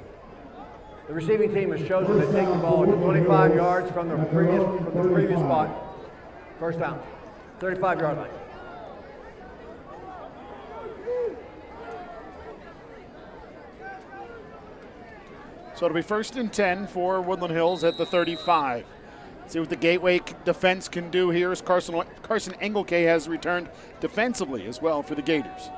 The receiving team has chosen to take the ball to 25 yards from the previous spot. 1st down, 35-yard line. So it'll be 1st and 10 for Woodland Hills at the 35. See what the Gateway defense can do here as Carson Engelke has returned defensively as well for the Gators.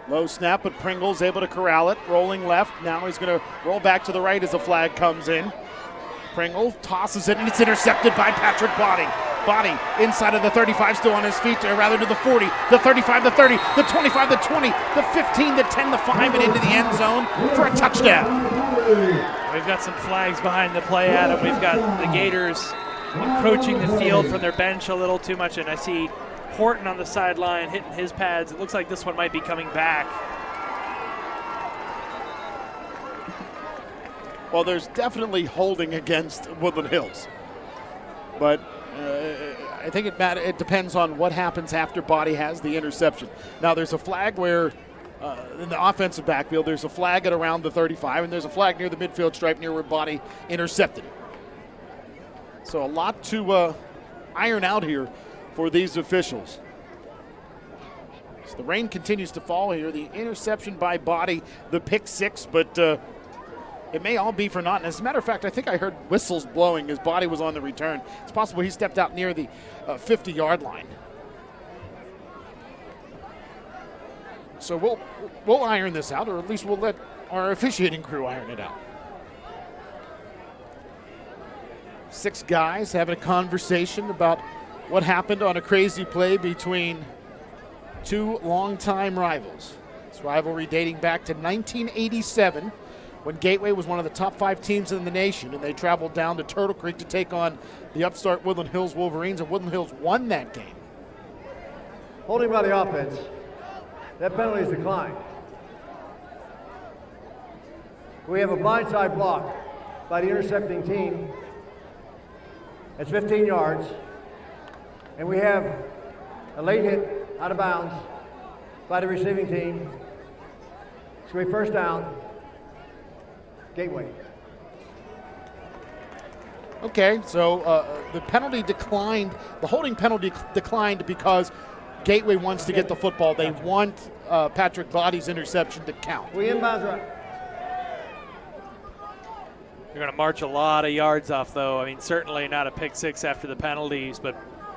Low snap, but Pringle's able to corral it. Rolling left. Now he's going to roll back to the right as a flag comes in. Pringle tosses it, and it's intercepted by Patrick Body. Body inside of the 35, still on his feet, or rather to the 40, the 35, the 30, the 25, the 20, the 15, the 10, the 5, and into the end zone for a touchdown. We've got some flags behind the play, Adam. We've got the Gators approaching the field from their bench a little too much, and I see Horton on the sideline hitting his pads. It looks like this one might be coming back. Well, there's definitely holding against Woodland Hills, but I think it depends on what happens after Body has the interception. Now, there's a flag where in the offensive backfield, there's a flag at around the 35, and there's a flag near the midfield stripe near where Body intercepted it. So a lot to iron out here for these officials. So the rain continues to fall here. The interception by Body, the pick six, but it may all be for naught. And as a matter of fact, I think I heard whistles blowing as Body was on the return. It's possible he stepped out near the 50-yard line. So we'll iron this out, or at least we'll let our officiating crew iron it out. 6 guys having a conversation about what happened on a crazy play between 2 longtime rivals. This rivalry dating back to 1987, when Gateway was one of the top 5 teams in the nation, and they traveled down to Turtle Creek to take on the upstart Woodland Hills Wolverines, and Woodland Hills won that game. Holding by the offense. That penalty is declined. We have a blindside block by the intercepting team. It's 15 yards. And we have a late hit out of bounds by the receiving team. It's going to be first down. Gateway. Okay, so the penalty declined. The holding penalty declined because Gateway wants to get the football. They want Patrick Body's interception to count. We inbounds right. You're going to march a lot of yards off, though. I mean, certainly not a pick six after the penalties, but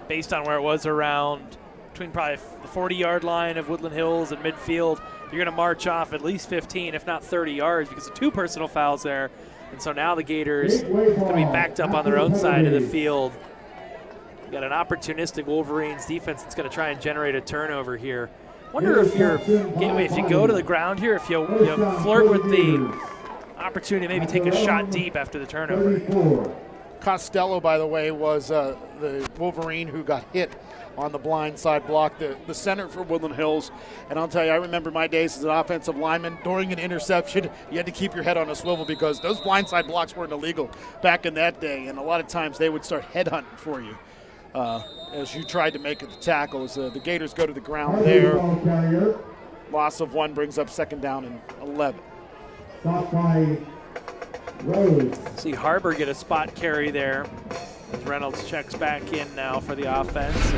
based on where it was around between probably the 40-yard line of Woodland Hills and midfield, you're going to march off at least 15, if not 30 yards, because of 2 personal fouls there. And so now the Gators are going to be backed up on their own side of the field. You got an opportunistic Wolverines defense that's going to try and generate a turnover here. Wonder if you're Gateway, if you go to the ground here, if you flirt with the opportunity, maybe take a shot deep after the turnover. Costello, by the way, was the Wolverine who got hit on the blind side block, the center for Woodland Hills. And I'll tell you, I remember my days as an offensive lineman. During an interception, you had to keep your head on a swivel because those blind side blocks weren't illegal back in that day. And a lot of times they would start headhunting for you as you tried to make the tackle. As the Gators go to the ground there. Loss of 1 brings up second down and 11. Stop by Rhodes. See Harbor get a spot carry there as Reynolds checks back in now for the offense.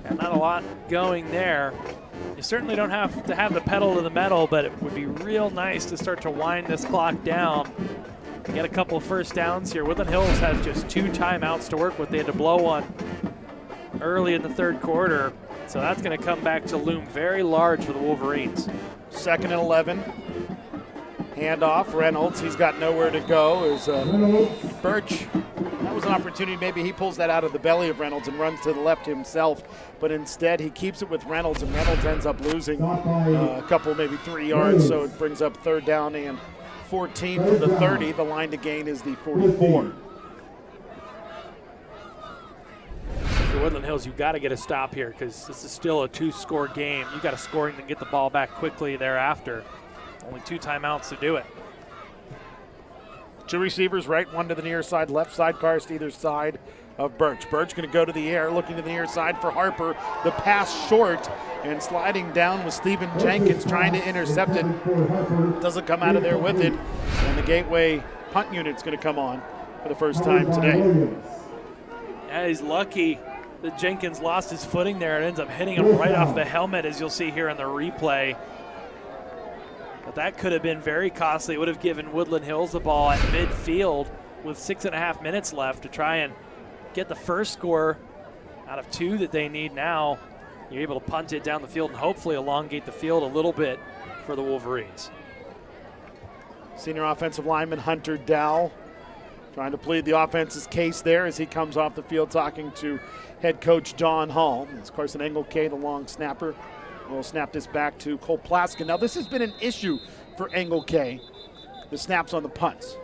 And not a lot going there. You certainly don't have to have the pedal to the metal, but it would be real nice to start to wind this clock down. Get a couple of first downs here. Woodland Hills has just 2 timeouts to work with. They had to blow one early in the third quarter. So that's going to come back to loom very large for the Wolverines. Second and 11. Handoff, Reynolds, he's got nowhere to go. Is Birch, that was an opportunity. Maybe he pulls that out of the belly of Reynolds and runs to the left himself. But instead, he keeps it with Reynolds, and Reynolds ends up losing a couple, maybe 3 yards. So it brings up third down and 14 from the 30. The line to gain is the 44. For Woodland Hills, you've got to get a stop here because this is still a 2-score game. You've got to score and then get the ball back quickly thereafter. Only 2 timeouts to do it. 2 receivers, right, 1 to the near side, left side, cars to either side of Birch. Birch going to go to the air, looking to the near side for Harper. The pass short, and sliding down with Stephen Jenkins trying to intercept it. Doesn't come out of there with it, and the Gateway punt unit's going to come on for the first time today. Yeah, he's lucky that Jenkins lost his footing there and ends up hitting him right off the helmet, as you'll see here on the replay. But that could have been very costly. It would have given Woodland Hills the ball at midfield with 6.5 minutes left to try and get the first score out of 2 that they need now. you're able to punt it down the field and hopefully elongate the field a little bit for the Wolverines. Senior offensive lineman Hunter Dow trying to plead the offense's case there as he comes off the field talking to head coach Don Hall. It's Carson Engelke, the long snapper, will snap this back to Cole Plaskin. Now this has been an issue for Engelke, the snaps on the punts.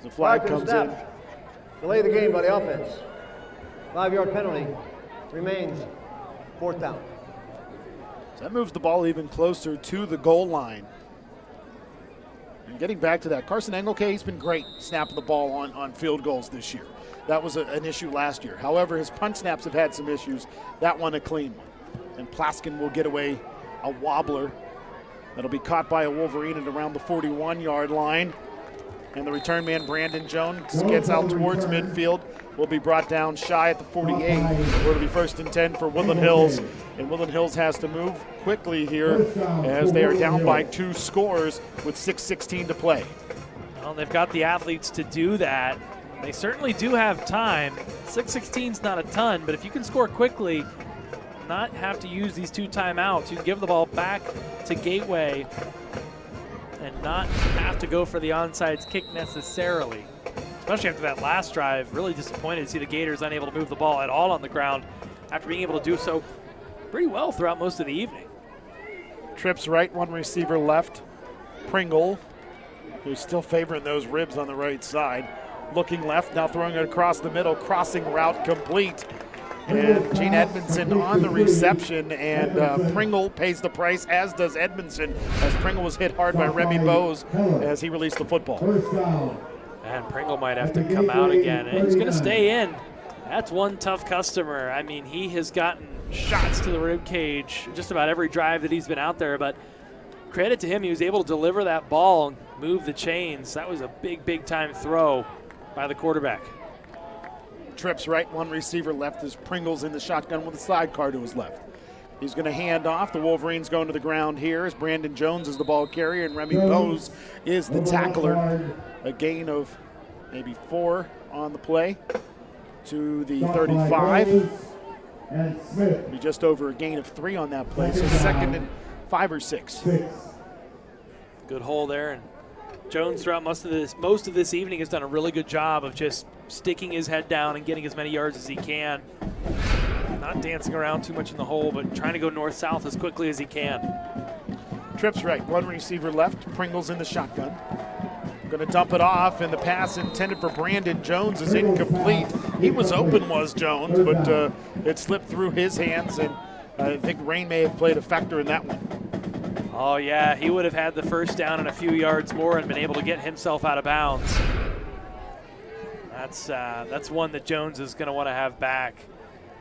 The flag comes in. Delay the game by the offense. 5-yard penalty remains 4th down. So that moves the ball even closer to the goal line. And getting back to that, Carson Engelke, he's been great snapping the ball on field goals this year. That was an issue last year. However, his punt snaps have had some issues. That one a clean one. And Plaskin will get away a wobbler. That'll be caught by a Wolverine at around the 41-yard line. And the return man, Brandon Jones, gets out towards midfield. Will be brought down shy at the 48. Where it'll be 1st and 10 for Woodland Hills. And Woodland Hills has to move quickly here as they are down by 2 scores with 6:16 to play. Well, they've got the athletes to do that. They certainly do have time. 6:16 is not a ton, but if you can score quickly, not have to use these 2 timeouts, you can give the ball back to Gateway and not have to go for the onside kick necessarily. Especially after that last drive, really disappointed to see the Gators unable to move the ball at all on the ground after being able to do so pretty well throughout most of the evening. Trips right, 1 receiver left. Pringle, who's still favoring those ribs on the right side. Looking left, now throwing it across the middle, crossing route complete. And Gene Edmondson on the reception, and Pringle pays the price, as does Edmondson, as Pringle was hit hard by Remy Bose as he released the football. And Pringle might have to come out again, and he's going to stay in. That's one tough customer. I mean, he has gotten shots to the rib cage just about every drive that he's been out there, but credit to him, he was able to deliver that ball and move the chains. That was a big time throw by the quarterback. Trips right, 1 receiver left as Pringle's in the shotgun with a sidecar to his left. He's going to hand off. The Wolverines going to the ground here as Brandon Jones is the ball carrier and Remy Bose is the tackler. A gain of maybe 4 on the play to the 35. Be just over a gain of 3 on that play, so 2nd and 5 or 6. Good hole there, and Jones throughout most of this evening has done a really good job of just sticking his head down and getting as many yards as he can. Not dancing around too much in the hole, but trying to go north-south as quickly as he can. Trips right, 1 receiver left. Pringle's in the shotgun. Going to dump it off, and the pass intended for Brandon Jones is incomplete. He was open, was Jones, but it slipped through his hands, and I think rain may have played a factor in that one. Oh, yeah, he would have had the 1st down and a few yards more and been able to get himself out of bounds. That's one that Jones is going to want to have back.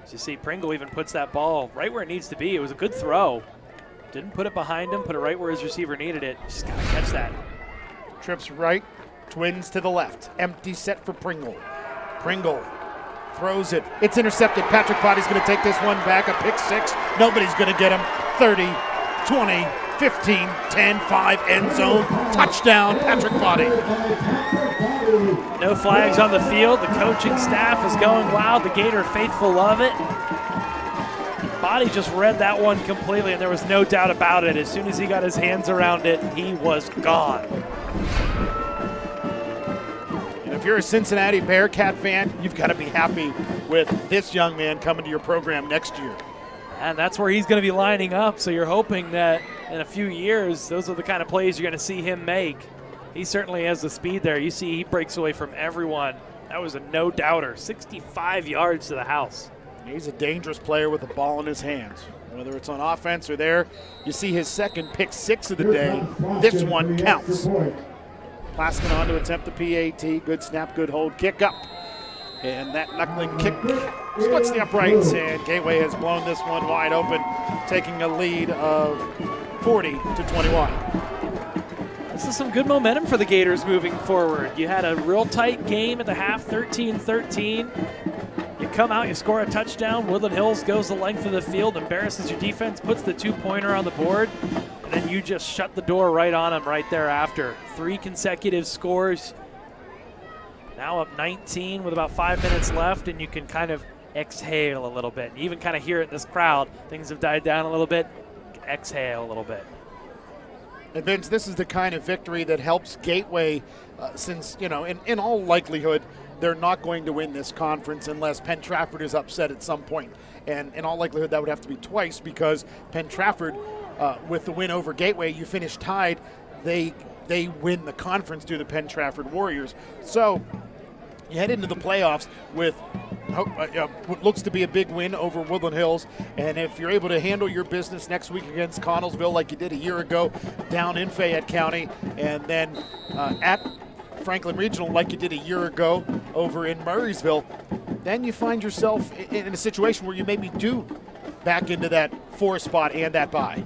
As you see, Pringle even puts that ball right where it needs to be. It was a good throw. Didn't put it behind him, put it right where his receiver needed it. Just got to catch that. Trips right, Twins to the left. Empty set for Pringle. Pringle throws it. It's intercepted. Patrick Potty's going to take this one back. A pick 6. Nobody's going to get him. 30, 20, 15, 10, 5, end zone. Touchdown, Patrick Potty. No flags on the field. The coaching staff is going wild. The Gator faithful love it. Potty just read that one completely, and there was no doubt about it. As soon as he got his hands around it, he was gone. And if you're a Cincinnati Bearcat fan, you've got to be happy with this young man coming to your program next year. And that's where he's going to be lining up, so you're hoping that in a few years, those are the kind of plays you're going to see him make. He certainly has the speed there. You see he breaks away from everyone. That was a no-doubter. 65 yards to the house. He's a dangerous player with the ball in his hands. Whether it's on offense or there, you see his 2nd pick 6 of the day. This one counts. Plaskin on to attempt the PAT. Good snap, good hold, kick up. And that knuckling kick splits the uprights, and Gateway has blown this one wide open, taking a lead of 40 to 21. This is some good momentum for the Gators moving forward. You had a real tight game at the half, 13-13. You come out, you score a touchdown. Woodland Hills goes the length of the field, embarrasses your defense, puts the 2-pointer on the board, and then you just shut the door right on them right thereafter. 3 consecutive scores. Now up 19 with about 5 minutes left, and you can kind of exhale a little bit. You even kind of hear it in this crowd. Things have died down a little bit. Exhale a little bit. And Vince, this is the kind of victory that helps Gateway since, in all likelihood, they're not going to win this conference unless Penn Trafford is upset at some point. And in all likelihood, that would have to be twice because Penn Trafford, with the win over Gateway, you finish tied. They win the conference to the Penn Trafford Warriors. So you head into the playoffs with what looks to be a big win over Woodland Hills. And if you're able to handle your business next week against Connellsville like you did a year ago down in Fayette County, and then at Franklin Regional like you did a year ago over in Murraysville, then you find yourself in a situation where you maybe do back into that 4 spot and that bye.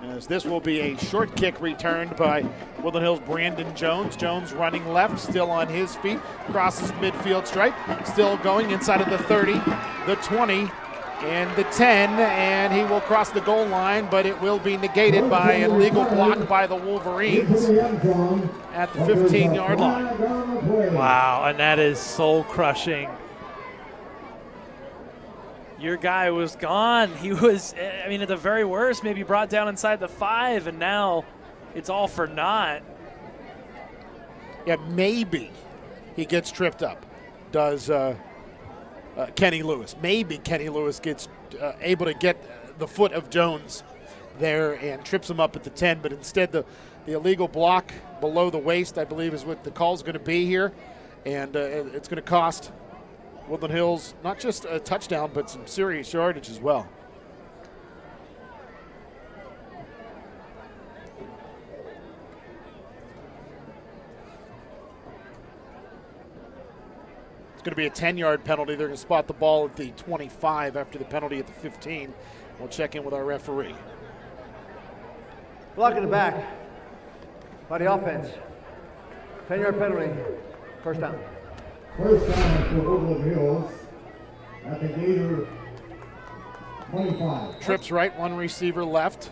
As this will be a short kick returned by Woodland Hills' Brandon Jones. Jones running left, still on his feet, crosses midfield stripe, still going inside of the 30, the 20, and the 10, and he will cross the goal line, but it will be negated by an illegal block by the Wolverines at the 15-yard line. Wow, and that is soul-crushing. Your guy was gone. He was, at the very worst, maybe brought down inside the 5, and now it's all for naught. Yeah, maybe he gets tripped up, does Kenny Lewis. Maybe Kenny Lewis gets able to get the foot of Jones there and trips him up at the 10, but instead the illegal block below the waist, I believe, is what the call is going to be here, and it's going to cost Woodland Hills not just a touchdown, but some serious yardage as well. It's going to be a 10-yard penalty. They're going to spot the ball at the 25 after the penalty at the 15. We'll check in with our referee. Block in the back by the offense. 10-yard penalty, first down. First down for Woodland Hills at the Gator 25. Trips right, one receiver left.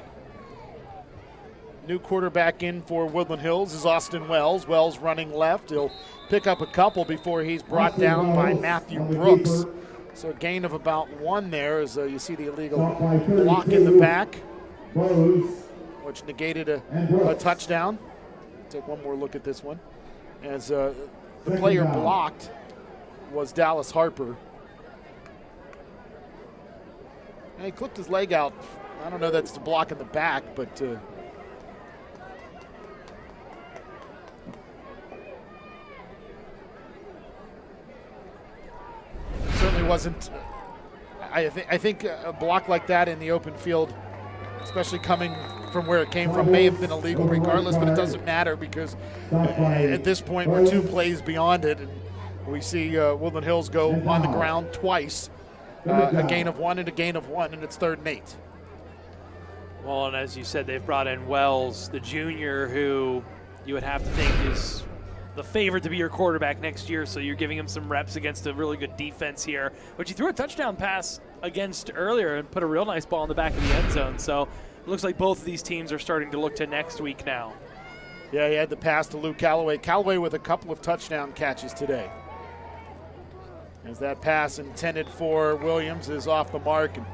New quarterback in for Woodland Hills is Austin Wells. Wells running left. He'll pick up a couple before he's brought down by Matthew Brooks. So a gain of about 1 there as you see the illegal block in the back, which negated a touchdown. Take one more look at this one. As the player blocked was Dallas Harper. And he clipped his leg out. I don't know that's the block in the back, but certainly wasn't. I think a block like that in the open field, especially coming from where it came from, may have been illegal regardless, but it doesn't matter because at this point we're 2 plays beyond it, and we see Woodland Hills go on the ground twice, a gain of 1 and a gain of 1, and it's 3rd and 8. Well, and as you said, they've brought in Wells, the junior, who you would have to think is the favorite to be your quarterback next year, so you're giving him some reps against a really good defense here, which he threw a touchdown pass against earlier and put a real nice ball in the back of the end zone. So it looks like both of these teams are starting to look to next week now. Yeah, he had the pass to Luke Callaway. Callaway with a couple of touchdown catches today. As that pass intended for Williams is off the mark, and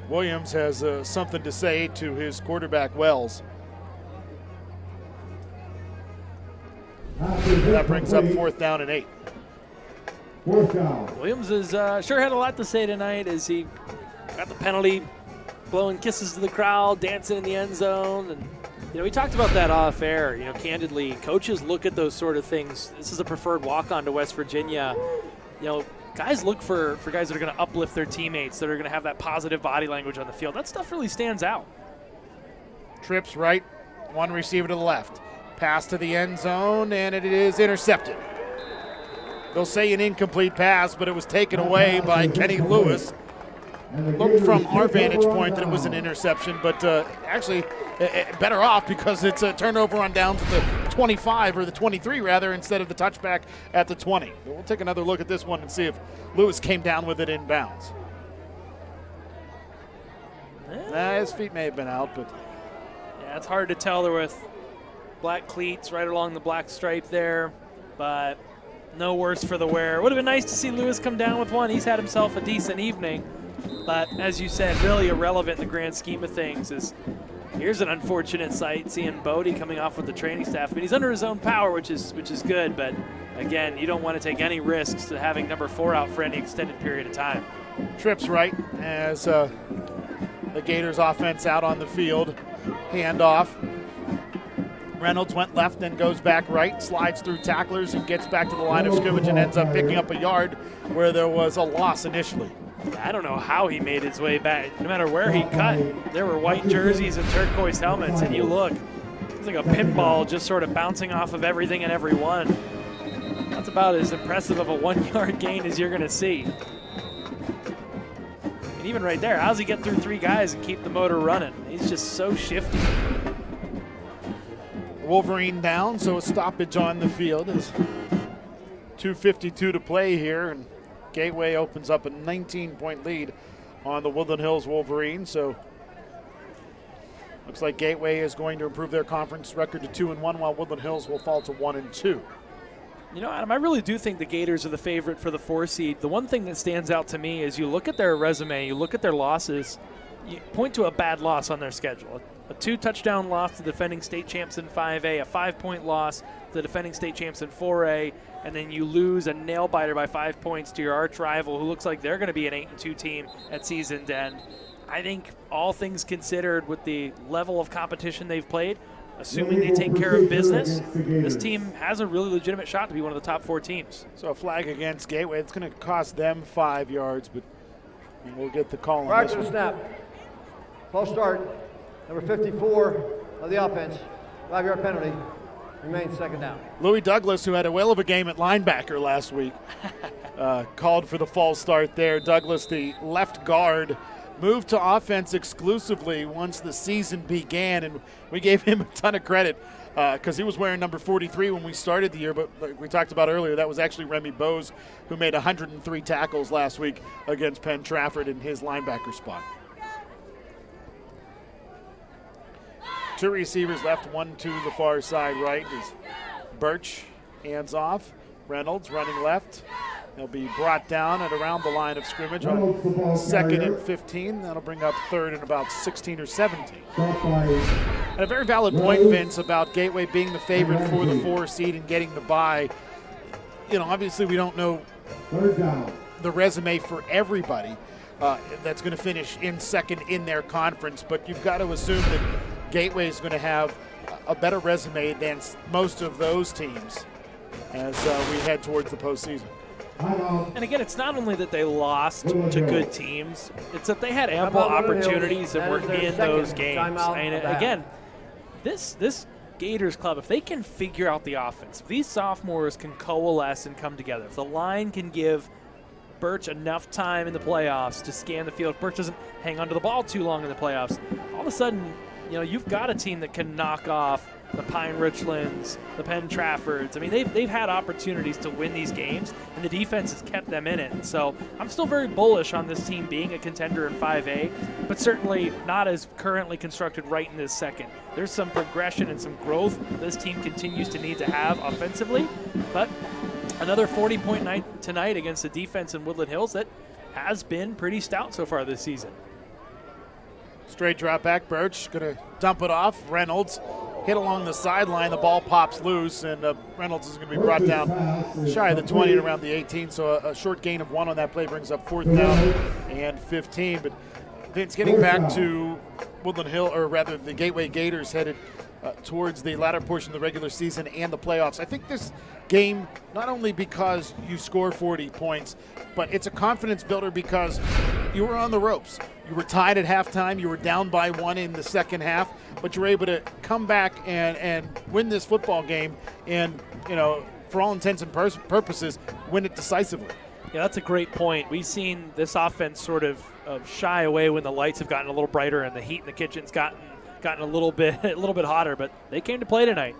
Williams has something to say to his quarterback, Wells. That brings up 4th down and 8. Williams has sure had a lot to say tonight as he got the penalty, blowing kisses to the crowd, dancing in the end zone. And, we talked about that off air. Candidly, coaches look at those sort of things. This is a preferred walk-on to West Virginia. Guys look for guys that are going to uplift their teammates, that are going to have that positive body language on the field. That stuff really stands out. Trips right, 1 receiver to the left. Pass to the end zone, and it is intercepted. They'll say an incomplete pass, but it was taken away by Kenny Lewis. Looked from our vantage point that it was an interception, but actually better off because it's a turnover on down to the 25, or the 23 rather, instead of the touchback at the 20. We'll take another look at this one and see if Lewis came down with it in bounds. His feet may have been out, but yeah, it's hard to tell. There with black cleats right along the black stripe there, but no worse for the wear. Would have been nice to see Lewis come down with one. He's had himself a decent evening. But as you said, really irrelevant in the grand scheme of things. Here's an unfortunate sight, seeing Bodie coming off with the training staff. I mean, he's under his own power, which is good. But again, you don't want to take any risks to having number 4 out for any extended period of time. Trips right as the Gators offense out on the field. Handoff. Reynolds went left, then goes back right, slides through tacklers and gets back to the line of scrimmage and ends up picking up a yard where there was a loss initially. I don't know how he made his way back. No matter where he cut, there were white jerseys and turquoise helmets, and you look, it's like a pinball just sort of bouncing off of everything and everyone. That's about as impressive of a 1-yard gain as you're going to see. And even right there, how's he get through 3 guys and keep the motor running? He's just so shifty. Wolverine down, so a stoppage on the field. Is 2:52 to play here, and Gateway opens up a 19-point lead on the Woodland Hills Wolverines. So looks like Gateway is going to improve their conference record to 2-1, while Woodland Hills will fall to 1-2. You know, Adam, I really do think the Gators are the favorite for the 4 seed. The one thing that stands out to me is you look at their resume, you look at their losses, you point to a bad loss on their schedule. A 2-touchdown loss to the defending state champs in 5A, a 5-point loss to the defending state champs in 4A, and then you lose a nail-biter by 5 points to your arch rival, who looks like they're going to be an 8-2 team at season's end. I think all things considered, with the level of competition they've played, assuming they take care of business, this team has a really legitimate shot to be one of the top 4 teams. So a flag against Gateway. It's going to cost them 5 yards, but we'll get the call on Prior this to the one. snap, false start, number 54 of the offense, 5-yard penalty, remains second down. Louis Douglas, who had a whale of a game at linebacker last week, called for the false start there. Douglas, the left guard, moved to offense exclusively once the season began, and we gave him a ton of credit because he was wearing number 43 when we started the year, but like we talked about earlier, that was actually Remy Bose, who made 103 tackles last week against Penn Trafford in his linebacker spot. 2 receivers left, 1 to the far side right. Is Birch, hands off. Reynolds running left. They'll be brought down at around the line of scrimmage on 2nd and 15. That'll bring up 3rd and about 16 or 17. And a very valid point, Vince, about Gateway being the favorite for the 4 seed and getting the bye. You know, obviously we don't know the resume for everybody that's going to finish in 2nd in their conference, but you've got to assume that Gateway is going to have a better resume than most of those teams as we head towards the postseason. And again, it's not only that they lost to good teams, it's that they had ample opportunities and were in those games. And again, this Gators club, if they can figure out the offense, if these sophomores can coalesce and come together, if the line can give Birch enough time in the playoffs to scan the field, if Birch doesn't hang onto the ball too long in the playoffs, all of a sudden, you know, you've got a team that can knock off the Pine Richlands, the Penn Traffords. I mean, they've had opportunities to win these games, and the defense has kept them in it. And so I'm still very bullish on this team being a contender in 5A, but certainly not as currently constructed right in this second. There's some progression and some growth this team continues to need to have offensively, but another 40-point night tonight against the defense in Woodland Hills that has been pretty stout so far this season. Straight drop back, Birch going to dump it off. Reynolds hit along the sideline. The ball pops loose, and Reynolds is going to be brought down shy of the 20 and around the 18. So a short gain of 1 on that play brings up 4th down and 15. But Vince, getting back to Woodland Hill, or rather the Gateway Gators headed towards the latter portion of the regular season and the playoffs. I think this game, not only because you score 40 points, but it's a confidence builder because you were on the ropes. You were tied at halftime. You were down by 1 in the second half, but you were able to come back and win this football game and, you know, for all intents and purposes, win it decisively. Yeah, that's a great point. We've seen this offense sort of shy away when the lights have gotten a little brighter and the heat in the kitchen's gotten a little bit hotter, but they came to play tonight.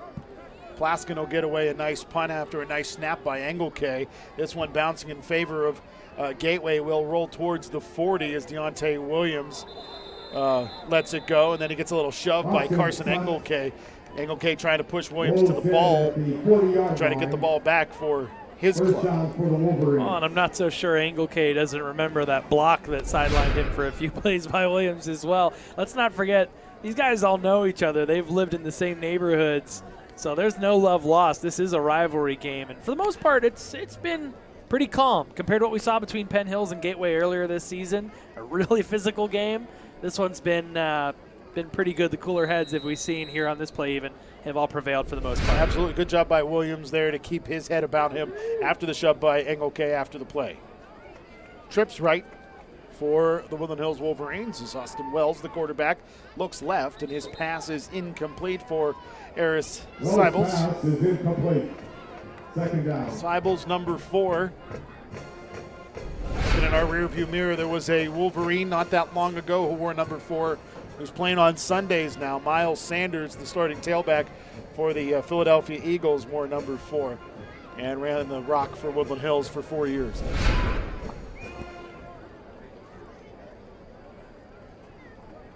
Plaskin will get away a nice punt after a nice snap by Engelke. This one bouncing in favor of Gateway, will roll towards the 40 as Deontay Williams lets it go, and then he gets a little shove by Carson Engelke. Engelke trying to push Williams to the ball, trying to get the ball back for his First club. down for the Wolverines. Oh, and I'm not so sure Angle K doesn't remember that block that sidelined him for a few plays by Williams as well. Let's not forget, these guys all know each other. They've lived in the same neighborhoods, so there's no love lost. This is a rivalry game, and for the most part, it's been pretty calm compared to what we saw between Penn Hills and Gateway earlier this season. A really physical game. This one's been pretty good. The cooler heads that we've seen here on this play even have all prevailed for the most part. Absolutely. Good job by Williams there to keep his head about him after the shove by Engelke after the play. Trips right for the Woodland Hills Wolverines as Austin Wells, the quarterback, looks left, and his pass is incomplete for Eris Seibels. Pass is incomplete. Second down. Seibels, number 4. Looking in our rearview mirror, there was a Wolverine not that long ago who wore number 4, who's playing on Sundays now. Miles Sanders, the starting tailback for the Philadelphia Eagles, wore number 4 and ran the rock for Woodland Hills for 4 years.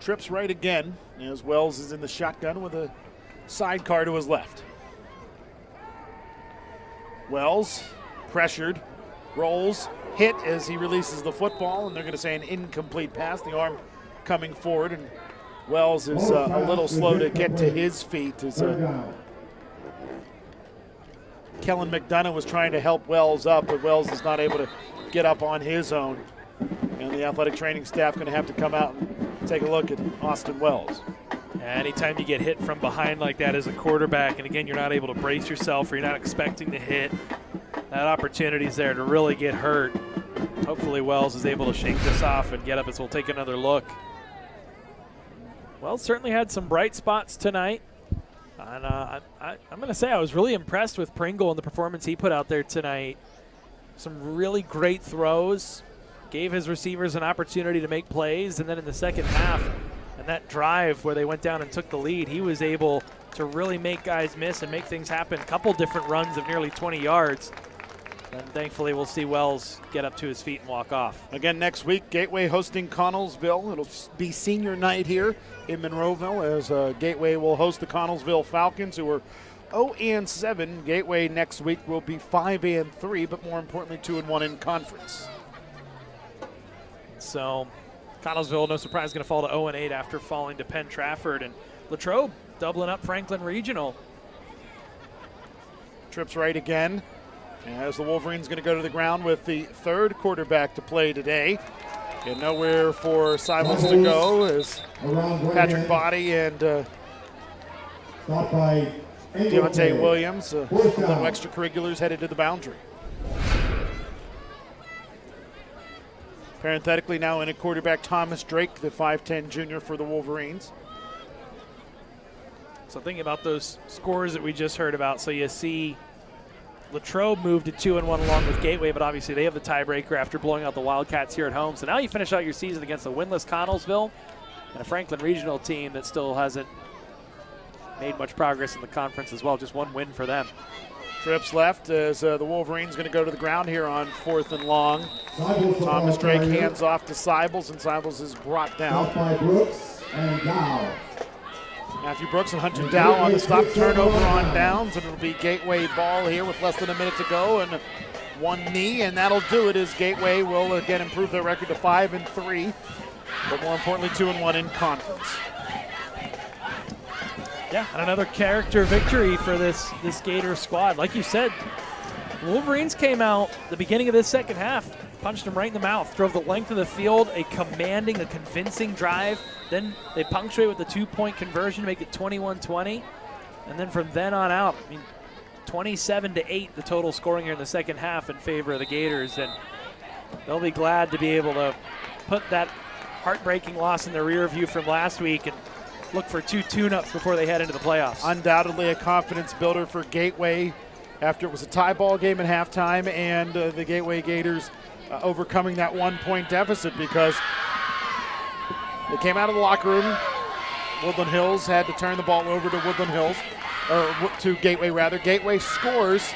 Trips right again as Wells is in the shotgun with a sidecar to his left. Wells pressured, rolls, hit as he releases the football, and they're going to say an incomplete pass. The arm coming forward, and Wells is a little slow to get to his feet. As Kellen McDonough was trying to help Wells up, but Wells is not able to get up on his own. And the athletic training staff going to have to come out and take a look at Austin Wells. Anytime you get hit from behind like that as a quarterback, and again, you're not able to brace yourself or you're not expecting to hit, that opportunity's there to really get hurt. Hopefully Wells is able to shake this off and get up as we'll take another look. Wells certainly had some bright spots tonight. And I'm going to say I was really impressed with Pringle and the performance he put out there tonight. Some really great throws, gave his receivers an opportunity to make plays, and then in the second half, and that drive where they went down and took the lead, he was able to really make guys miss and make things happen. A couple different runs of nearly 20 yards. And thankfully, we'll see Wells get up to his feet and walk off. Again, next week, Gateway hosting Connellsville. It'll be senior night here in Monroeville as Gateway will host the Connellsville Falcons, who are 0-7. Gateway next week will be 5-3, but more importantly, 2-1 in conference. So Connellsville, no surprise, going to fall to 0-8 after falling to Penn Trafford. And Latrobe doubling up Franklin Regional. Trips right again. As the Wolverines going to go to the ground with the third quarterback to play today. And nowhere for Seibels to go as Patrick Body and Deontay Williams, little extracurriculars headed to the boundary. Parenthetically now in at quarterback Thomas Drake, the 5'10 junior for the Wolverines. So thinking about those scores that we just heard about, so you see Latrobe moved to 2-1 along with Gateway, but obviously they have the tiebreaker after blowing out the Wildcats here at home. So now you finish out your season against a winless Connellsville and a Franklin Regional team that still hasn't made much progress in the conference as well. Just one win for them. Trips left as the Wolverines going to go to the ground here on 4th and long. Thomas Drake hands off to Seibels, and Seibels is brought down. By Brooks and Dow. Matthew Brooks and Hunter Dow on the stop, turnover on downs, and it'll be Gateway ball here with less than a minute to go, and one knee, and that'll do it as Gateway will again improve their record to 5-3, but more importantly 2-1 in conference. Yeah, and another character victory for this Gator squad. Like you said, Wolverines came out the beginning of this second half, punched them right in the mouth, drove the length of the field, a convincing drive. Then they punctuate with a 2-point conversion to make it 21-20. And then from then on out, 27-8 the total scoring here in the second half in favor of the Gators. And they'll be glad to be able to put that heartbreaking loss in the rear view from last week and look for 2 tune-ups before they head into the playoffs. Undoubtedly a confidence builder for Gateway after it was a tie ball game at halftime, and the Gateway Gators overcoming that 1-point deficit because they came out of the locker room. Woodland Hills had to turn the ball over to Woodland Hills, or to Gateway rather. Gateway scores,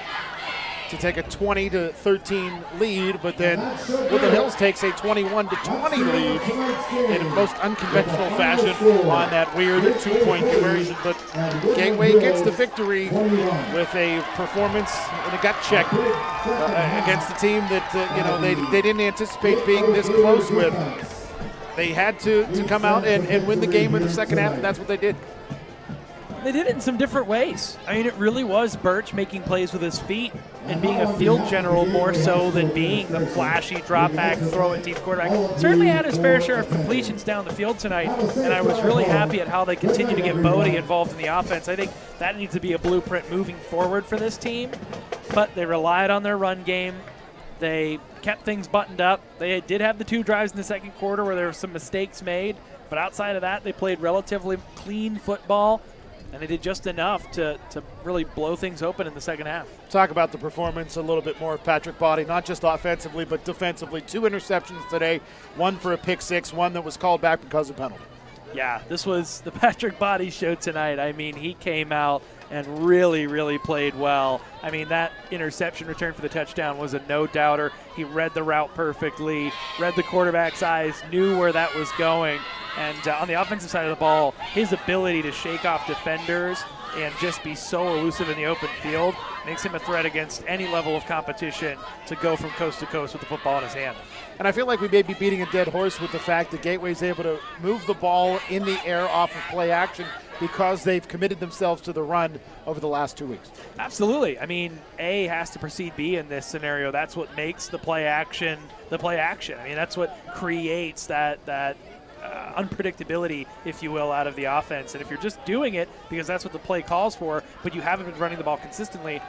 to take a 20-13 lead, but then Woodland Hills takes a 21-20 lead in a most unconventional fashion on that weird 2-point conversion. But Gateway gets the victory with a performance and a gut check against a team that they didn't anticipate being this close with. They had to come out and win the game in the second half, and that's what they did. They did it in some different ways. I mean, it really was Birch making plays with his feet and being a field general more so than being the flashy drop back, throw it deep quarterback. Certainly had his fair share of completions down the field tonight, and I was really happy at how they continue to get Bodie involved in the offense. I think that needs to be a blueprint moving forward for this team, but they relied on their run game. They kept things buttoned up. They did have the 2 drives in the second quarter where there were some mistakes made, but outside of that, they played relatively clean football, and they did just enough to really blow things open in the second half. Talk about the performance a little bit more of Patrick Bodie, not just offensively but defensively. 2 interceptions today, 1 for a pick 6, 1 that was called back because of penalty. Yeah, this was the Patrick Bodie show tonight. I mean, he came out and really, really played well. I mean, that interception return for the touchdown was a no-doubter. He read the route perfectly, read the quarterback's eyes, knew where that was going. And on the offensive side of the ball, his ability to shake off defenders and just be so elusive in the open field makes him a threat against any level of competition to go from coast to coast with the football in his hand. And I feel like we may be beating a dead horse with the fact that Gateway's able to move the ball in the air off of play action because they've committed themselves to the run over the last 2 weeks. Absolutely. I mean, A has to precede B in this scenario. That's what makes the play action the play action. I mean, that's what creates that unpredictability, if you will, out of the offense. And if you're just doing it because that's what the play calls for, but you haven't been running the ball consistently,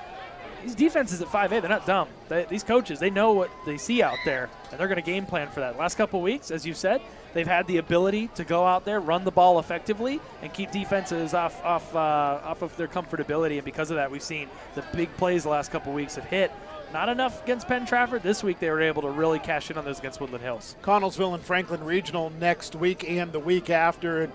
these defenses at 5A, they're not dumb. These coaches, they know what they see out there, and they're going to game plan for that. Last couple of weeks, as you said, they've had the ability to go out there, run the ball effectively, and keep defenses off of their comfortability. And because of that, we've seen the big plays the last couple of weeks have hit. Not enough against Penn Trafford. This week they were able to really cash in on those against Woodland Hills. Connellsville and Franklin Regional next week and the week after. And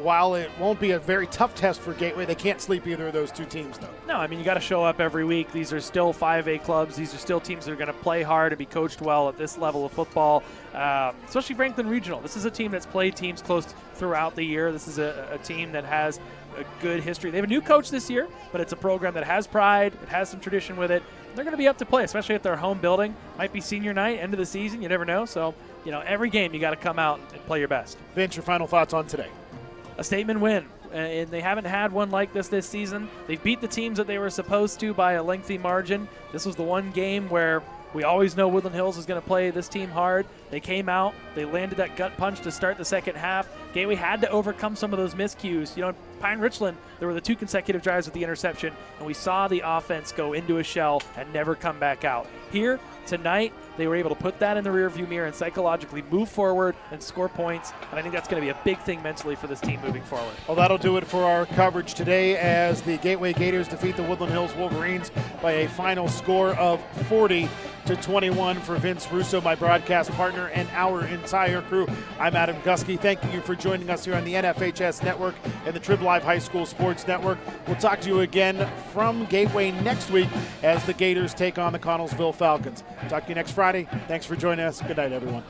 while it won't be a very tough test for Gateway, they can't sleep either of those 2 teams, though. No, I mean, you got to show up every week. These are still 5A clubs. These are still teams that are going to play hard and be coached well at this level of football, especially Franklin Regional. This is a team that's played teams close throughout the year. This is a team that has a good history. They have a new coach this year, but it's a program that has pride. It has some tradition with it. They're going to be up to play, especially at their home building. Might be senior night, end of the season. You never know. So, every game you got to come out and play your best. Vince, your final thoughts on today? A statement win. And they haven't had one like this season. They've beat the teams that they were supposed to by a lengthy margin. This was the one game where we always know Woodland Hills is going to play this team hard. They came out. They landed that gut punch to start the second half. Gateway had to overcome some of those miscues. Pine Richland, there were the 2 consecutive drives with the interception, and we saw the offense go into a shell and never come back out. Here, tonight, they were able to put that in the rearview mirror and psychologically move forward and score points, and I think that's going to be a big thing mentally for this team moving forward. Well, that'll do it for our coverage today as the Gateway Gators defeat the Woodland Hills Wolverines by a final score of 40-21. For Vince Russo, my broadcast partner, and our entire crew, I'm Adam Gusky. Thank you for joining us here on the NFHS Network and the Trib Live High School Sports Network. We'll talk to you again from Gateway next week as the Gators take on the Connellsville Falcons. Talk to you next Friday. Thanks for joining us. Good night, everyone.